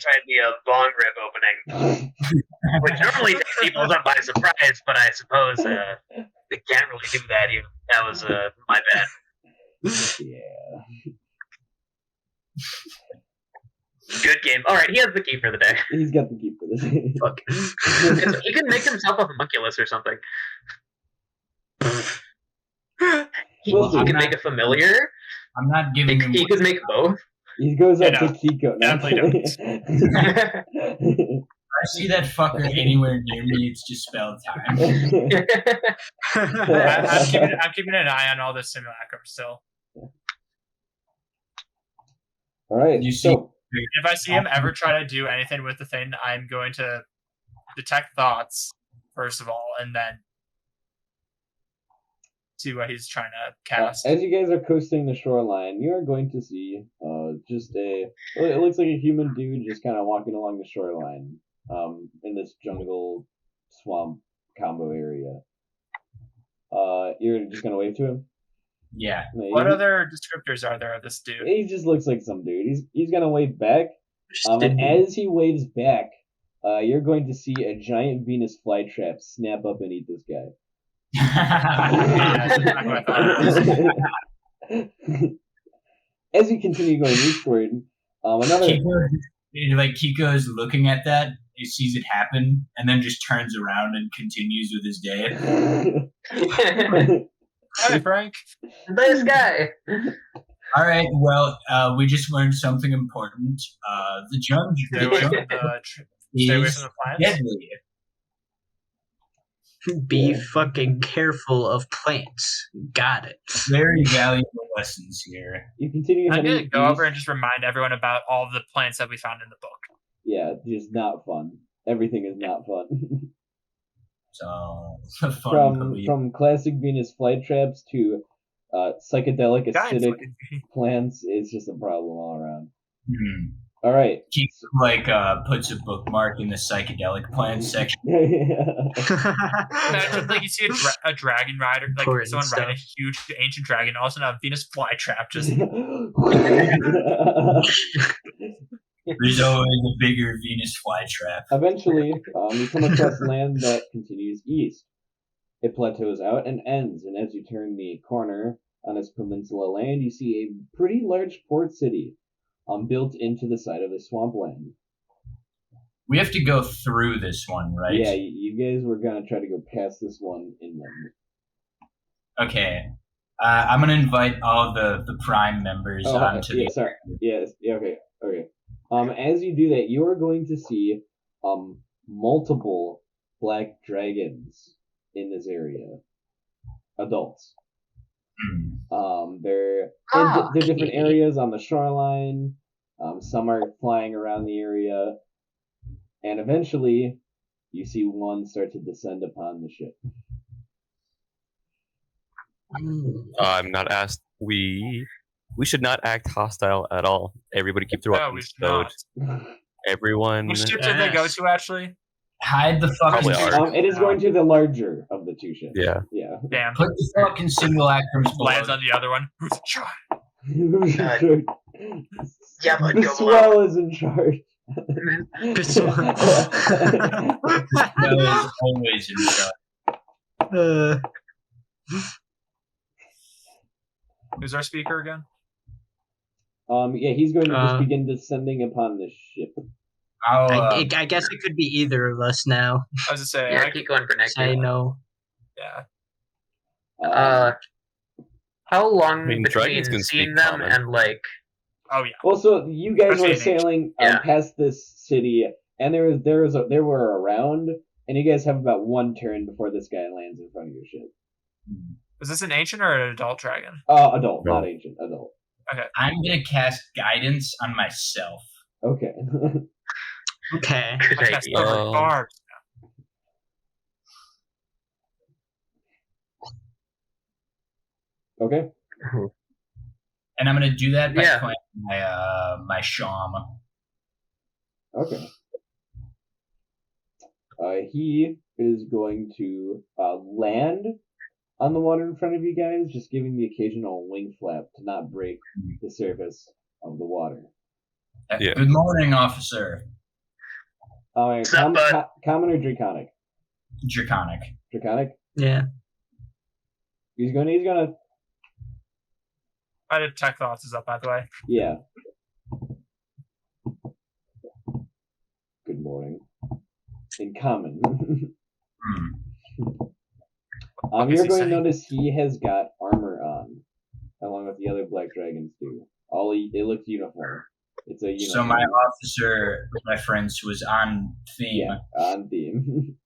tried the bong rib opening, which normally takes people by surprise, but I suppose they can't really do that. That was my bad. Yeah. Good game. All right, he has the key for the day. He's got the key for this. Fuck. He can make himself a homunculus or something. He Well, can I'm make a familiar. I'm not giving him. He could make both. He goes up Yeah, to Kiko. No, definitely I see that fucker anywhere near me, it's just spell time. I'm keeping an eye on all the simulacrum still. All right. You see- So If I see him ever try to do anything with the thing, I'm going to detect thoughts first of all, and then see what he's trying to cast. as you guys are coasting the shoreline, you are going to see it looks like a human dude just kind of walking along the shoreline in this jungle swamp combo area. You're just gonna wave to him? Yeah. No, What he- other descriptors are there of this dude? He just looks like some dude. He's gonna wave back. And as he waves back, you're going to see a giant Venus flytrap snap up and eat this guy. As you continue going eastward, another. Kiko's looking at that, he sees it happen, and then just turns around and continues with his day. Hi, Frank. Nice guy. All right. Well, we just learned something important. The junk Stay away from is the plants. deadly. Be fucking careful of plants. Got it. Very valuable lessons here. You continue I'm heading gonna go east. over and just remind everyone about all the plants that we found in the book. Yeah, just not fun. Everything is not fun. So fun. From classic Venus flytraps to psychedelic acidic plants, it's just a problem all around. All right. Kiko puts a bookmark in the psychedelic plant section. Imagine you see a dragon rider, Important someone stuff. riding a huge ancient dragon, also a Venus flytrap just There's always a bigger Venus flytrap. Eventually, you come across land that continues east. It plateaus out and ends, and as you turn the corner on this peninsula land, you see a pretty large port city built into the side of the swampland. We have to go through this one, right? Yeah, you guys were going to try to go past this one inland. Okay. I'm going to invite all the Prime members onto the... Sorry. Yes. Yeah, okay. As you do that, you are going to see multiple black dragons in this area. Adults. They're different areas on the shoreline. Some are flying around the area. And eventually, you see one start to descend upon the ship. I'm not asked. We should not act hostile at all. Everybody keep their No, weapons we should stowed. not. Everyone. Which ship did they go to, actually? Hide the fucking... Probably ours. It is going to the larger of the two ships. Yeah. Yeah. Damn. Put the fucking simulacrums below. Lands on the other one. Who's in charge? Yeah, but the go swell is in charge. The swell. That is always in charge. Who's our speaker again? Yeah, he's going to just begin descending upon the ship. I guess it could be either of us now. I was to say, Yeah, keep going for next I year. know. Yeah. How long mean, between dragons can seeing speak them common. and Oh yeah. Well, so you guys were Especially in sailing Yeah. past this city, and there were around, and you guys have about one turn before this guy lands in front of your ship. Is this an ancient or an adult dragon? Adult, No. not ancient, adult. I'm going to cast guidance on myself. Okay. Okay. Good I cast idea. over barbs. Okay. And I'm going to do that by Yeah. playing my Sham. Okay. He is going to land on the water in front of you guys, just giving the occasional wing flap to not break the surface of the water. Yeah. Good morning, officer. Alright, What's up, bud? common or draconic? Draconic. Draconic? Yeah. He's gonna My detect thoughts is up, by the way. yeah. Good morning. In common. What is You're he going to saying? notice he has got armor on, along with the other black dragons do. It looks uniform. It's a uniform. So my officer reference was on theme. Yeah, on theme.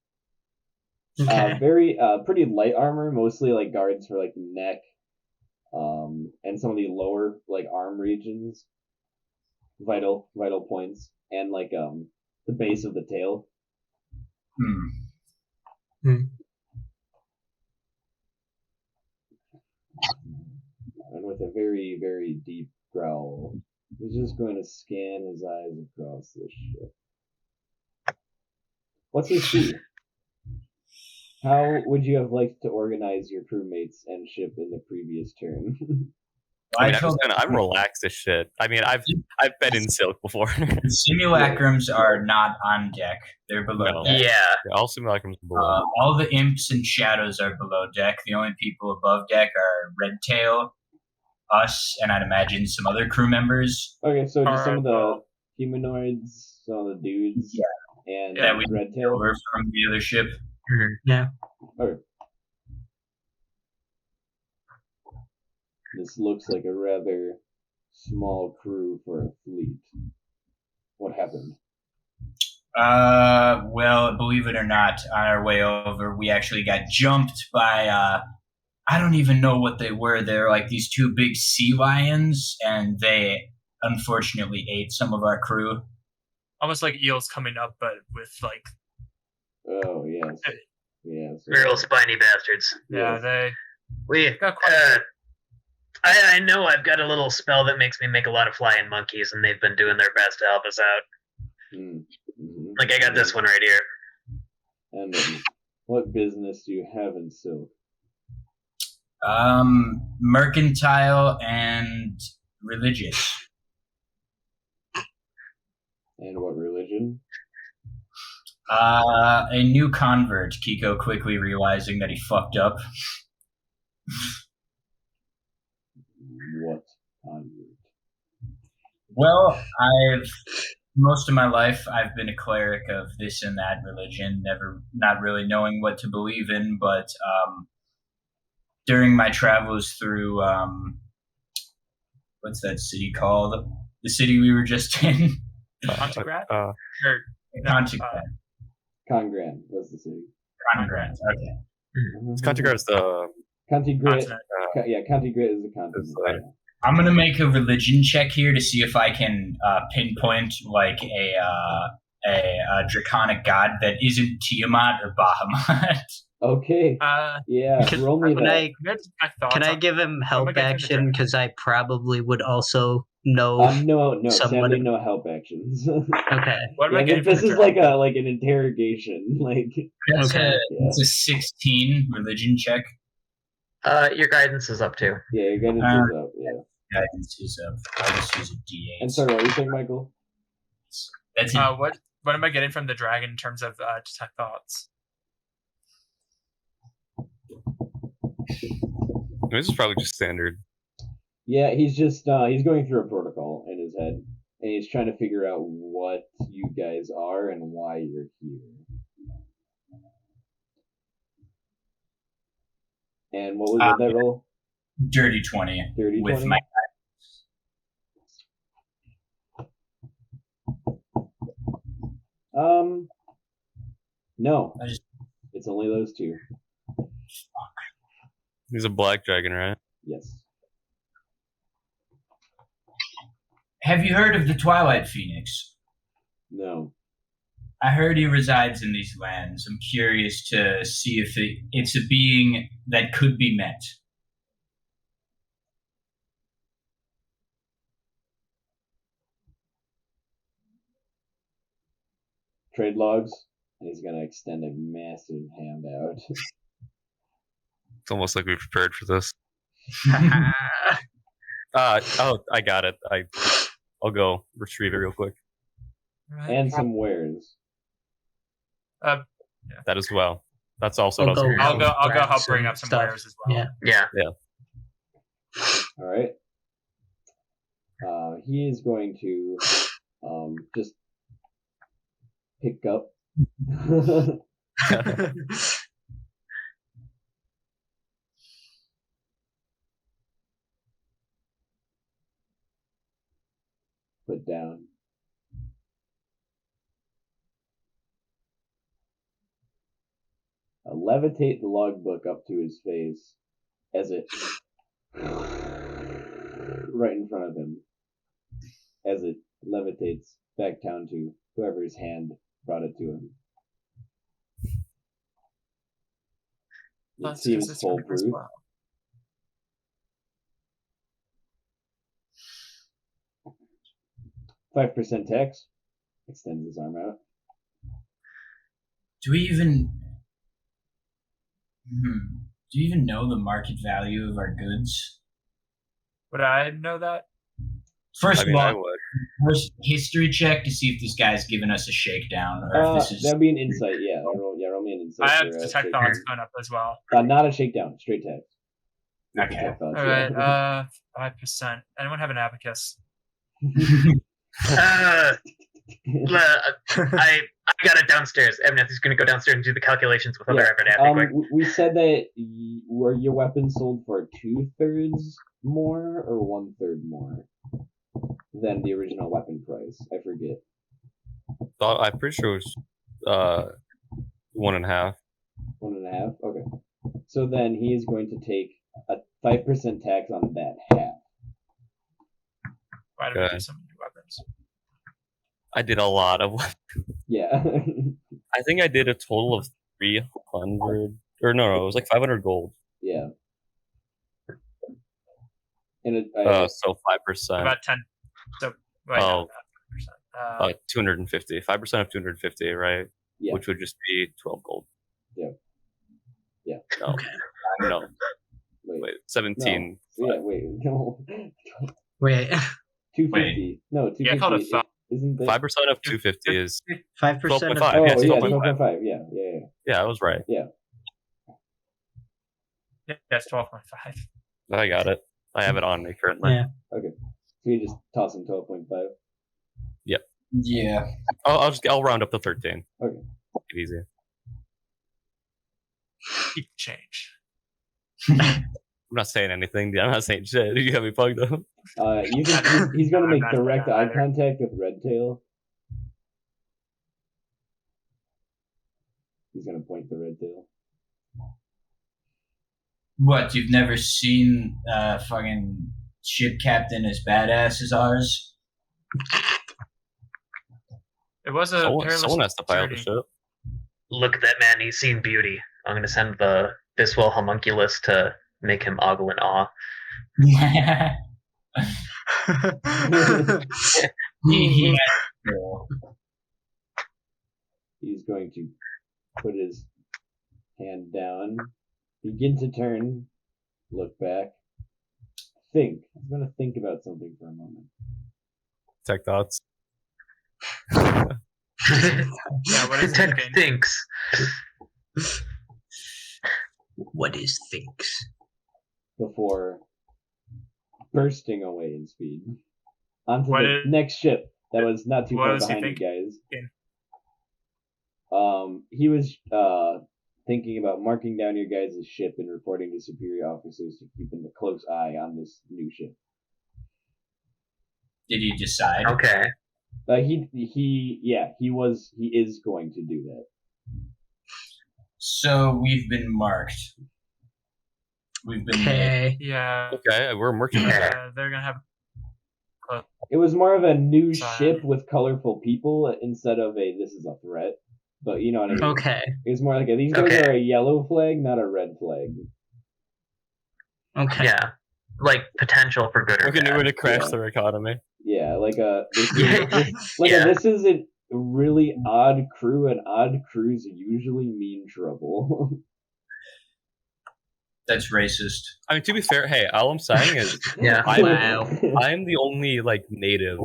Okay. Very pretty light armor, mostly like guards for like neck, and some of the lower like arm regions, vital points, and like the base of the tail. And with a very, very deep growl, he's just going to scan his eyes across the ship. What's he see? How would you have liked to organize your crewmates and ship in the previous turn? I I'm just told I'm relaxed as shit. I mean, I've been in Silk before. the simulacrums are not on deck; they're below No. deck. Yeah. All simulacrums are below. All the imps and shadows are below deck. The only people above deck are Redtail, us, and I'd imagine some other crew members. Okay, so just some of the Alright, humanoids, some of the dudes, and That we Red took Tail. over from the other ship. Okay. This looks like a rather small crew for a fleet. What happened? Well, believe it or not, on our way over, we actually got jumped by, I don't even know what they were. They're like these two big sea lions, and they unfortunately ate some of our crew. almost like eels coming up, but with like Oh, yes. Yes. Real spiny bastards. yeah, they We got quite. I know I've got a little spell that makes me make a lot of flying monkeys, and they've been doing their best to help us out. Mm-hmm. Like I got this one right here. And what business do you have in Silk? Mercantile and religious. And what religion? A new convert, Kiko quickly realizing that he fucked up. What convert? Well, most of my life I've been a cleric of this and that religion, not really knowing what to believe in, but during my travels through what's that city called? The city we were just in? Contagrat? Uh, Or Contagrat. Congran was the city. Contagrat, okay. Contagrat's the Contigrit. continent. Yeah, Contigrit is the continent. It's like- yeah. I'm gonna make a religion check here to see if I can pinpoint like a draconic god that isn't Tiamat or Bahamut. Okay. Yeah, Can- roll me Can that. I can I give him help get to the action? dragon. Because I probably would also know. No, someone- sadly, no help actions. Okay. What am I Yeah, getting this from the is like dragon? an interrogation. Like, That's Okay. it's a 16 religion check. Your guidance is up too. yeah, your guidance is up. Yeah. Guidance is up. I'll just use a D8. And sorry, what were you saying, Michael? That's it. What am I getting from the dragon in terms of detect thoughts? this is probably just standard. Yeah, he's just he's going through a protocol in his head, and he's trying to figure out what you guys are and why you're here. And what was that roll? Dirty 20 Dirty with 20? my No. I just- It's only those two. He's a black dragon, right? Yes. Have you heard of the Twilight Phoenix? No. I heard he resides in these lands. I'm curious to see if it's a being that could be met. Trade logs. And he's gonna extend a massive hand out. It's almost like we prepared for this. Oh, I got it. I'll go retrieve it real quick. And some wares. That as well. That's also I'll what I was go. gonna I'll go. I'll go grab help bring some up some stuff. wares as well. Yeah. Yeah. Alright. He is going to just pick up put down. Levitate the logbook up to his face as it right in front of him as it levitates back down to whoever's hand brought it to him. It Plus, seems this one as foolproof. well. .5% tax. Extends his arm out. Do we even? Do you even know the market value of our goods? Would I know that? First I of mean, I all, would. first history check to see if this guy's giving us a shakedown or if this is. That'd be an insight. Yeah, roll me an insight. I have for, detect shakedown. thoughts going up as well. Not a shakedown, straight text. Okay. Detect thoughts, All yeah. right, 5%. Anyone have an abacus? I got it downstairs. Evan is going to go downstairs and do the calculations with other Evan Abby quick. We said that were your weapons sold for 2/3 more or 1/3 more than the original weapon price? I forget. I'm pretty sure it was 1.5. 1.5. Okay. So then he is going to take a 5% tax on that half. Why do we Okay. do so many weapons? I did a lot of. Yeah. I think I did a total of 300, or no, it was like 500 gold. Yeah. And So 5%. About 10. So, wait, Oh. no, 10%. 250. 5% of 250, right? yeah. Which would just be 12 gold. Yeah. Yeah. No. Okay. No. Wait. Wait. 17. Yeah. Wait. No. Wait, 250. No. 250. Yeah, I called it five. Isn't that? 5% of 250 is 5% of 12.5. Oh, Yeah, it's yeah, 12.5. 12.5. Yeah. Yeah. Yeah, I was right. Yeah, it's 12.5. I got it. I have it on me currently. Yeah. Okay. So you just toss in 12.5. Yeah. I'll round up to 13. Okay. Make it easy. Keep change. I'm not saying anything. I'm not saying shit. You got me plugged up. He's going to make I'm not direct gonna eye either. contact with Redtail. He's going to point to Redtail. What, you've never seen fucking ship captain as badass as ours? It was a perilous Someone has to pilot the journey. ship. Look at that man, he's seen beauty. I'm going to send the Biswell homunculus to make him ogle in awe. he had, He's going to put his hand down, begin to turn, look back, think. He's going to think about something for a moment. Tech thoughts. Yeah, what is Tech thinking? thinks. What is thinks? Before bursting away in speed onto What the is- next ship that was not too what far was he behind you guys. thinking? He was thinking about marking down your guys' ship and reporting to superior officers to keep a close eye on this new ship. did you decide? Okay. He is going to do that. So we've been marked. We've been Okay. Yeah. Okay, we're merchant. Yeah. They're gonna have. It was more of a new Sorry. ship with colorful people instead of this is a threat. But you know what I mean? Okay. It was more like these guys Okay. are a yellow flag, not a red flag. Okay. Yeah. Like potential for good or Looking bad. to crash Yeah. their economy. Yeah, like this Yeah. is a really odd crew, and odd crews usually mean trouble. That's racist. I mean, to be fair, hey, all I'm saying is Yeah. Wow. I'm the only native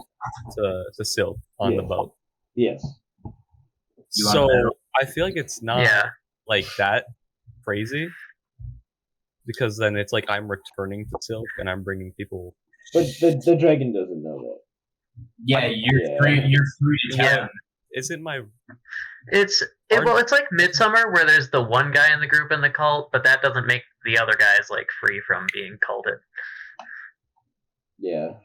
to Silk on the Yeah. boat. Yes. You want So to bet? I feel like it's not Yeah. like that crazy, because then it's like I'm returning to Silk and I'm bringing people. But the dragon doesn't know that. Yeah, you're Yeah. free. You're free to tell Yeah. him. Isn't my It's like Midsummer, where there's the one guy in the group in the cult, but that doesn't make the other guys like free from being culted. Yeah.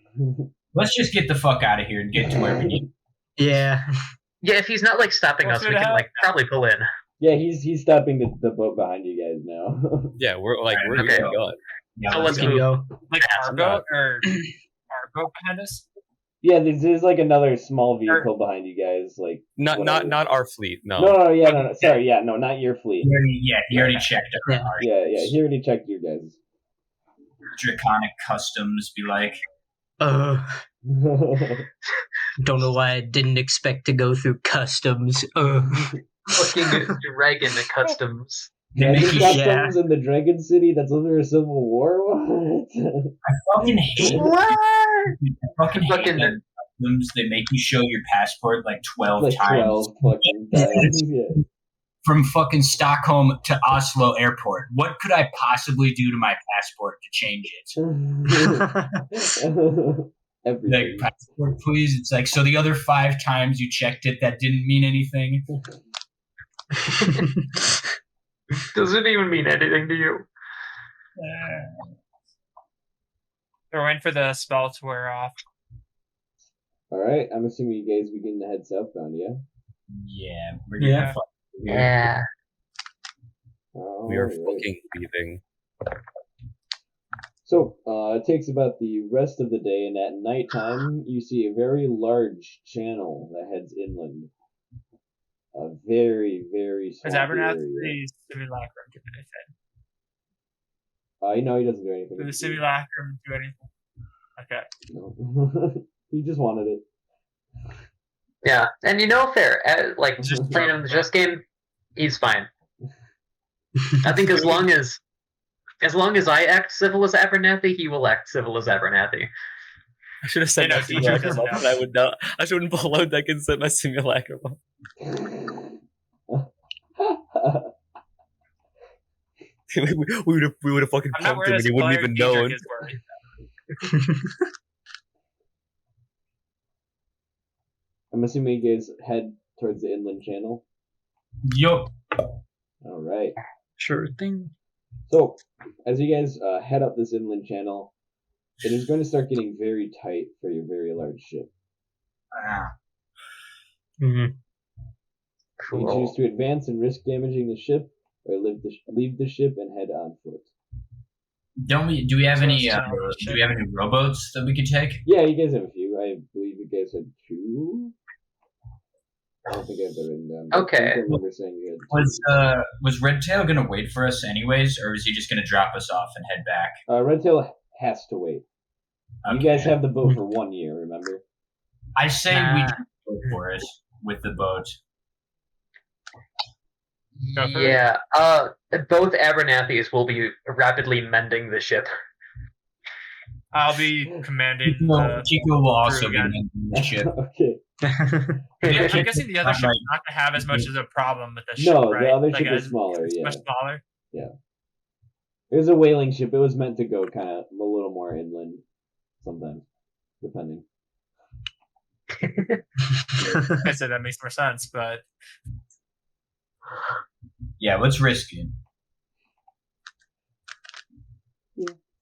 Let's just get the fuck out of here and get to where we need. Yeah. Yeah, if he's not like stopping What's us, we gonna can like happen? probably pull in. Yeah, he's stopping the boat behind you guys now. yeah? We're Okay. good to go. Yeah, So let's let's Can move. go. Like Yeah, our boat or our boat behind us. Yeah, there's like another small vehicle behind you guys. Like Not whatever. not our fleet. No. No. Sorry, yeah, no, not your fleet. he already checked our Yeah. Yeah, he already checked you guys. draconic customs. Be like, Don't know why I didn't expect to go through customs. Fucking dragon customs. They make Dragon you, Yeah. customs in the Dragon City that's under a civil war? What? I fucking hate What? I fucking hate Fucking- them customs. They make you show your passport like 12 Like times 12 fucking times. Yeah. from fucking Stockholm to Oslo airport. What could I possibly do to my passport to change it? Everything. Like, passport, please. It's like, so the other 5 times you checked it, that didn't mean anything. Does it even mean anything to you? We're waiting for the spell to wear off. Alright, I'm assuming you guys begin to head southbound, yeah? Yeah, we're Yeah. gonna fuck here. Yeah. Oh, We are right. fucking leaving. So, it takes about the rest of the day, and at nighttime, you see a very large channel that heads inland. A very, very Does swampy area. Abernathy's simulacrum do anything? No, he doesn't do anything. Did the simulacrum do anything? Okay. No. He just wanted it. Yeah, and fair. Like just playing him the chess game, he's fine. I think as long as I act civil as Abernathy, he will act civil as Abernathy. I should have said You know, my teachers simulacrum doesn't up, know. and I would not. I shouldn't below deck and set my simulacrum up. we would have fucking I'm not pumped worried him, as and a he wouldn't player. even Dietrich known. is worried. I'm assuming you guys head towards the inland channel. Yup. Alright. Sure thing. So, as you guys head up this inland channel, it is going to start getting very tight for your very large ship. Mm-hmm. You Cool. choose to advance and risk damaging the ship, or leave the ship and head on foot. Don't we? Do we have So any? it's not a Do we have any rowboats that we could take? Yeah, you guys have a few. I believe you guys had 2. I don't think I have that written down. but Okay. I think I remember saying you had 2. Was Redtail gonna wait for us anyways, or was he just gonna drop us off and head back? Redtail has to wait. You Okay. guys have the boat for 1 year, remember? I say we Nah. just go for it with the boat. Go for it. Yeah. Both Abernathys will be rapidly mending the ship. I'll be commanding Chico, Chico will also be again. in the ship. Okay. I'm guessing the other ship's not going to have as much as a problem with the ship, No, right? the other Like, ship is smaller, it's yeah. much smaller. It was a whaling ship. It was meant to go kind of a little more inland sometimes, depending. I said that makes more sense, but Yeah, let's risk it.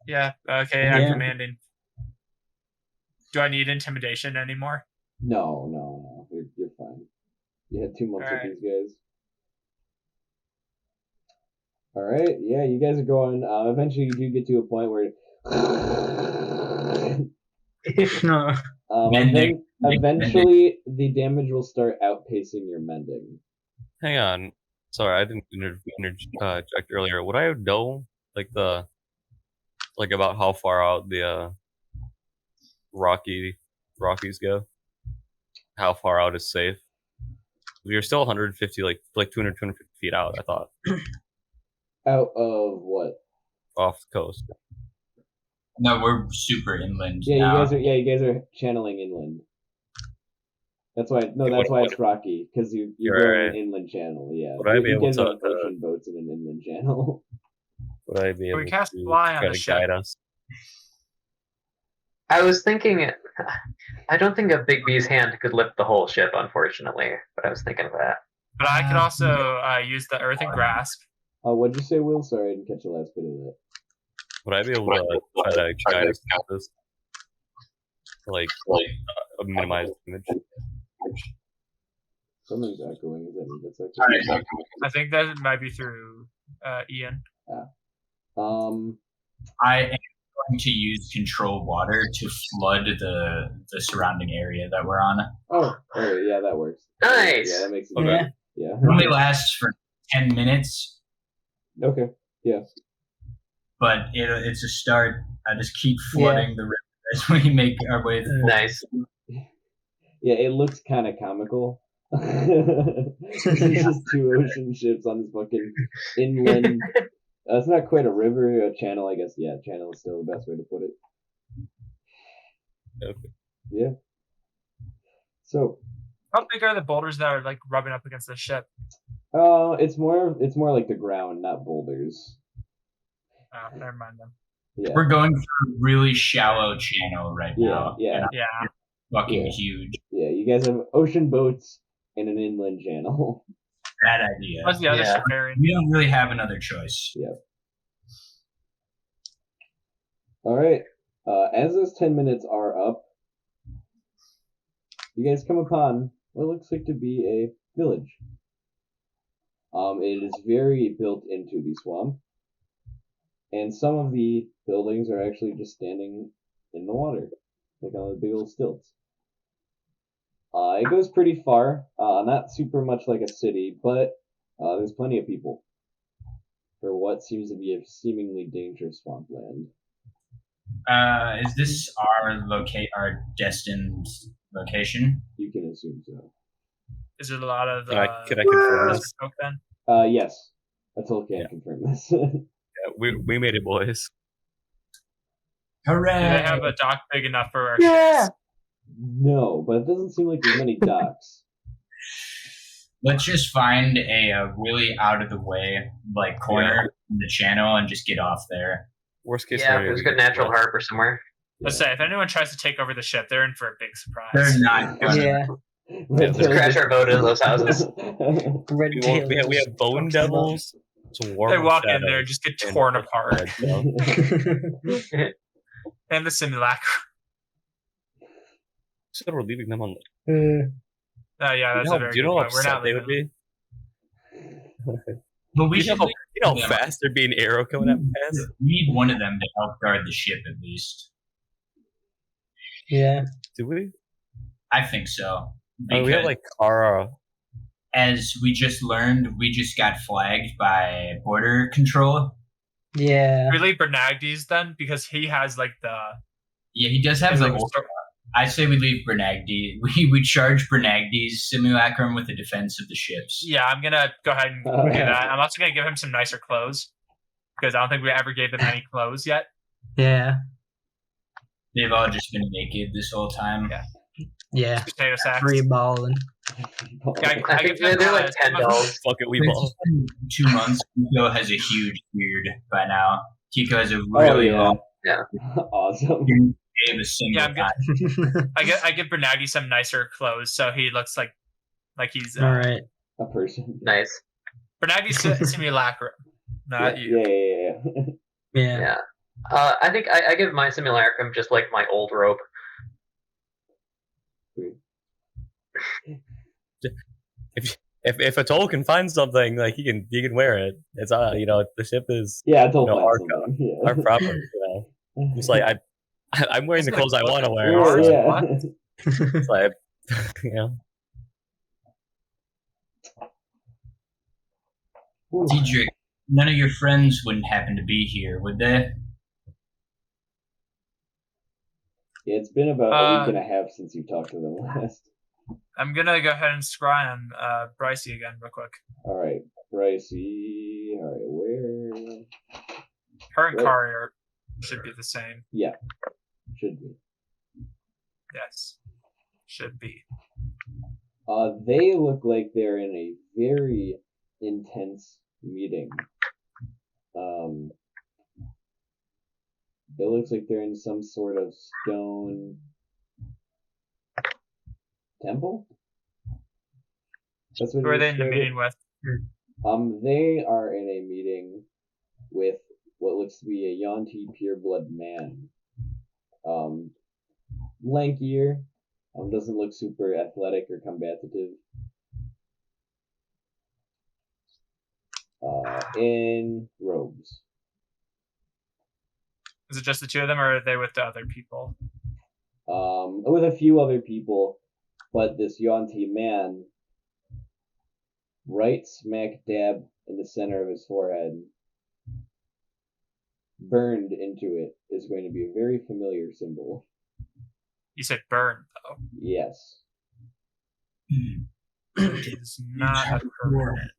yeah, okay, I'm Yeah. commanding. Do I need intimidation anymore? No. You're fine. You had 2 months Alright. with these guys. Alright, yeah, you guys are going. Eventually, you do get to a point where. No. Mending. Eventually, the damage will start outpacing your mending. Hang on. Sorry, I didn't interject earlier. Would I know about how far out the Rockies go? How far out is safe? We are still 150, like 200, 250 feet out. I thought Out of what? off the coast. No, we're super inland Yeah, now. you guys are channeling inland. That's why. No, that's why it's rocky because you're You're going right. an inland channel. Yeah, Would I be you able guys to, have ocean boats in an inland channel. Would I be able We cast to fly on try the to ship. guide us? I was thinking, I don't think a Big B's hand could lift the whole ship, unfortunately. But I was thinking of that. But I could also use the earthen grasp. What'd you say, Will? Sorry, I didn't catch the last bit of that. Would I be able to try to guide us through this? Like minimize damage? Something's echoing. Is that me? That's Alright, echoing. I think that might be through Ian. I am going to use control water to flood the surrounding area that we're on. Oh, alright, yeah, that works. Nice. Yeah, that makes it. Okay. Yeah. It only lasts for 10 minutes, Okay. but it's a start. I just keep flooding the river as we make our way through. Nice. Yeah, it looks kind of comical. There's just two ocean ships on this fucking inland. It's not quite a river, a channel, I guess. Yeah, channel is still the best way to put it. Okay. Yeah. So, How big are the boulders that are like rubbing up against the ship? it's more like the ground, not boulders. Oh, never mind them. Yeah. We're going through a really shallow channel right now. Yeah. And Yeah. I'm fucking Yeah. huge. Yeah, you guys have ocean boats and an inland channel. Bad idea. What's the other Yeah. ship carrying? We don't really have another choice. All right. As those 10 minutes are up, you guys come upon what looks like to be a village. It is very built into the swamp, and some of the buildings are actually just standing in the water, like on the big old stilts. It goes pretty far, not super much like a city, but there's plenty of people for what seems to be a seemingly dangerous swampland. Is this our destined location? You can assume so. Is there a lot of Can I confirm desert this? smoke then? Yes. Atul can't confirm this. Yeah, we made it, boys. Hooray! Do they have a dock big enough for our ships? No, but it doesn't seem like there's many docks. Let's just find a really out of the way like corner in the channel and just get off there. Worst case Yeah, scenario. there's a we good get natural lost. harbor somewhere. Let's say if anyone tries to take over the ship, they're in for a big surprise. They're not. Gonna. Yeah, Red Just crash our boat into those houses. red We have bone devils. Some They walk in there and just get torn apart. And the simulacrum. So we're leaving them on. Oh yeah, that's a very Do you good know how point. We're upset not they would leaving. be? But we You should know how fast they're being arrow coming at past? we need one of them to help guard the ship at least. Yeah, Do we? I think so. I mean, we have Because like Kara. as we just learned, we just got flagged by border control. yeah. We leave Bernagdes then because he has like the. Yeah, he does have his, the like, old. sor- I say we leave Bernagdes. We charge Bernagdes simulacrum with the defense of the ships. Yeah, I'm gonna go ahead and do that. I'm also gonna give him some nicer clothes because I don't think we ever gave them any clothes yet. Yeah, They've all just been naked this whole time. Yeah. yeah. Potato sacks. Free balling. I I give think him they're like $10. Fuck it, we It's ball. been 2 months. Kiko has a huge beard by now. Kiko has a Oh, really yeah. long Awesome. beard. A single Yeah, I'm good. time. I give Bernagdes some nicer clothes so he looks like he's All right. A person. Nice. Bernagdes simulacrum, not you. Yeah. Yeah. Yeah. I think I give my simulacrum just like my old robe. If Atoll can find something, like he can wear it. It's the ship is Yeah, I told No, him our something. Yeah. our property. It's like I'm wearing the clothes I want to wear. Yeah, so yeah. It's like Diedrich, none of your friends wouldn't happen to be here, would they? Yeah, it's been about a week and a half since you talked to them last. I'm gonna go ahead and scry on Brycey again real quick. All right, Brycey. All right, where? Her and Right. Kari should be the same. Yeah, should be. Yes, should be. They look like they're in a very intense meeting. It looks like they're in some sort of stone temple. That's what Who are he they in the described it. meeting with? They are in a meeting with what looks to be a Yuan-Ti pureblood man. Lankier, doesn't look super athletic or combative. In robes. Is it just the two of them, or are they with the other people? With a few other people, but this Yuan-Ti man, right smack dab in the center of his forehead, burned into it, is going to be a very familiar symbol. You said burn though. Yes. It is not a permanent.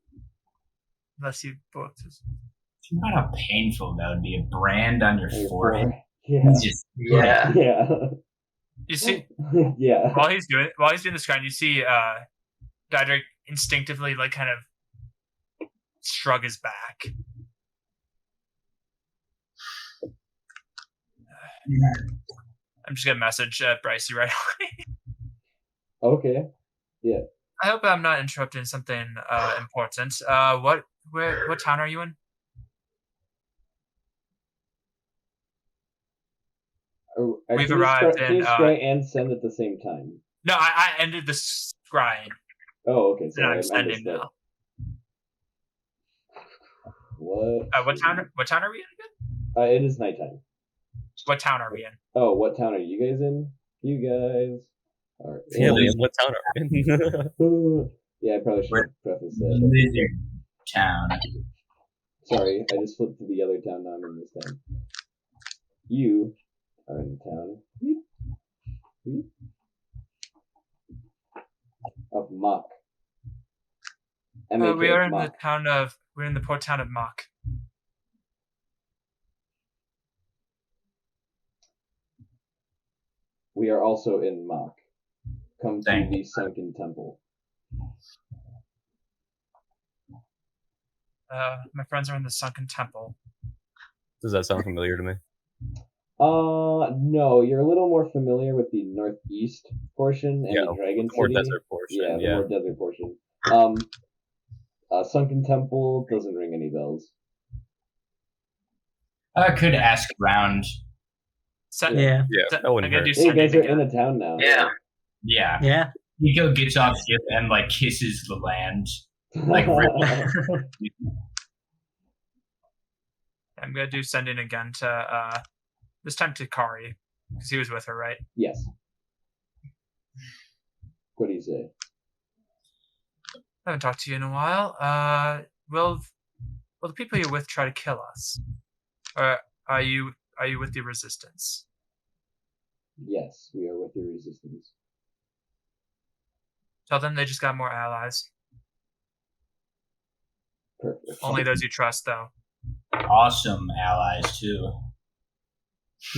Unless you both. Think about how painful that would be. A brand on your forehead. Yeah. Jesus. Yeah. Yeah. You see, Yeah. while he's doing the scan, you see Daedric instinctively like kind of shrug his back. I'm just gonna message Brycey right away. Okay. I hope I'm not interrupting something important. What town are you in? We've arrived Can you in, scry and send at the same time? No, I ended the scrying. Oh, okay. And Sorry, I'm I sending missed that. now. What? What town are we in again? It is nighttime. What town are we in? Oh, what town are you guys in? You guys are Yeah, in. Liam, what town are we in? Yeah, I probably should have prefaced that. Lizard Town. Sorry, I just flipped to the other town. Now I'm in this town. You are in the town of Mock. We are in Mock. we're in the port town of Mock. We are also in Mock. Come to Thank the Sunken Temple. My friends are in the Sunken Temple. Does that sound familiar to me? No, you're a little more familiar with the northeast portion and Yeah, the Dragon More City. desert portion. Yeah, the Yeah. more desert portion. Sunken Temple doesn't ring any bells. I could ask around. Yeah. Yeah, So- that wouldn't I'm gonna hurt. do Hey, you guys are sending in again. the town now. Yeah. Yeah. Yeah. Nico gets off ship and like kisses the land. Like I'm gonna do sending again to this time to Kari because he was with her, right? Yes. What do you say? I haven't talked to you in a while. Will the people you're with try to kill us, or are you with the resistance? Yes, we are with the resistance. Tell them they just got more allies. Perfect. Only those you trust, though. Awesome allies too.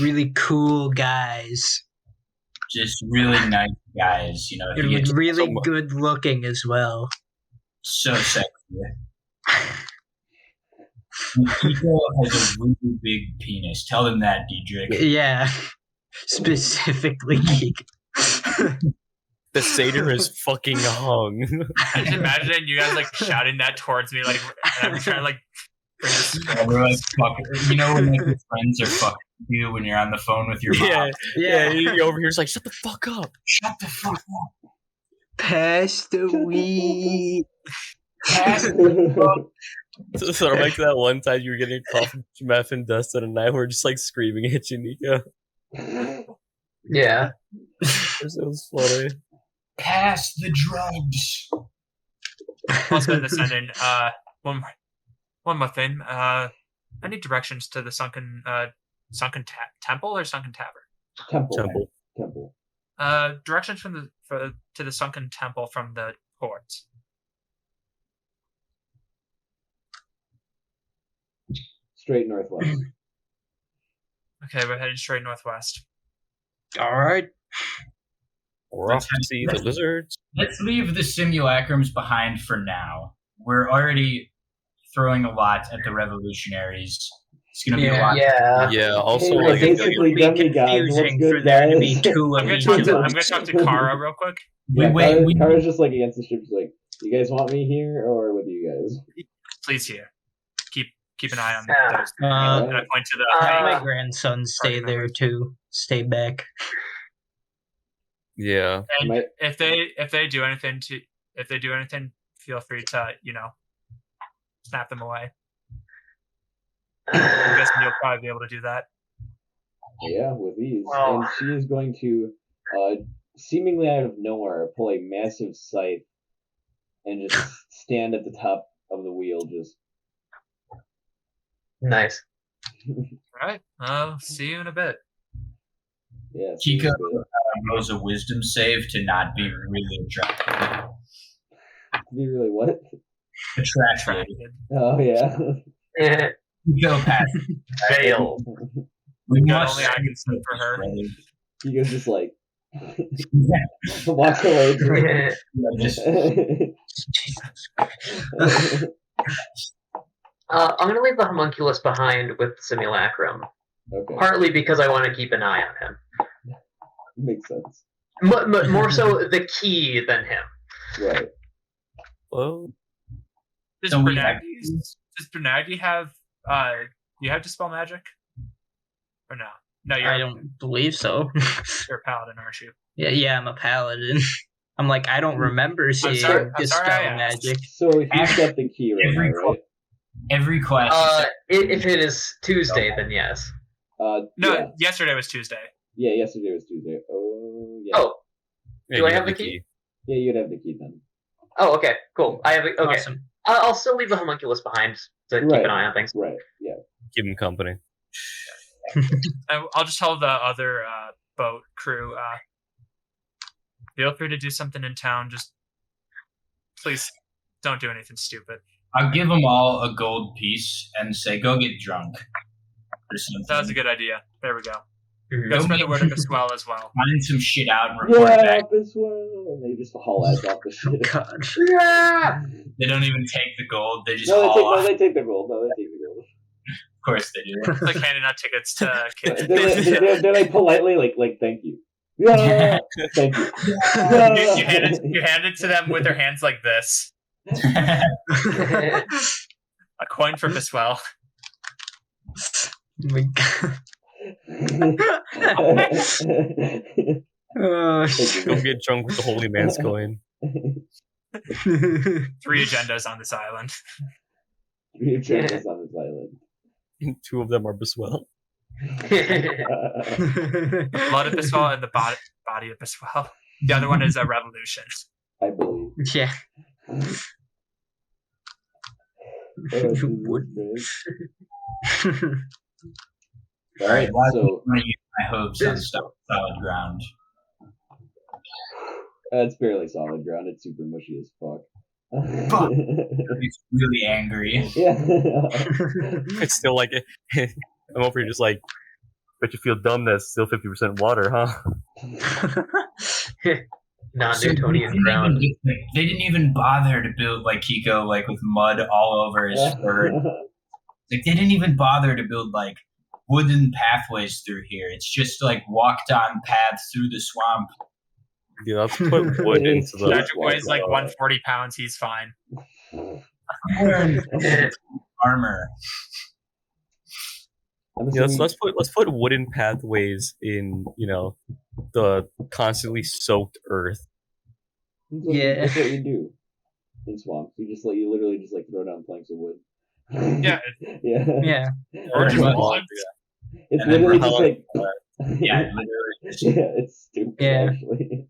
Really cool guys. Just really nice guys. You know, if you And get really so- good looking as well. so sexy. Nico has a really big penis. Tell them that, Diedrich. Yeah. Specifically geek. The satyr is fucking hung. I just imagine you guys like shouting that towards me, like, and I'm trying to like bring this. And we're like, fuck. You know when like, your friends are fucking you when you're on the phone with your mom. yeah, yeah. He over here's like, shut the fuck up. Shut the fuck up. Pass the weed. So back to that one time you were getting a call from Meth and Dustin and I were just like screaming at you, Nico. Yeah. It was funny. Pass the drugs. I'll send this sending. One more thing. I need directions to the sunken temple or sunken tavern. Temple. Directions from to the sunken temple from the port. Straight northwest. Okay, we're heading straight northwest. All right. We're off to see the lizards. Let's leave the simulacrums behind for now. We're already throwing a lot at the revolutionaries. It's gonna be a lot. Yeah. Yeah, also Hey, like we're I think it basically would be demigods. What's confusing good, for there to be guys? two I'm of gonna each talk of to us. Kara real quick. Kara's just like against the ship. She's like, "You guys want me here or with you guys?" Please here. Keep an eye on Yeah. those. Uh, And I point to the. my grandsons stay there too. Stay back. yeah. And Might- if they do anything, feel free to snap them away. I'm guessing you'll probably be able to do that. Yeah, with ease. Wow. And she is going to, seemingly out of nowhere, pull a massive scythe and just stand at the top of the wheel, just. Nice. All right. I'll see you in a bit. Yeah. Chico seriously. rolls a wisdom save to not be really attractive. be really what? Attracted. Oh yeah. Go past. Fail. We God, must only I can speak for her. He goes just like walks away. Just I'm gonna leave the homunculus behind with the simulacrum, Okay, partly because I want to keep an eye on him. makes sense. More so the key than him. Right. Well, Does So we Bernaghi have you have Dispel Magic? Or no? No, you're I don't believe so. you're a paladin, aren't you? yeah, I'm a paladin. I'm like, I don't remember seeing sorry Dispel I asked. Magic. So he's got the key right Every now, right? every class. If it is Tuesday, then yes. No, Yeah. yesterday was Tuesday. Yeah, yesterday was Tuesday. Oh, yeah. Oh, yeah, Do you I have the key? Yeah, you'd have the key then. oh, okay, cool. I have it. Okay, Awesome. I'll still leave the homunculus behind to keep Right. an eye on things. Right, yeah. Give him company. I'll just tell the other boat crew, feel free to do something in town. Just please don't do anything stupid. I'll give them all a gold piece and say, "Go get drunk." Or something. That was a good idea. There we go. Mhm. Go spread the word of Biswell as well. Find some shit out and report Yeah, back. this one. And they just haul ass off the shit. God. Yeah. They don't even take the gold. They just No, haul off. they take the gold. No, they take the gold. Of course they do. It's like handing out tickets to kids. They're like politely like thank you. Yeah, thank you. You hand it to them with their hands like this. A coin for Biswell. Oh my God. Oh, Go get drunk with the holy man's coin. 3 agendas on this island. Three agendas on this island. 2 of them are Biswell. Blood of Biswell and the body of Biswell. The other one is a revolution. I believe. yeah. Oh, Jesus Would- Christ. All right, well, So I'm gonna use my hopes on solid ground. it's barely solid ground. It's super mushy as fuck. Fuck. He's really angry. Yeah. It's still like I'm over here just like, bet you feel dumb. That's still 50% water, huh? Non-Newtonian So ground. they didn't even bother to build like Kiko like with mud all over his fur. Like they didn't even bother to build like wooden pathways through here. It's just like walked on paths through the swamp. Yeah, let's put wood into the. Magic weighs like 140 pounds. He's fine. Armor. I'm Yeah, assuming- let's put wooden pathways in the constantly soaked earth. Yeah. That's what you do in swamps. You literally just like throw down planks of wood. Yeah, yeah. Yeah. Or just Pretty much. blood. It's And then literally for just how like Yeah, literally. Just, yeah, it's stupid Yeah. actually.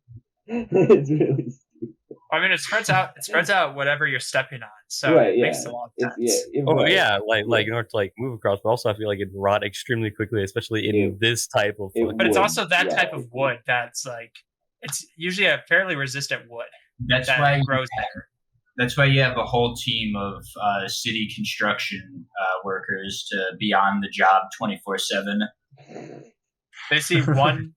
It's really stupid. I mean, it spreads out whatever you're stepping on, so Right, it makes yeah. a lot of It's sense. yeah. Oh right. yeah, like in order to like move across, but also I feel like it rot extremely quickly, especially in It- this type of. it fucking- But it's wood, also that yeah. type of wood that's like it's usually a fairly resistant wood that's that why grows there. That's why you have a whole team of city construction workers to be on the job 24/7. They see one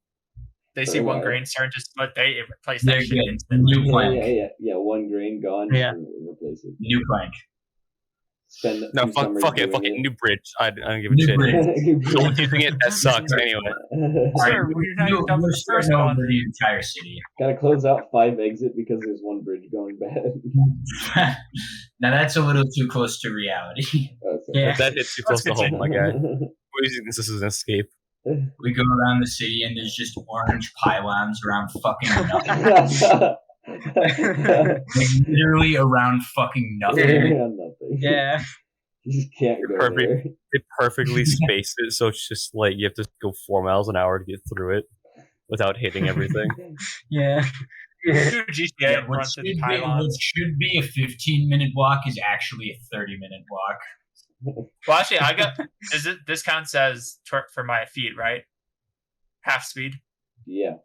For a while. grain starting to split, they replace They're that shit good. instantly. New plank. Yeah. One grain gone. Yeah. Replace it. New plank. Spend No, two fuck summers it, doing fucking it. new bridge. I don't give a New shit. bridge. No one's using it. That sucks anyway. Sure, we're not even done with the first one. over the entire city. Gotta close out 5 exit because there's one bridge going bad. Now that's a little too close to reality. Oh, sorry. Yeah. That hits too close to home, my guy. We're using this as an escape. We go around the city and there's just orange pylons around fucking nothing. Like, literally around fucking nothing. Nothing. Yeah. You just can't go Perfect. there. It perfectly spaced it, so it's just like you have to go 4 miles an hour to get through it without hitting everything. Yeah. Do GTA Yeah, and run what through should, the be, what pylons. should be a 15-minute walk is actually a 30-minute walk. Well, actually, I got this counts as for my feet, right? Half speed Yeah.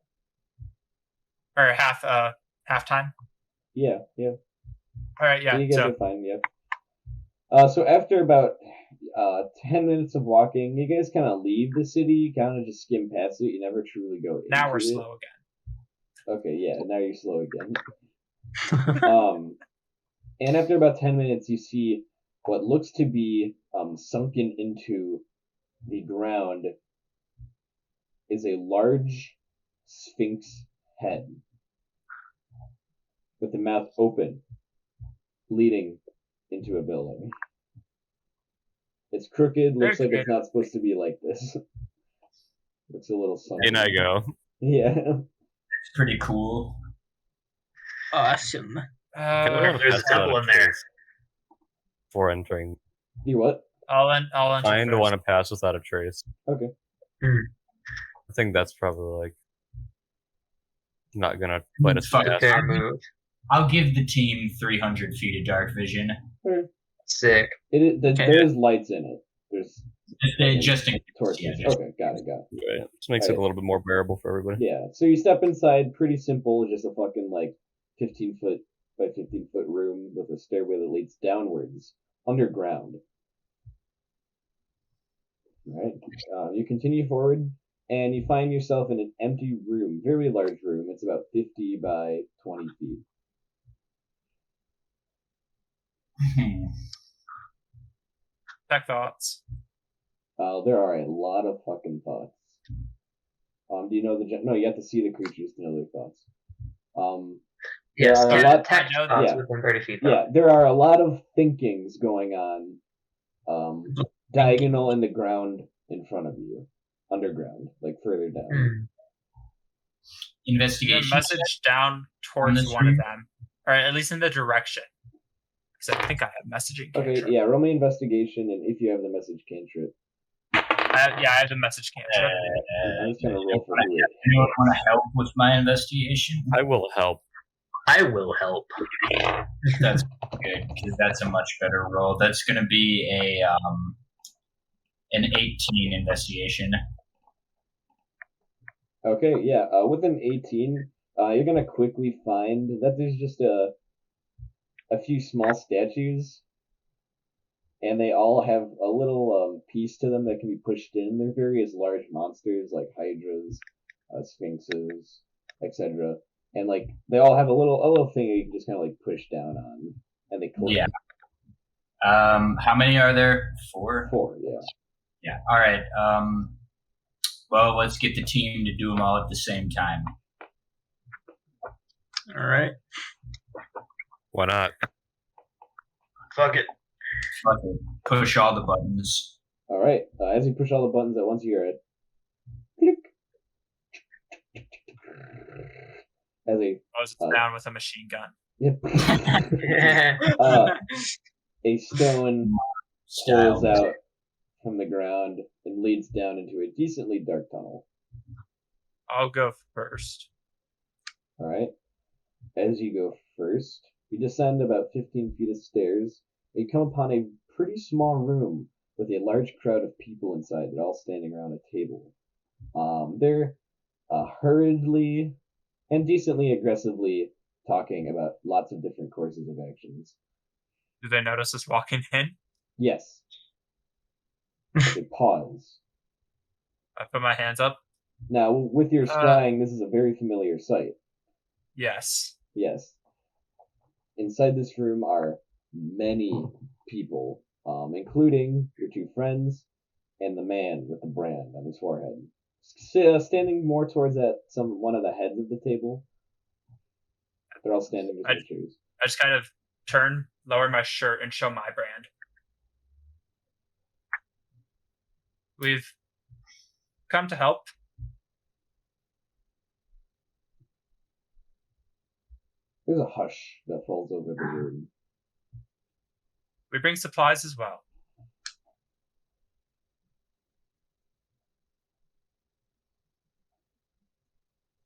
or half time. Yeah. All right, yeah. You guys So are fine, yep. So after about 10 minutes of walking, you guys kind of leave the city. You kind of just skim past it. You never truly go into now we're it. slow again. Okay, yeah, now you're slow again. And after about 10 minutes, you see what looks to be sunken into the ground is a large sphinx head with the mouth open, leading into a building. It's crooked, looks like it's not supposed to be like this. Looks a little sunken. In I go. Yeah. It's pretty cool. Awesome. There's a temple in there. Before entering, You what? I'll enter kind of first. want to pass without a trace. Okay. I think that's probably like not gonna let us Fuck pass. Fair move. I'll give the team 300 feet of dark vision. Sick. There is lights in it. There's Just in torches. yeah, just- Okay, got it. Right. Just makes it a little bit more bearable for everybody. Yeah, so you step inside, pretty simple, just a fucking like 15 foot by 15 foot room with a stairway that leads downwards, underground. Alright, you continue forward, and you find yourself in an empty room, very large room. It's about 50 by 20 feet. Tech thoughts. There are a lot of fucking thoughts. Do you know no, you have to see the creatures to know their thoughts. Yes, There are a yeah, lot- tech yeah. thoughts within 30 feet. Though. Yeah, there are a lot of thinkings going on, diagonal in the ground in front of you, underground, like further down. You Investigation. message down towards this one of room? them, or at least in the direction. Because I think I have messaging. Okay, cantrip. yeah, roll me investigation, and if you have the message cantrip, I have the message cantrip. I'm just gonna roll for who it. Anyone want to help with my investigation? I will help. I will help. That's good because that's a much better roll. That's going to be an 18 investigation. Okay, yeah, with an 18, you're gonna quickly find that there's just a few small statues, and they all have a little piece to them that can be pushed in. They're various large monsters like hydras, sphinxes, etc. And like they all have a little thing that you can just kind of like push down on, and they click. Yeah. How many are there? 4? 4, yeah. Yeah. All right. Well, let's get the team to do them all at the same time. All right. Why not? Fuck it. Fuck it. Push all the buttons. All right. As you push all the buttons at once, you hear it. Click. As a I was down with a machine gun. yep. A stone Style. pulls out from the ground and leads down into a decently dark tunnel. I'll go first. All right. As you go first, you descend about 15 feet of stairs, and you come upon a pretty small room with a large crowd of people inside. They're all standing around a table. They're hurriedly and decently aggressively talking about lots of different courses of actions. Do they notice us walking in? Yes. They pause. I put my hands up. Now, with your scrying, this is a very familiar sight. Yes. Yes. Inside this room are many people, including your 2 friends and the man with the brand on his forehead. Standing more towards one of the heads of the table. They're all standing with their chairs. I just kind of turn, lower my shirt, and show my brand. We've come to help. There's a hush that falls over the room. We bring supplies as well.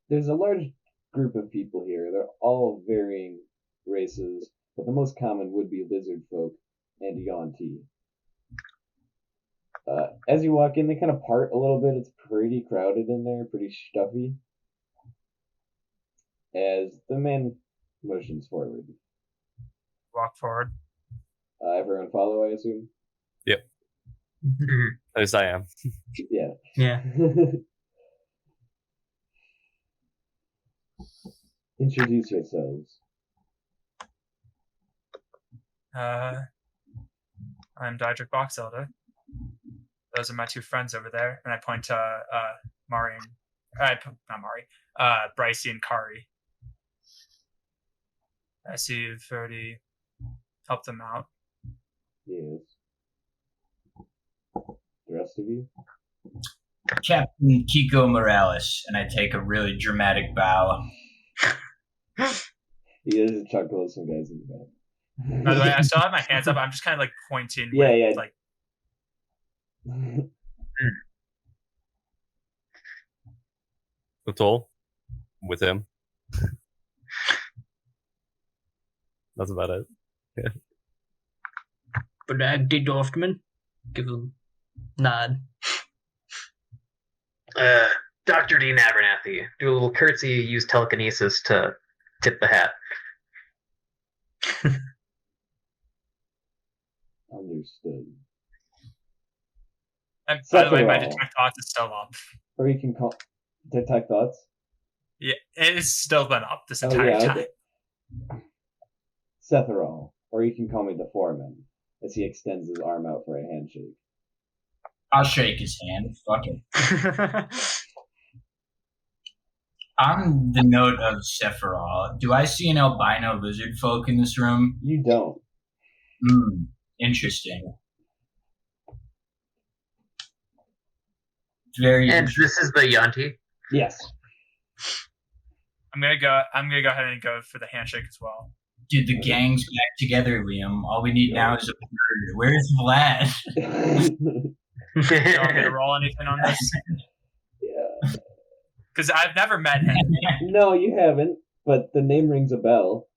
There's a large group of people here. They're all varying races, but the most common would be lizard folk and Yuan-Ti. As you walk in, they kind of part a little bit. It's pretty crowded in there, pretty stuffy. As the man motions forward. walk forward. Everyone follow, I assume? Mhm. At least I am. Yeah. Yeah. Introduce yourselves. I'm Diedrich Boxelder. Those are my two friends over there, and I point to Mari and not Mari, Brycey and Kari. I see you've already helped them out. Yes. The rest of you? Captain Kiko Morales, and I take a really dramatic bow. He does chuckle at some guys in the back. By the way, I still have my hands up. I'm just kind of like pointing. Yeah, with, yeah. Like Utol with him. That's about it. Bragdy Dorfman. Give him nod. Dr. Dean Abernathy. Do a little curtsy, use telekinesis to tip the hat. Understood. and by the way, my Sephiroth. detect thoughts is still up. Or you can call detect thoughts. Yeah, it's still been up this Oh entire yeah, time. okay. Sephiroth. Or you can call me the foreman, as he extends his arm out for a handshake. I'll shake his hand. Fuck it. On the note of Sephiroth, do I see an albino lizard folk in this room? You don't. Interesting. Very And interesting. this is the Yanti. Yes. I'm gonna go ahead and go for the handshake as well. Dude, the gang's back together, Liam. All we need now is a bird. Where's Vlad? Do you want me to roll anything on this? Yeah. Because I've never met him. No, you haven't, but the name rings a bell.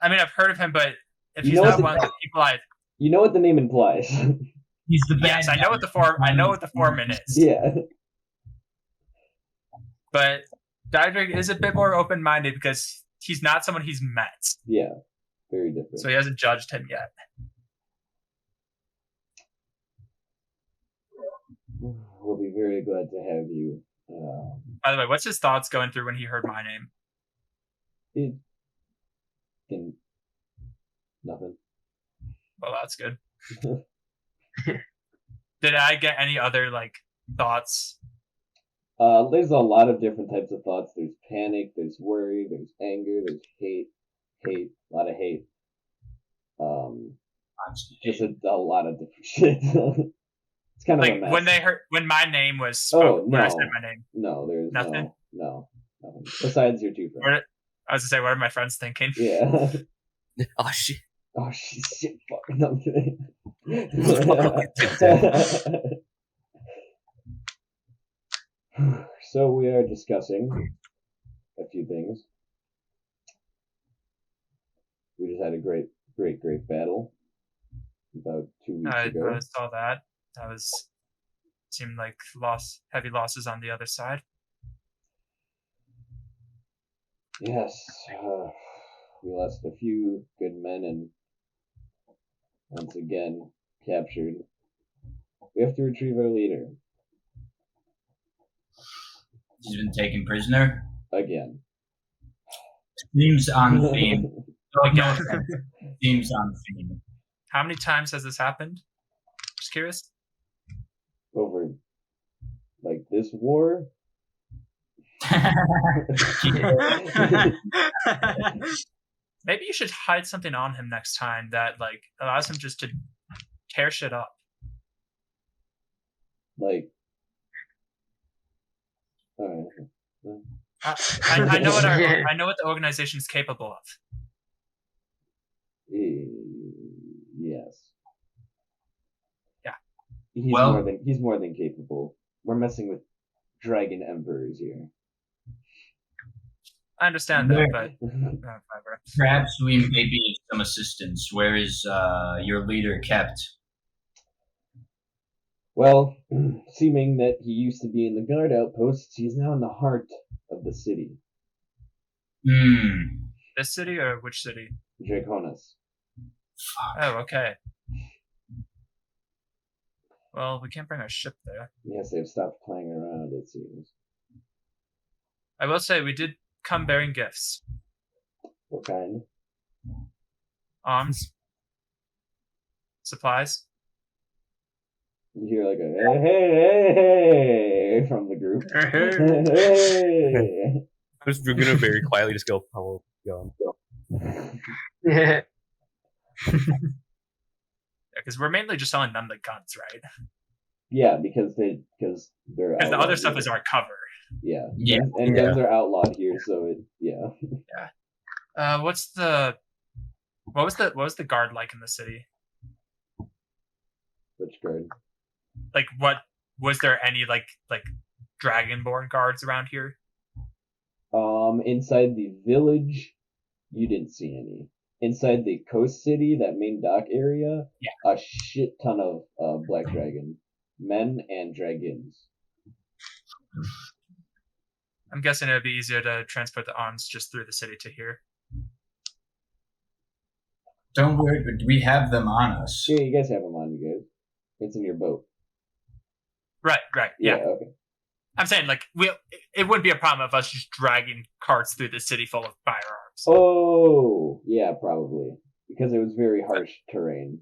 I mean, I've heard of him, but if You he's know not what one of the people I You know what the name implies. He's the bad yes, I know what the foreman is. Yeah. But Diedrich is a bit more open-minded because he's not someone he's met, Yeah. Very different. so he hasn't judged him yet. We'll be very glad to have you. By the way, what's his thoughts going through when he heard my name? It can nothing. Well, that's good. Did I get any other like thoughts? There's a lot of different types of thoughts. There's panic, there's worry, there's anger, there's hate, a lot of hate. Just a lot of different shit. It's kind of a Like mess. when my name was Oh, spoke, when I no. said my name. No, there's Nothing? no, nothing. Besides your two friends. I was gonna say, what are my friends thinking? Yeah. Oh shit. Oh shit! Fuck! No, I'm kidding. So we are discussing a few things. We just had a great battle about 2 weeks I ago. saw that. That seemed like heavy losses on the other side. Yes, we lost a few good men and once again captured. We have to retrieve our leader He's been taken prisoner. again. Seems on theme. Oh, no offense. Seems on theme. How many times has this happened? Just curious. Over like this war. Maybe you should hide something on him next time that like allows him just to tear shit up. Like, I know what I know what the organization is capable of. Yes. Yeah. He's more than capable. We're messing with dragon emperors here. I understand that, but whatever. Perhaps we may be of some assistance. Where is your leader kept? Well, seeming that he used to be in the guard outposts, he's now in the heart of the city. This city or which city? Draconis. Oh, okay. Well, we can't bring our ship there. Yes, they've stopped playing around, it seems. I will say we did come bearing gifts. What kind? Arms. Supplies. You hear like a hey, hey, hey, hey from the group. Hey. We're gonna very quietly just go, oh, go. Yeah. Because we're mainly just selling them the guns, right? Yeah, because they're Because the outlawed other stuff here. is our cover. Yeah. Yeah. And Yeah. guns are outlawed here, so it What was the guard like in the city? Which guard? Like, what was there any like dragonborn guards around here? Inside the village, you didn't see any. Inside the coast city, that main dock area, a shit ton of black dragon men and dragons. I'm guessing it would be easier to transport the arms just through the city to here. Don't worry, we have them on us. Yeah, you guys have them on you guys. It's in your boat. Right. Yeah. Okay. I'm saying it wouldn't be a problem of us just dragging carts through the city full of firearms. Oh, yeah, probably. Because it was very harsh terrain.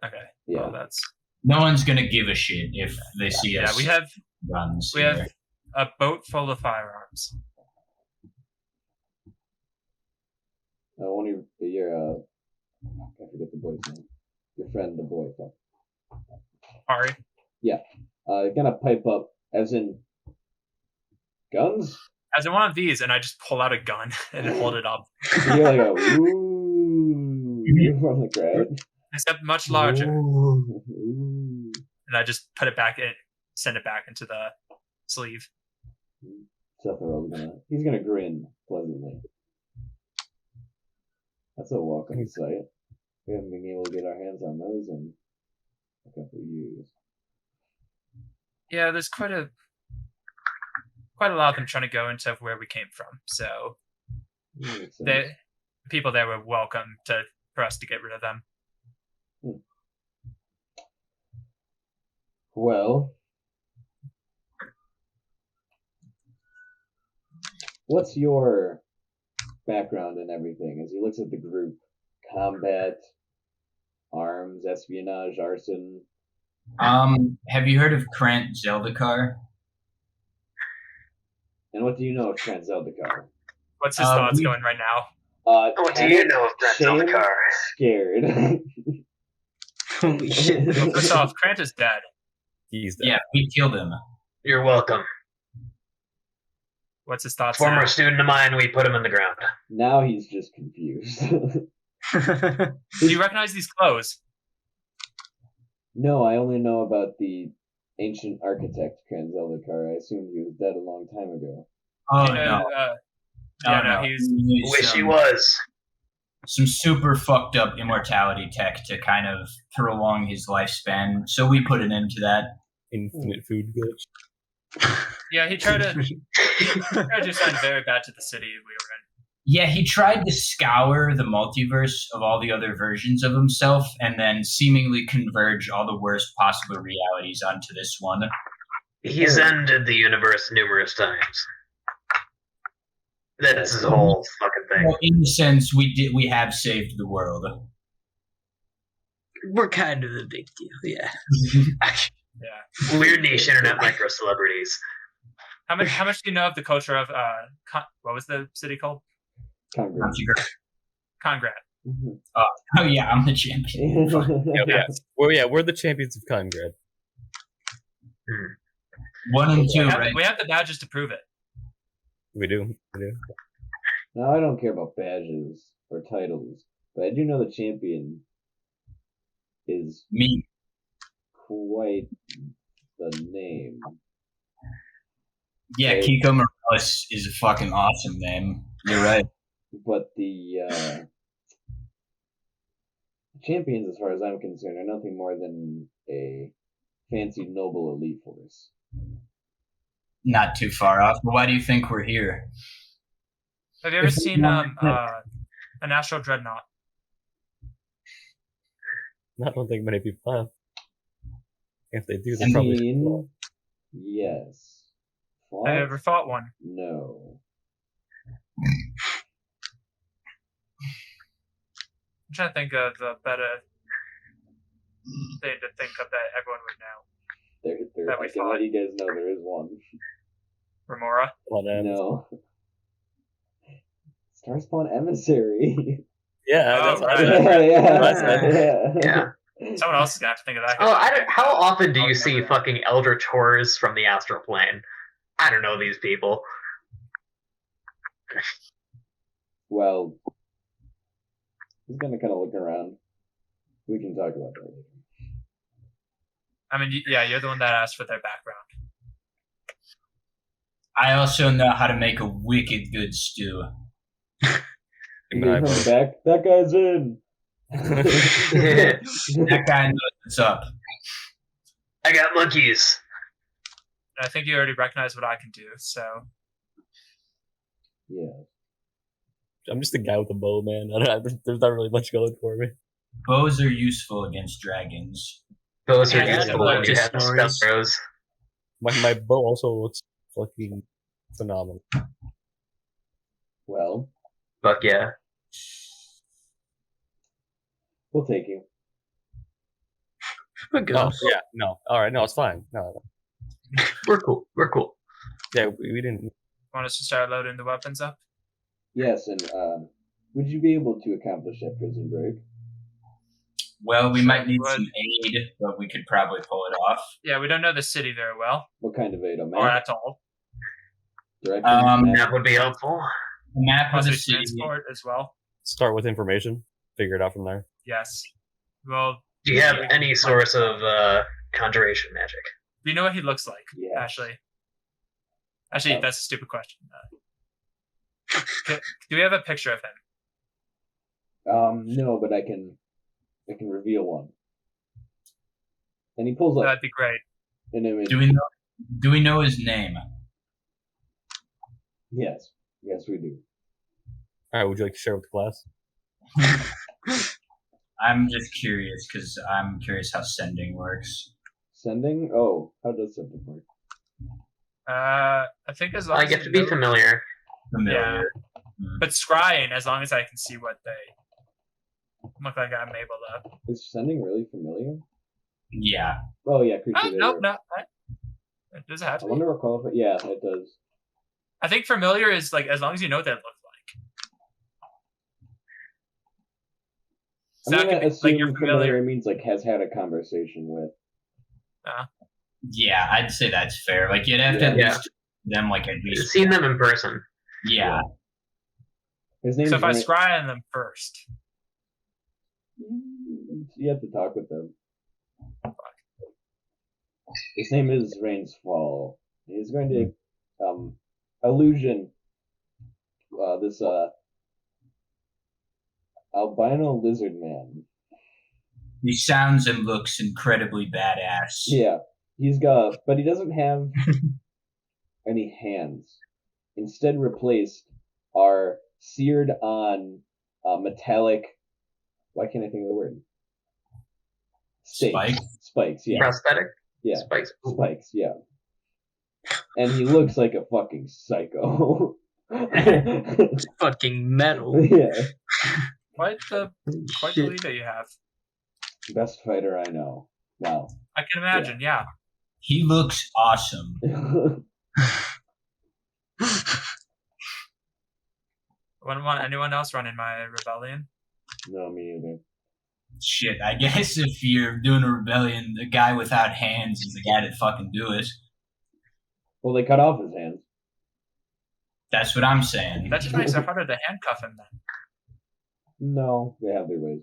Okay. Yeah. Well, that's No one's gonna give a shit if they see us. we have guns. we here. have a boat full of firearms. One of your I forget the boy's name. Your friend, the boy. Fuck. Ari. Gonna pipe up, as in guns. As in one of these, and I just pull out a gun and hold it up, You hear like a ooh from the crowd. except much larger, Ooh. and I just put it back in, send it back into the sleeve. He's gonna grin pleasantly. That's a welcome sight. We haven't been able to get our hands on those in a couple of years. Yeah, there's quite a lot of them trying to go into where we came from. So Makes sense. the people there were welcome for us to get rid of them. Well, what's your background and everything? As he looks at the group, combat, arms, espionage, arson. Have you heard of Krant Zeldakar? And what do you know of Trent Zeldakar? What's his thoughts we- going right now? What do you know of Brent Shame, Zeldakar? Scared. Holy shit. First off, Krant is dead. He's dead. Yeah, we killed him. You're welcome. What's his thoughts Former now? student of mine, we put him in the ground. Now he's just confused. Do you recognize these clothes? No, I only know about the ancient architect Trent Zeldakar. I assumed he was dead a long time ago. Oh You know, no, no, he's Wish he was. some super fucked up immortality tech to kind of prolong his lifespan. So we put an end to that. Infinite food glitch. yeah. He tried to do something very bad to the city we were in. Yeah, he tried to scour the multiverse of all the other versions of himself and then seemingly converge all the worst possible realities onto this one. He's ended the universe numerous times. That's his whole fucking thing. Well, in a sense, we have saved the world. We're kind of a big deal, yeah. Yeah. We're niche internet micro celebrities. How much do you know of the culture of what was the city called? Congress. Congrad. Mhm. Oh yeah, I'm the champion. We're the champions of Congrad. One and We two, have, right? we have the badges to prove it. We do. Now, I don't care about badges or titles, but I do know the champion is Me. quite the name. Yeah, Right. Kiko Morales is a fucking awesome name. You're right. But the champions, as far as I'm concerned, are nothing more than a fancy noble elite force. Not too far off. But why do you think we're here? Have you ever If seen someone- an Astral Dreadnought? I don't think many people have. If they do, I they probably Seen, yes. Fought? Have you ever fought one? No. I'm trying to think of the better thing to think of that everyone would know. There, That we I can fought. let you guys know there is one. Remora. No. Starspawn Emissary. Yeah, Oh, that's what I right. meant. yeah, That's what I said. yeah. Yeah. Someone else is gonna have to think of that. Oh, how often do I'll you see remember. fucking Elder Tours from the astral plane? I don't know these people. Well, he's gonna kind of look around. We can talk about that later. I mean, yeah, you're the one that asked for their background. I also know how to make a wicked good stew. You hear him back? That guy's in. That guy knows what's up. I got monkeys. And I think you already recognize what I can do. So Yeah. I'm just a guy with a bow, man. There's not really much going for me. Bows are useful against dragons. Those are Yeah, useful when you just have to stories. stuff those. My bow also looks fucking phenomenal. Well, Fuck yeah. we'll take you. We're good. Oh yeah, no. All right, no, it's fine. No, We're cool. We're cool. yeah, we didn't. want us to start loading the weapons up? Yes, and would you be able to accomplish that prison break? Well, we might need Would. some aid, but we could probably pull it off. Yeah, we don't know the city very well, What kind of aid? A or map? at all. Directions, map? That would be helpful. A map of Also the city. transport as well. Start with information. Figure it out from there. Yes. Well, Do you have Yeah. any source of conjuration magic? do you know what he looks like? Yeah. Actually, Oh. that's a stupid question. Do we have a picture of him? No, but I can reveal one. And he pulls up That'd be great. an image. Do we know his name? Yes, we do. All right, would you like to share with the class? I'm just curious because I'm curious how sending works. Sending? Oh, how does sending work? I think as long I as get you to be know- familiar. Familiar. But scrying, as long as I can see what they look like, I'm able to. Is sending really familiar? Yeah. Oh yeah, creature Oh, data. nope, no. It doesn't have I to. wonder what qualify. Yeah, it does. I think familiar is like as long as you know what they look like. So I'm that gonna could be, like you're assume familiar. familiar means like has had a conversation with. Yeah, I'd say that's fair. Like you'd have to at Yeah. least them like at You've least. seen them in person. Yeah. His name's So if I Ran- scry on them first, You have to talk with them. His name is Rain's Fall. He's going to illusion this albino lizard man. He sounds and looks incredibly badass. Yeah, but he doesn't have any hands. Instead, replaced are seared on metallic. Why can't I think of the word? Stakes. Spikes? Spikes. Yeah. Prosthetic Yeah. spikes. Spikes. Yeah. And he looks like a fucking psycho. Fucking metal. Yeah. quite the Shit. lead that you have. Best fighter I know. Wow. I can imagine. Yeah. He looks awesome. Wouldn't want anyone else running my rebellion. No, me neither. Shit, I guess if you're doing a rebellion, the guy without hands is the guy to fucking do it. Well, they cut off his hands. That's what I'm saying. That just makes it harder to handcuff him then. No, they have their ways.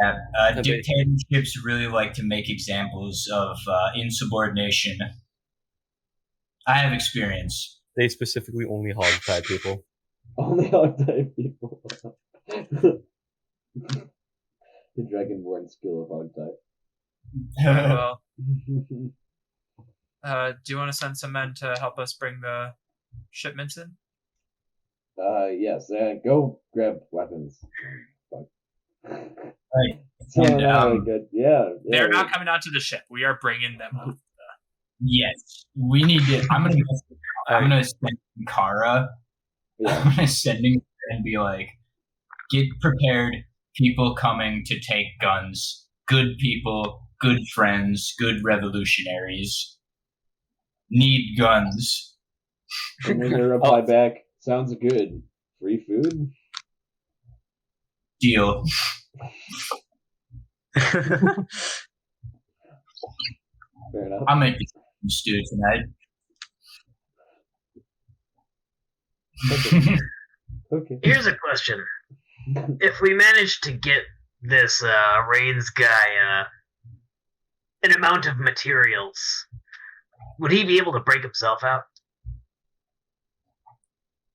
Yeah, Okay. dictatorships really like to make examples of insubordination. I have experience. They specifically only hog-tie people. Only hog-tie people. The dragonborn skill of hog-tie. Well, do you want to send some men to help us bring the shipments in? Yes. Go grab weapons. Fuck. Right. So, And, good. Yeah. They're not coming onto the ship. We are bringing them up. Yes, we need to. I'm gonna send Kara. Yeah. I'm gonna send him and be like, get prepared. People coming to take guns. Good people, good friends, good revolutionaries. Need guns. And then they reply back, sounds good. Free food? Deal. Fair enough. I'll make some stew tonight. Okay. Here's a question: if we manage to get this Reigns guy an amount of materials, would he be able to break himself out?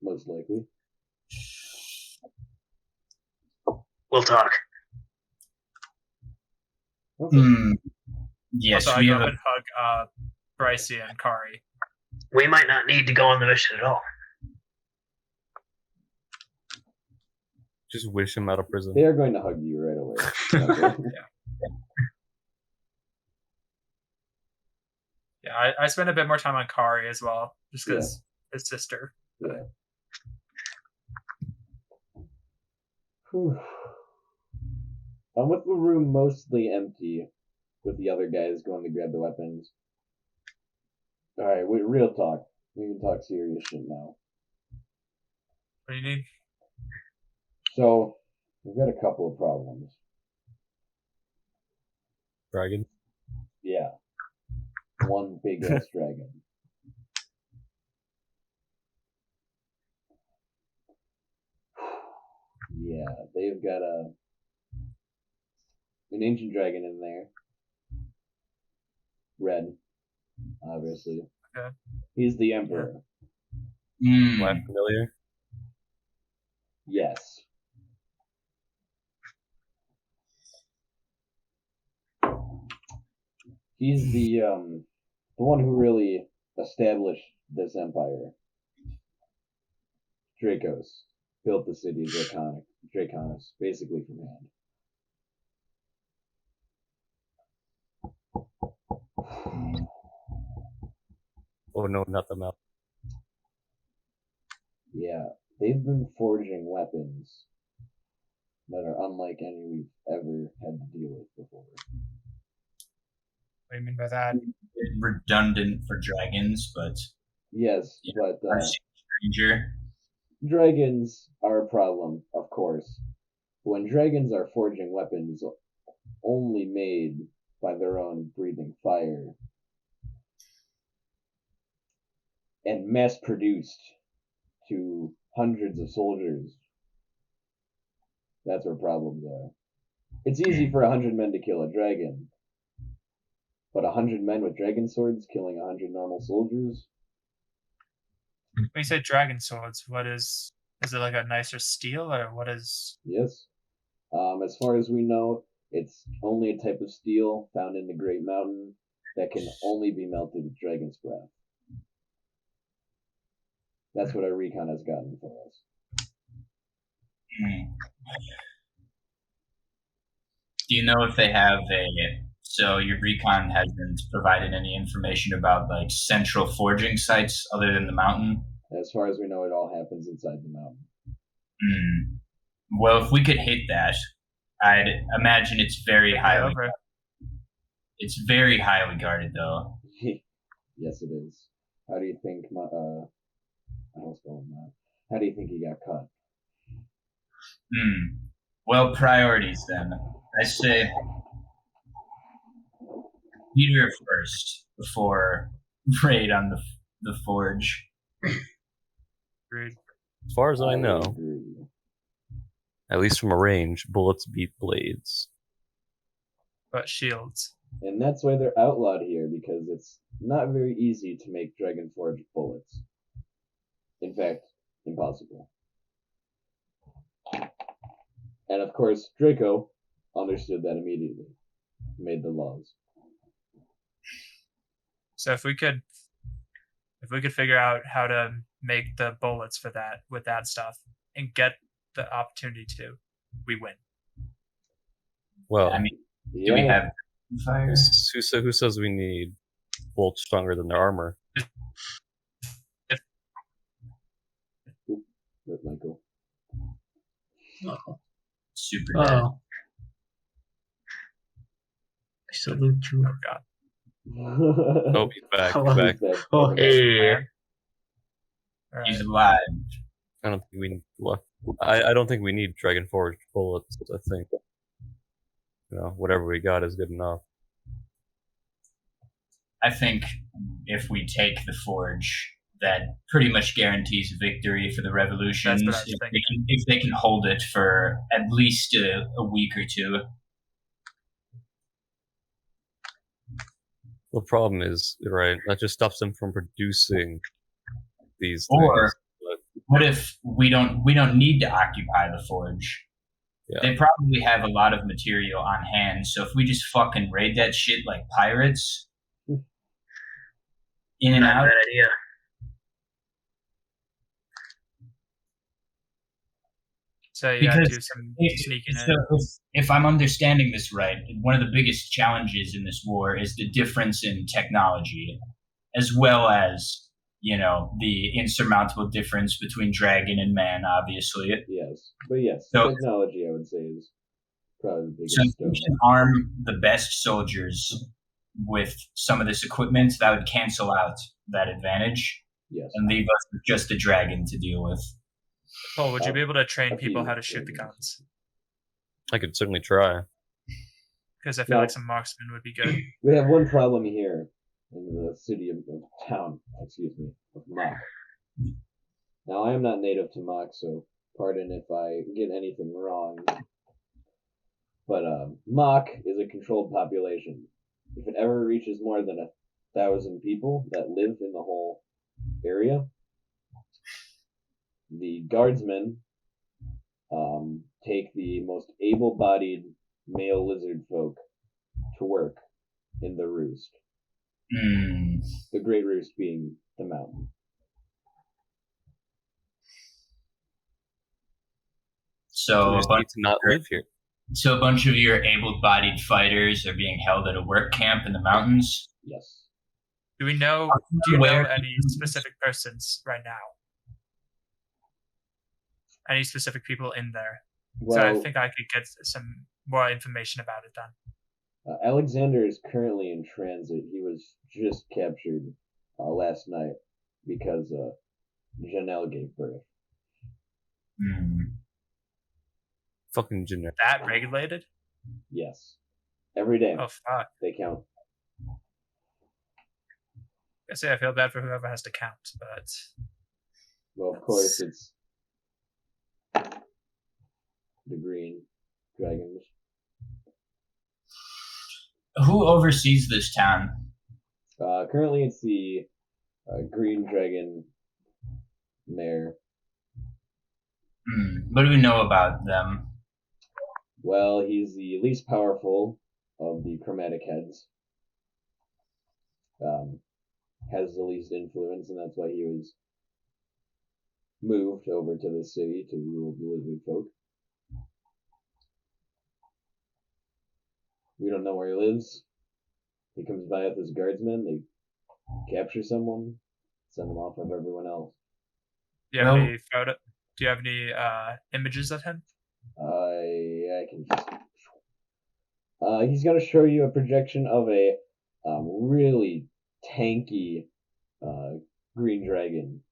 Most likely. We'll talk. Okay. Yes, Also, I we go have up a, and hug Brycey and Kari. We might not need to go on the mission at all. Just wish him out of prison. They are going to hug you right away. Okay. Yeah, I spend a bit more time on Kari as well, just because his sister. Yeah. Whew. With the room mostly empty, with the other guys going to grab the weapons. Alright, real talk. We can talk serious shit now. What do you need? So, we've got a couple of problems. Dragon. Yeah. One big ass dragon. Yeah, they've got an ancient dragon in there. Red, obviously. Okay. He's the emperor. Am I familiar? Yes. He's the one who really established this empire. Dracos built the city of Draconis, basically from hand. Oh no, not the mouth. Yeah, they've been forging weapons that are unlike any we've ever had to deal with before. What do you mean by that? redundant for dragons, but Yes, but I've seen Stranger. dragons are a problem, of course. When dragons are forging weapons only made by their own breathing fire and mass produced to hundreds of soldiers, that's where problems are. It's easy for 100 men to kill a dragon, but 100 men with dragon swords killing 100 normal soldiers? When you say dragon swords, what is it like a nicer steel or what is? Yes. As far as we know, it's only a type of steel found in the Great Mountain that can only be melted with dragon's breath. That's what our recon has gotten for us. Do you know if they have so your recon hasn't provided any information about like central forging sites other than the mountain? As far as we know, it all happens inside the mountain. Well, if we could hit that, I'd imagine it's very highly. Over. It's very highly guarded, though. Yes, it is. How do you think I was going that. How do you think he got caught? Well, priorities then. I say Peter first before raid on the forge. Agreed. As far as I know, agree. at least from a range, bullets beat blades. But shields. And that's why they're outlawed here, because it's not very easy to make dragon forged bullets. In fact, impossible. And of course, Draco understood that immediately, made the laws. So if we could If we could figure out how to make the bullets for that with that stuff and get the opportunity to, we win. Well, I mean, Yeah. do we have fire? who says we need bolts stronger than their armor? With Michael. Super dead. Oh, I salute you. Oh god. Oh, he's back. Hello. He's back. He's back. Oh, Hey. All He's right. alive. I don't think we. Well, I don't think we need Dragon Forge bullets. I think, whatever we got is good enough. I think if we take the forge, that pretty much guarantees victory for the revolutions. That's what I was thinking. If they can hold it for at least a week or two. The problem is, right, that just stops them from producing these Or things. what if we don't need to occupy the forge? Yeah. They probably have a lot of material on hand, so if we just fucking raid that shit like pirates, in and Not a out. bad idea. So you gotta Because do some If, sneaking so in. if I'm understanding this right, one of the biggest challenges in this war is the difference in technology, as well as, the insurmountable difference between dragon and man, obviously. Yes. But yes, So- technology, I would say, is probably the biggest So if stone. we can arm the best soldiers with some of this equipment, that would cancel out that advantage Yes. and leave us with just a dragon to deal with. Paul, would you be able to train a people few how to shoot the dragons. guns? I could certainly try. Because I feel No. like some marksmen would be good. We have one problem here in the city of town, of Mach. Now, I am not native to Mach, so pardon if I get anything wrong. But Mach is a controlled population. If it ever reaches more than 1,000 people that live in the whole area, the guardsmen take the most able-bodied male lizard folk to work in the roost. The Great Roost being the mountain. So We a just bunch, need to not live here. so a bunch of your able-bodied fighters are being held at a work camp in the mountains. Yes. Do you know Where- any specific persons right now? Any specific people in there? So I Well, think I could get some more information about it then. Alexander is currently in transit. He was just captured last night because Janelle gave birth. Fucking generic. That regulated? Yes. Every day Oh fuck. they count. I say I feel bad for whoever has to count, but Well, of course, it's the green dragons. Who oversees this town? Currently, it's the green dragon mayor. What do we know about them? Well, he's the least powerful of the chromatic heads. Has the least influence, and that's why he was moved over to the city to rule the lizard folk. We don't know where he lives. He comes by with his guardsmen, they capture someone, send them off of everyone else. do you have Well- any photo? Do you have any images of him? I can just. He's going to show you a projection of a really tanky green dragon.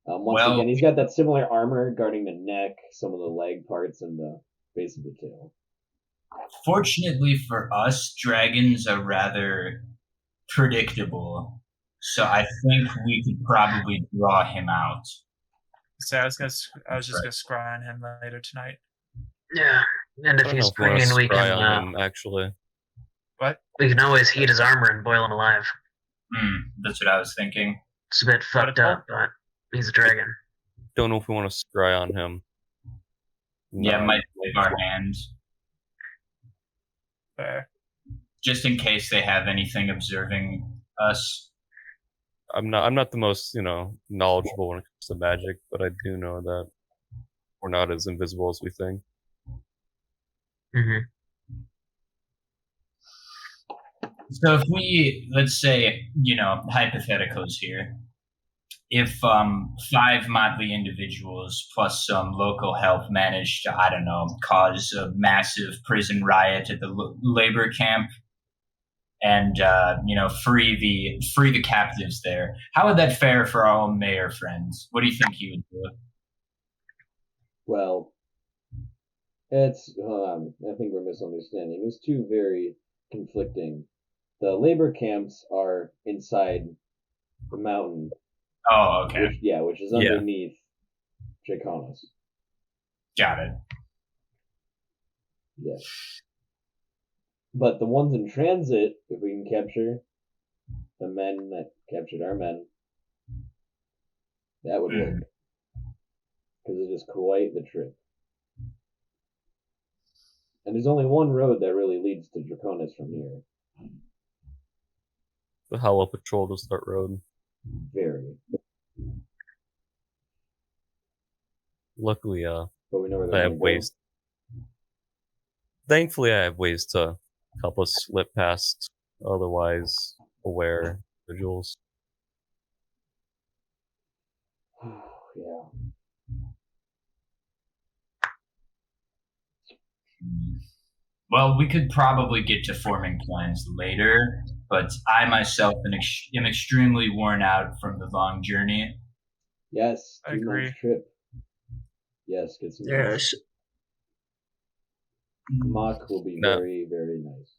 Once Well- again, he's got that similar armor guarding the neck, some of the leg parts, and the base of the tail. Fortunately for us, dragons are rather predictable. So I think we could probably draw him out. So I was just gonna scry on him later tonight. Yeah, and I if don't know he's if we want green, to we scry can on him, actually. we can always heat his armor and boil him alive. That's what I was thinking. It's a bit fucked up, but he's a dragon. Don't know if we want to scry on him. Yeah, No. might save our hands. Fair. Just in case they have anything observing us. I'm not the most knowledgeable when it comes to magic, but I do know that we're not as invisible as we think. Mhm. So if we, let's say, hypotheticals here, if 5 motley individuals plus some local help managed to, I don't know, cause a massive prison riot at the labor camp and free the captives there, how would that fare for our own mayor friends? What do you think he would do? Well, hold on. I think we're misunderstanding. It's two very conflicting. The labor camps are inside the mountain. Oh, okay. Which is underneath Draconis. Got it. Yes. But the ones in transit, if we can capture the men that captured our men, that would work. Because it is quite the trip. And there's only one road that really leads to Draconis from here. The Hollow Patrol to start road. Very. Luckily, but we know where I have ways. Thankfully, I have ways to help us slip past otherwise aware individuals. Yeah. Well, we could probably get to forming plans later, but I myself am extremely worn out from the long journey. Yes, I agree. 2-month trip. Yes, get some Yes. Mock will be very, very nice.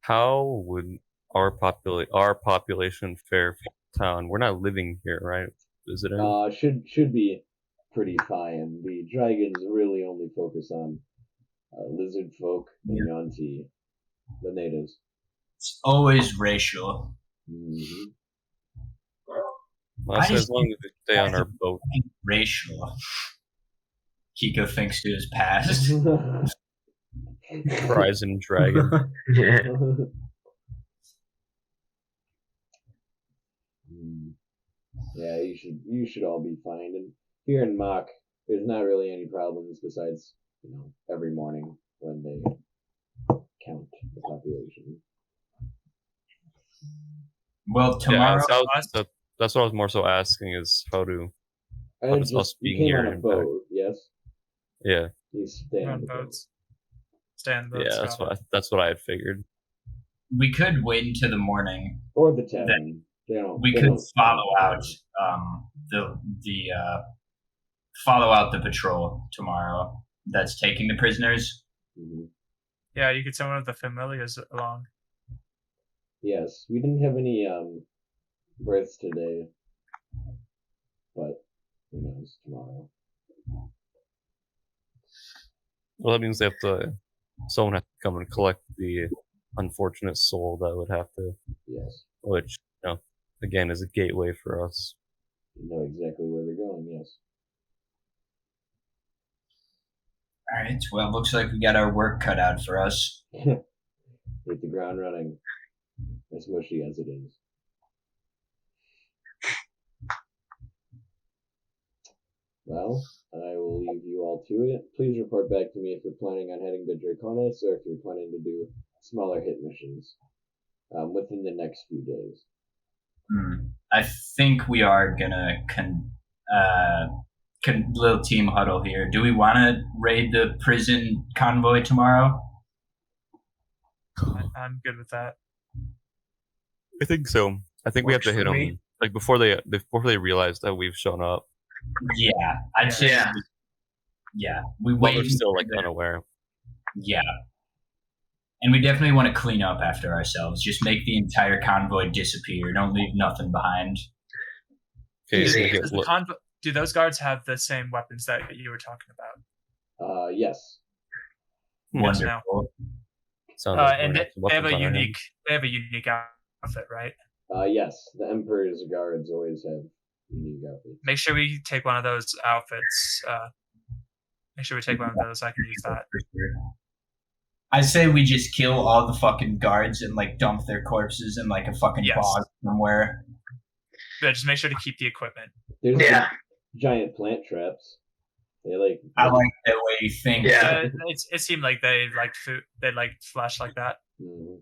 How would our population fare for town? We're not living here, right? Visiting? Should be pretty fine. The dragons really only focus on lizard folk, Yanti, the natives. It's always racial. Mm-hmm. Well, as long as we stay on our boat. Racial. Kiko thinks to his past. Horizon Dragon. Yeah, you should all be fine. And here in Mach, there's not really any problems besides, every morning when they count the population. Well, tomorrow. Yeah, that's what I was more so asking is how does us being here on a boat, yes? Yeah. You stay on the boats. Stay on the boats. Yeah, that's what I had figured. We could wait until the morning. Or the tavern. We could follow out follow out the patrol tomorrow that's taking the prisoners. Mm-hmm. Yeah, you could send one of the familiars along. Yes, we didn't have any births today, but who knows tomorrow. Well, that means someone has to come and collect the unfortunate soul that would have to. Yes. Which, again, is a gateway for us. You know exactly where they're going, yes. All right, well, looks like we got our work cut out for us. Hit the ground running, as mushy as it is. Well, I will leave you all to it. Please report back to me if you're planning on heading to Draconis or if you're planning to do smaller hit missions within the next few days. I think we are gonna little team huddle here. Do we want to raid the prison convoy tomorrow? I'm good with that. I think so. I think we have to hit them like before they realize that we've shown up. Yeah, I'd say. Yeah, we wait. They're still unaware. Yeah, and we definitely want to clean up after ourselves. Just make the entire convoy disappear. Don't leave nothing behind. Okay, do those guards have the same weapons that you were talking about? Yes. Wonderful. And they have a unique outfit, right? Yes. The Emperor's guards always have unique outfits. Make sure we take one of those outfits. Make sure we take one of those. I can use that. I say we just kill all the fucking guards and dump their corpses in a fucking bog somewhere. Yeah, just make sure to keep the equipment. There's Yeah. giant plant traps. They like. I like that way you think. Yeah. It seemed like they liked food. They liked flesh like that. Mhm.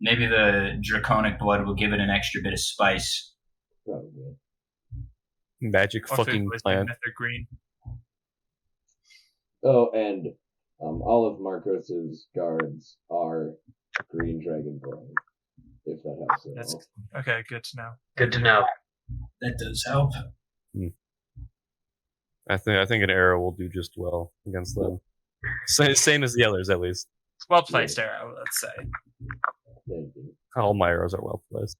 Maybe the draconic blood will give it an extra bit of spice. Probably. Magic Or fucking food poisoning plant. if they're green. Oh, and all of Marcos's guards are green dragonborn. If that helps at That's all. okay. Good to know. Good to know. That does help. I think an arrow will do just well against them. Same as the others, at least. Well placed arrow, let's say. Thank you. All my arrows are well placed.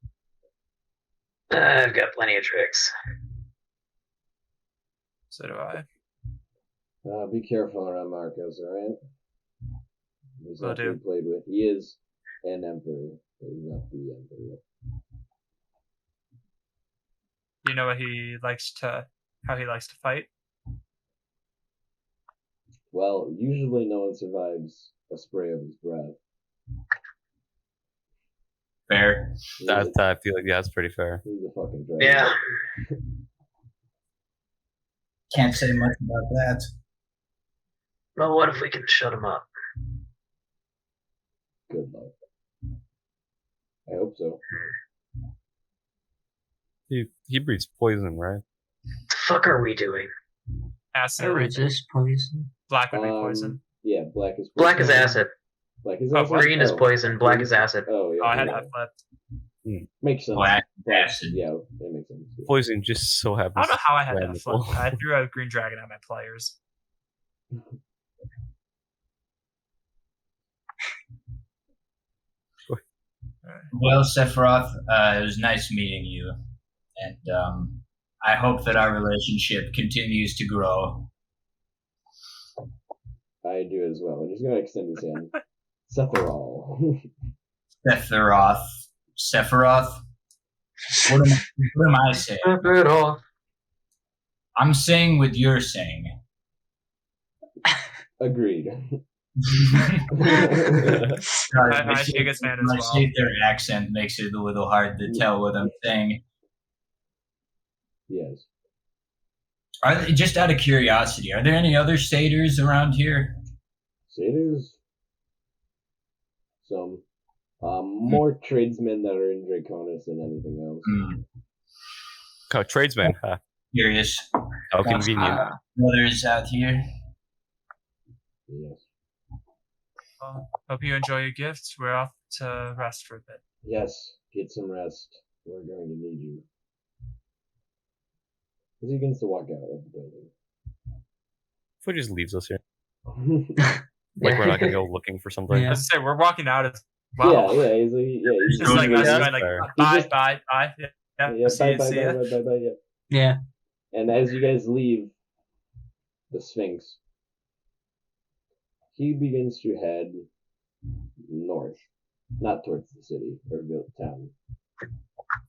I've got plenty of tricks. So do I. Be careful around Marcos, alright? He's Will not to do. be played with. He is an emperor, but he's not the emperor. You know what how he likes to fight? Well, usually no one survives a spray of his breath. Fair. I feel like that's pretty fair. He's a fucking dragon. Yeah. Can't say much about that. Well, what if we can shut him up? Good luck. I hope so. He breathes poison, right? The fuck are we doing? I Acid. resist poison. Black would be poison. Yeah, black is poison. Black is acid. Black is Oh, acid? Green is Oh. poison. Black is acid. Oh, yeah. Oh, I had yeah. that flipped. Makes sense. Black acid. Yeah, that makes sense. Poison just so happens. I don't know how I had that Wonderful. flipped. I threw a green dragon at my players. Well, Sephiroth, it was nice meeting you, and I hope that our relationship continues to grow. I do as well. I'm just gonna extend his hand. Sephiroth. Sephiroth. What am I saying? Good off. I'm saying what you're saying. Agreed. I think it's man as My well. Their accent makes it a little hard to tell what I'm saying. Yes. Just out of curiosity, are there any other satyrs around here? Satyrs? Some. More tradesmen that are in Draconis than anything else. Hmm, Tradesman. Huh. curious. How convenient. Brothers out here. Yes. Well, hope you enjoy your gifts. We're off to rest for a bit. Yes, get some rest. We're going to need you. As he begins to walk out of the building. If he just leaves us here, like we're not gonna go looking for something. Yeah. As I say, we're walking out as well. Yeah, he's like, he's It's like us Yeah, going that's fair. like bye, He just- bye, bye. Yeah, see bye, ya, bye, see bye, ya. bye, bye, bye, yeah. Yeah. And as you guys leave the Sphinx, he begins to head north, not towards the city or the town.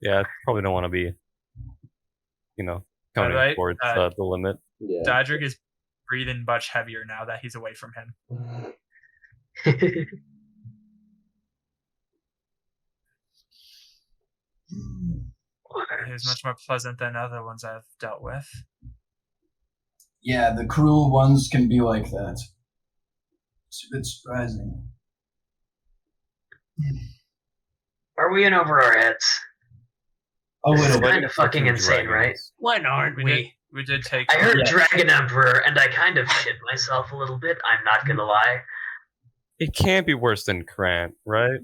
Yeah, probably don't want to be, coming Alright, towards the limit. Yeah. Dodrick is breathing much heavier now that he's away from him. He's much more pleasant than other ones I've dealt with. Yeah, the cruel ones can be like that. It's a bit surprising. Are we in over our heads? A This is little bit. kind of fucking insane, right? When aren't We did take. I heard Yeah. Dragon Emperor, and I kind of shit myself a little bit. I'm not gonna lie. It can't be worse than Krant, right?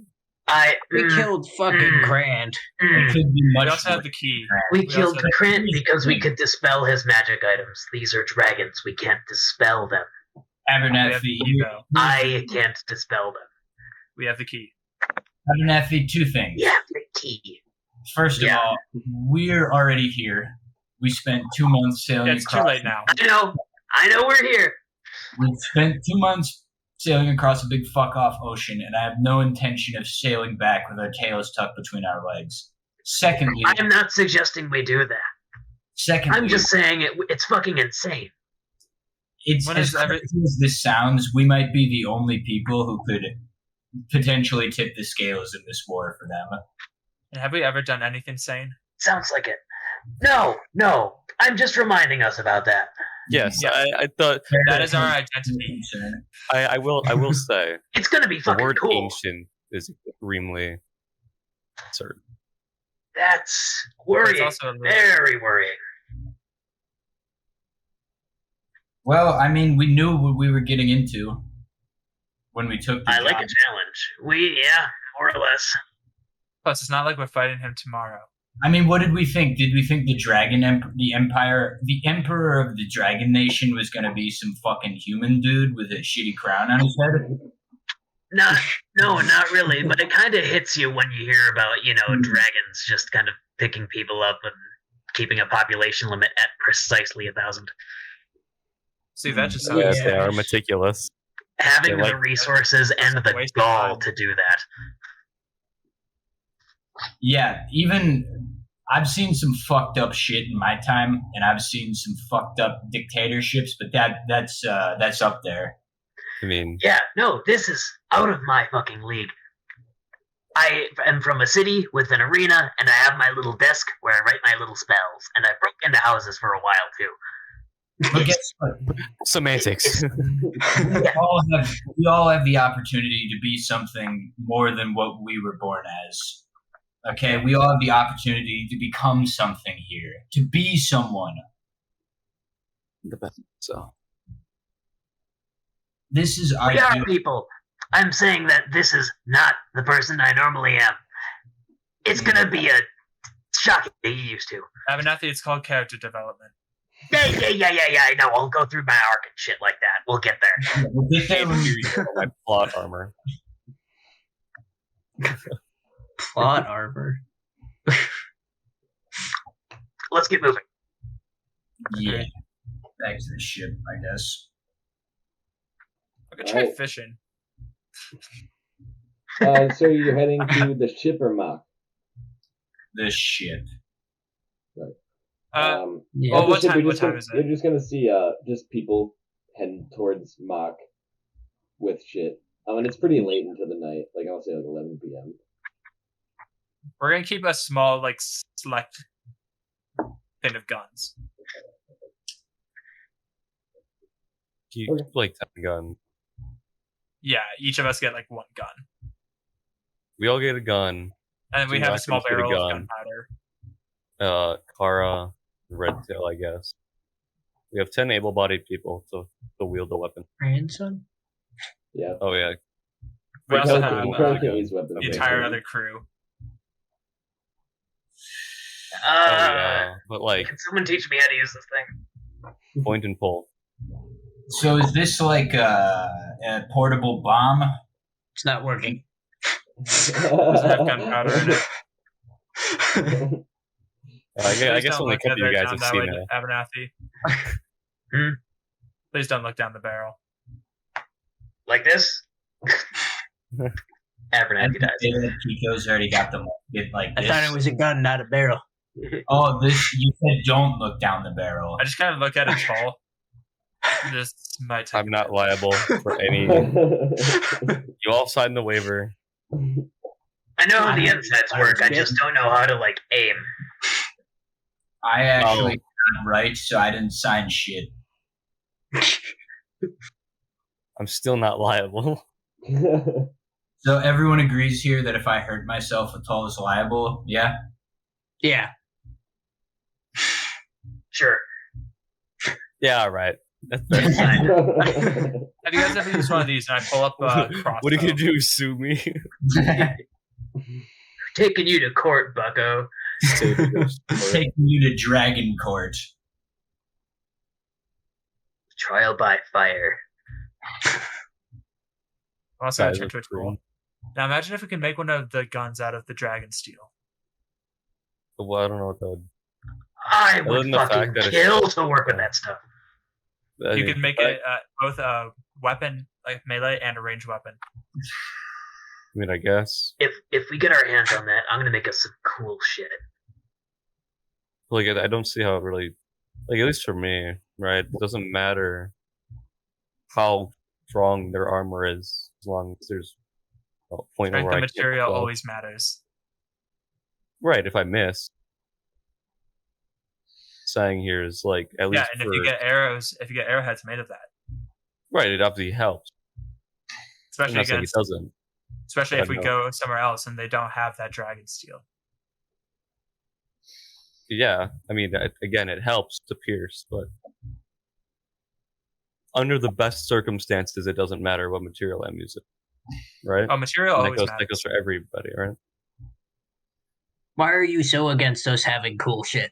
We killed fucking Grand. It could be We much also have worse. the key. We We killed also- Krant because we could dispel his magic items. These are dragons. We can't dispel them. We have the Abernathy, key, though. I can't dispel them. We have the key. Abernathy, two things. Yeah, the key. First of Yeah. all, we're already here. We spent 2 months sailing It's too across. late now. I know we're here. We've spent 2 months sailing across a big fuck off ocean, and I have no intention of sailing back with our tails tucked between our legs. Secondly, I'm not suggesting we do that. I'm just saying it's fucking insane. it's When as is every- crazy as this sounds, we might be the only people who could potentially tip the scales in this war for them. And have we ever done anything sane? Sounds like it. No. I'm just reminding us about that. Yes, Yes. I thought That is our identity. I will say It's gonna be the fucking word cool. ancient is extremely certain. That's It's worrying. also a little- Very worrying. Well, I mean, we knew what we were getting into when we took the I like job. a challenge. Yeah, more or less. Plus, it's not like we're fighting him tomorrow. I mean, what did we think? Did we think the the emperor of the Dragon Nation was going to be some fucking human dude with a shitty crown on his head? No, not really. But it kind of hits you when you hear about, Hmm. dragons just kind of picking people up and keeping a population limit at precisely 1,000. See, that just Yeah, sounds. they are meticulous. Having They the like- resources and the Waste of gall time. to do that. Yeah, even I've seen some fucked up shit in my time, and I've seen some fucked up dictatorships, but that's up there. I mean, Yeah, no, this is out of my fucking league. I am from a city with an arena, and I have my little desk where I write my little spells, and I broke into houses for a while too. But guess what? semantics. Yeah. We all have the opportunity to be something more than what we were born as. Okay, we all have the opportunity to become something here, to be someone. So This is our We are due. people. I'm saying that this is not the person I normally am. It's gonna be a shocking to get used to. Abernathy, it's called character development. Yeah. I know. I'll go through my arc and shit like that. We'll get there. We'll get there when we my plot armor. Plot armor. Let's get moving. Yeah. Back to the ship, I guess. I could try Alright. fishing. So you're heading to the Shippermach. The ship. Yeah. at Well, the what ship, time- you're what just time gonna- is it? You're just gonna see just people heading towards Mach with shit. And it's pretty late into the night. Like I'll say like 11 p.m. We're gonna keep a small, like, select thing of guns. You Okay. like 10 gun. Yeah, each of us get like one gun, We all get a gun. and then we Two have a small actors get a barrel of gun. gunpowder. Kara, Redtail, I guess. We have 10 able-bodied people to wield the weapon. Grandson? Yeah. Oh yeah, We also You have probably can't gun. use weapons. the Okay. entire other crew. oh yeah. But like Can someone teach me how to use this thing? point and pull. So is this like a portable bomb? It's not working. Doesn't have gunpowder in it. I Please guess don't only a look couple of you guys have that seen way, it. Abernathy. Please don't look down the barrel. Like this? And Abernathy dies. Chico's already got the it like I this. thought it was a gun, not a barrel. Oh, this you said don't look down the barrel. I just kind of look at it tall. This might take I'm not liable for any. You all signed the waiver. I know how the insides work. I just don't know how to like aim. I actually got it right, so I didn't sign shit. I'm still not liable. So everyone agrees here that if I hurt myself, Atal is liable. Yeah. Yeah. Sure. Yeah, all right. That's fair. Have you guys ever used one of these? And I pull up a crossbow. What are you gonna do? Sue me? Taking you to court, Bucko. Taking you to Dragon Court. Trial by fire. I'm also gonna Guys, turn to a that's troll. cool. Now imagine if we can make one of the guns out of the dragon steel. Well, I don't know what that would. I Other would than the fucking fact that it's- kill to work with that stuff. You can make it both a weapon, like melee, and a ranged weapon. I mean, I guess. If we get our hands on that, I'm gonna make us some cool shit. Like, I don't see how it really. Like, at least for me, right? It doesn't matter how strong their armor is, as long as there's a point Strength where of I can't material go. always matters. Right, if I miss. Saying here is like at Yeah, least and if you get arrowheads made of that, right, it obviously helps. I'm especially not saying it against, doesn't. especially but if we no. go somewhere else and they don't have that dragon steel. Yeah, I mean, again, it helps to pierce, but under the best circumstances, it doesn't matter what material I'm using, right? Oh, material And always that matters. goes for everybody, right? Why are you so against us having cool shit?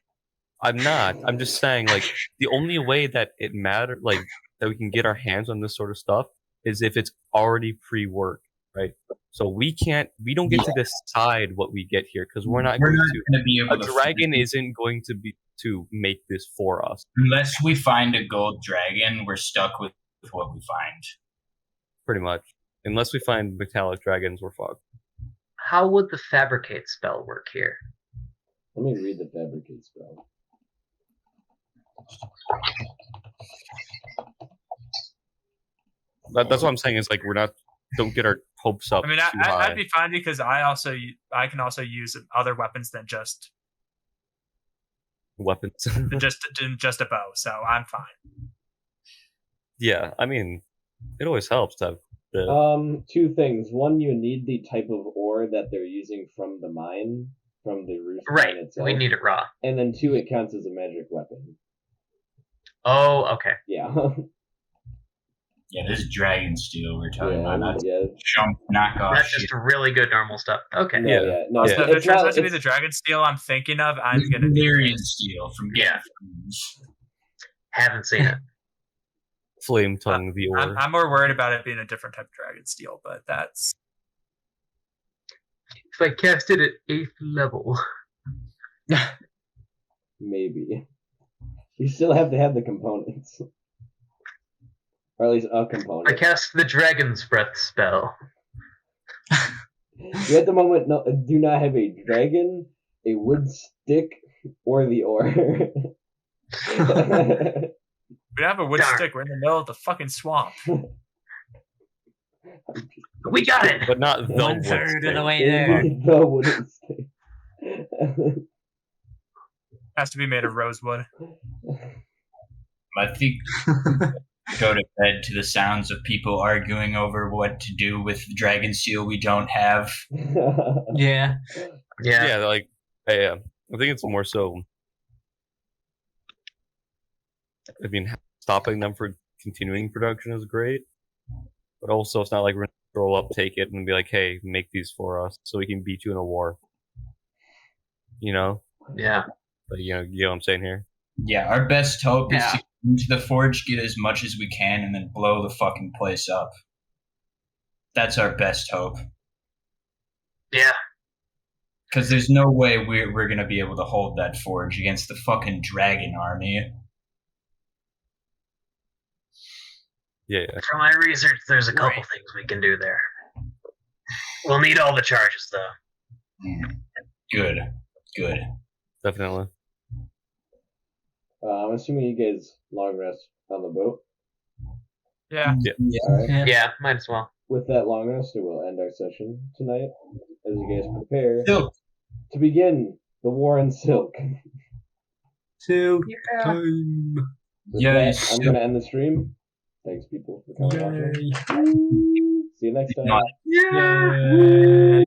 I'm not. I'm just saying, like, the only way that it matters, like, that we can get our hands on this sort of stuff is if it's already pre-worked, right? So we don't get to decide what we get here because we're not going going to be to. able A to dragon isn't going to make this for us. unless we find a gold dragon. We're stuck with what we find. Pretty much. Unless we find metallic dragons, we're fucked. How would the fabricate spell work here? Let me read the fabricate spell. That's what I'm saying is like don't get our hopes up. I mean, too high. I'd be fine because I can also use other weapons than just Weapons. just a bow, so I'm fine. Yeah, I mean, it always helps to have the. Two things. One, you need the type of ore that they're using from the mine, from the roof Right, mine itself. we need it raw. And then two, it counts as a magic weapon. Oh, okay. Yeah. Yeah, this is dragon steel we're talking about. Not yeah. chump knockoff That's shit. just really good normal stuff. Okay. No, Yeah. No, So if it it's turns not, out to be it's- the dragon steel I'm thinking of, I'm gonna be Valyrian steel from Game Yeah. of Thrones. Haven't seen it. Flame tongue the ore. I'm more worried about it being a different type of dragon steel, but that's If I cast it at 8th level. Maybe. You still have to have the components. Or at least a component. I cast the Dragon's Breath spell. You at the moment do not have a dragon, a wood stick, or the ore. we have a wood Darn. stick. We're in the middle of the fucking swamp. We got it! But not the 1/3 of the wood way stick. there. The wooden stick. Has to be made of rosewood. I think go to bed to the sounds of people arguing over what to do with the dragon steel we don't have. Yeah. Yeah. Yeah, like I think it's more so. I mean, stopping them from continuing production is great, but also it's not like we're gonna roll up, take it, and be like, "Hey, make these for us, so we can beat you in a war." You know, Yeah. but you know what I'm saying here. Yeah, our best hope is Yeah. to get into the forge, get as much as we can, and then blow the fucking place up. That's our best hope. Yeah. Because there's no way we're going to be able to hold that forge against the fucking dragon army. Yeah, From my research, there's a couple Right. things we can do there. We'll need all the charges, though. Good. definitely. I'm assuming you guys long rest on the boat. Yeah. Alright. Yeah. Yeah, might as well. With that long rest, it will end our session tonight as you guys prepare Silk. to begin the war in Silk. Silk Yeah. time. With Yeah, that, you I'm going to end the stream. Thanks, people, for coming watching. Yay. See you next time. Not- Yeah. Yay.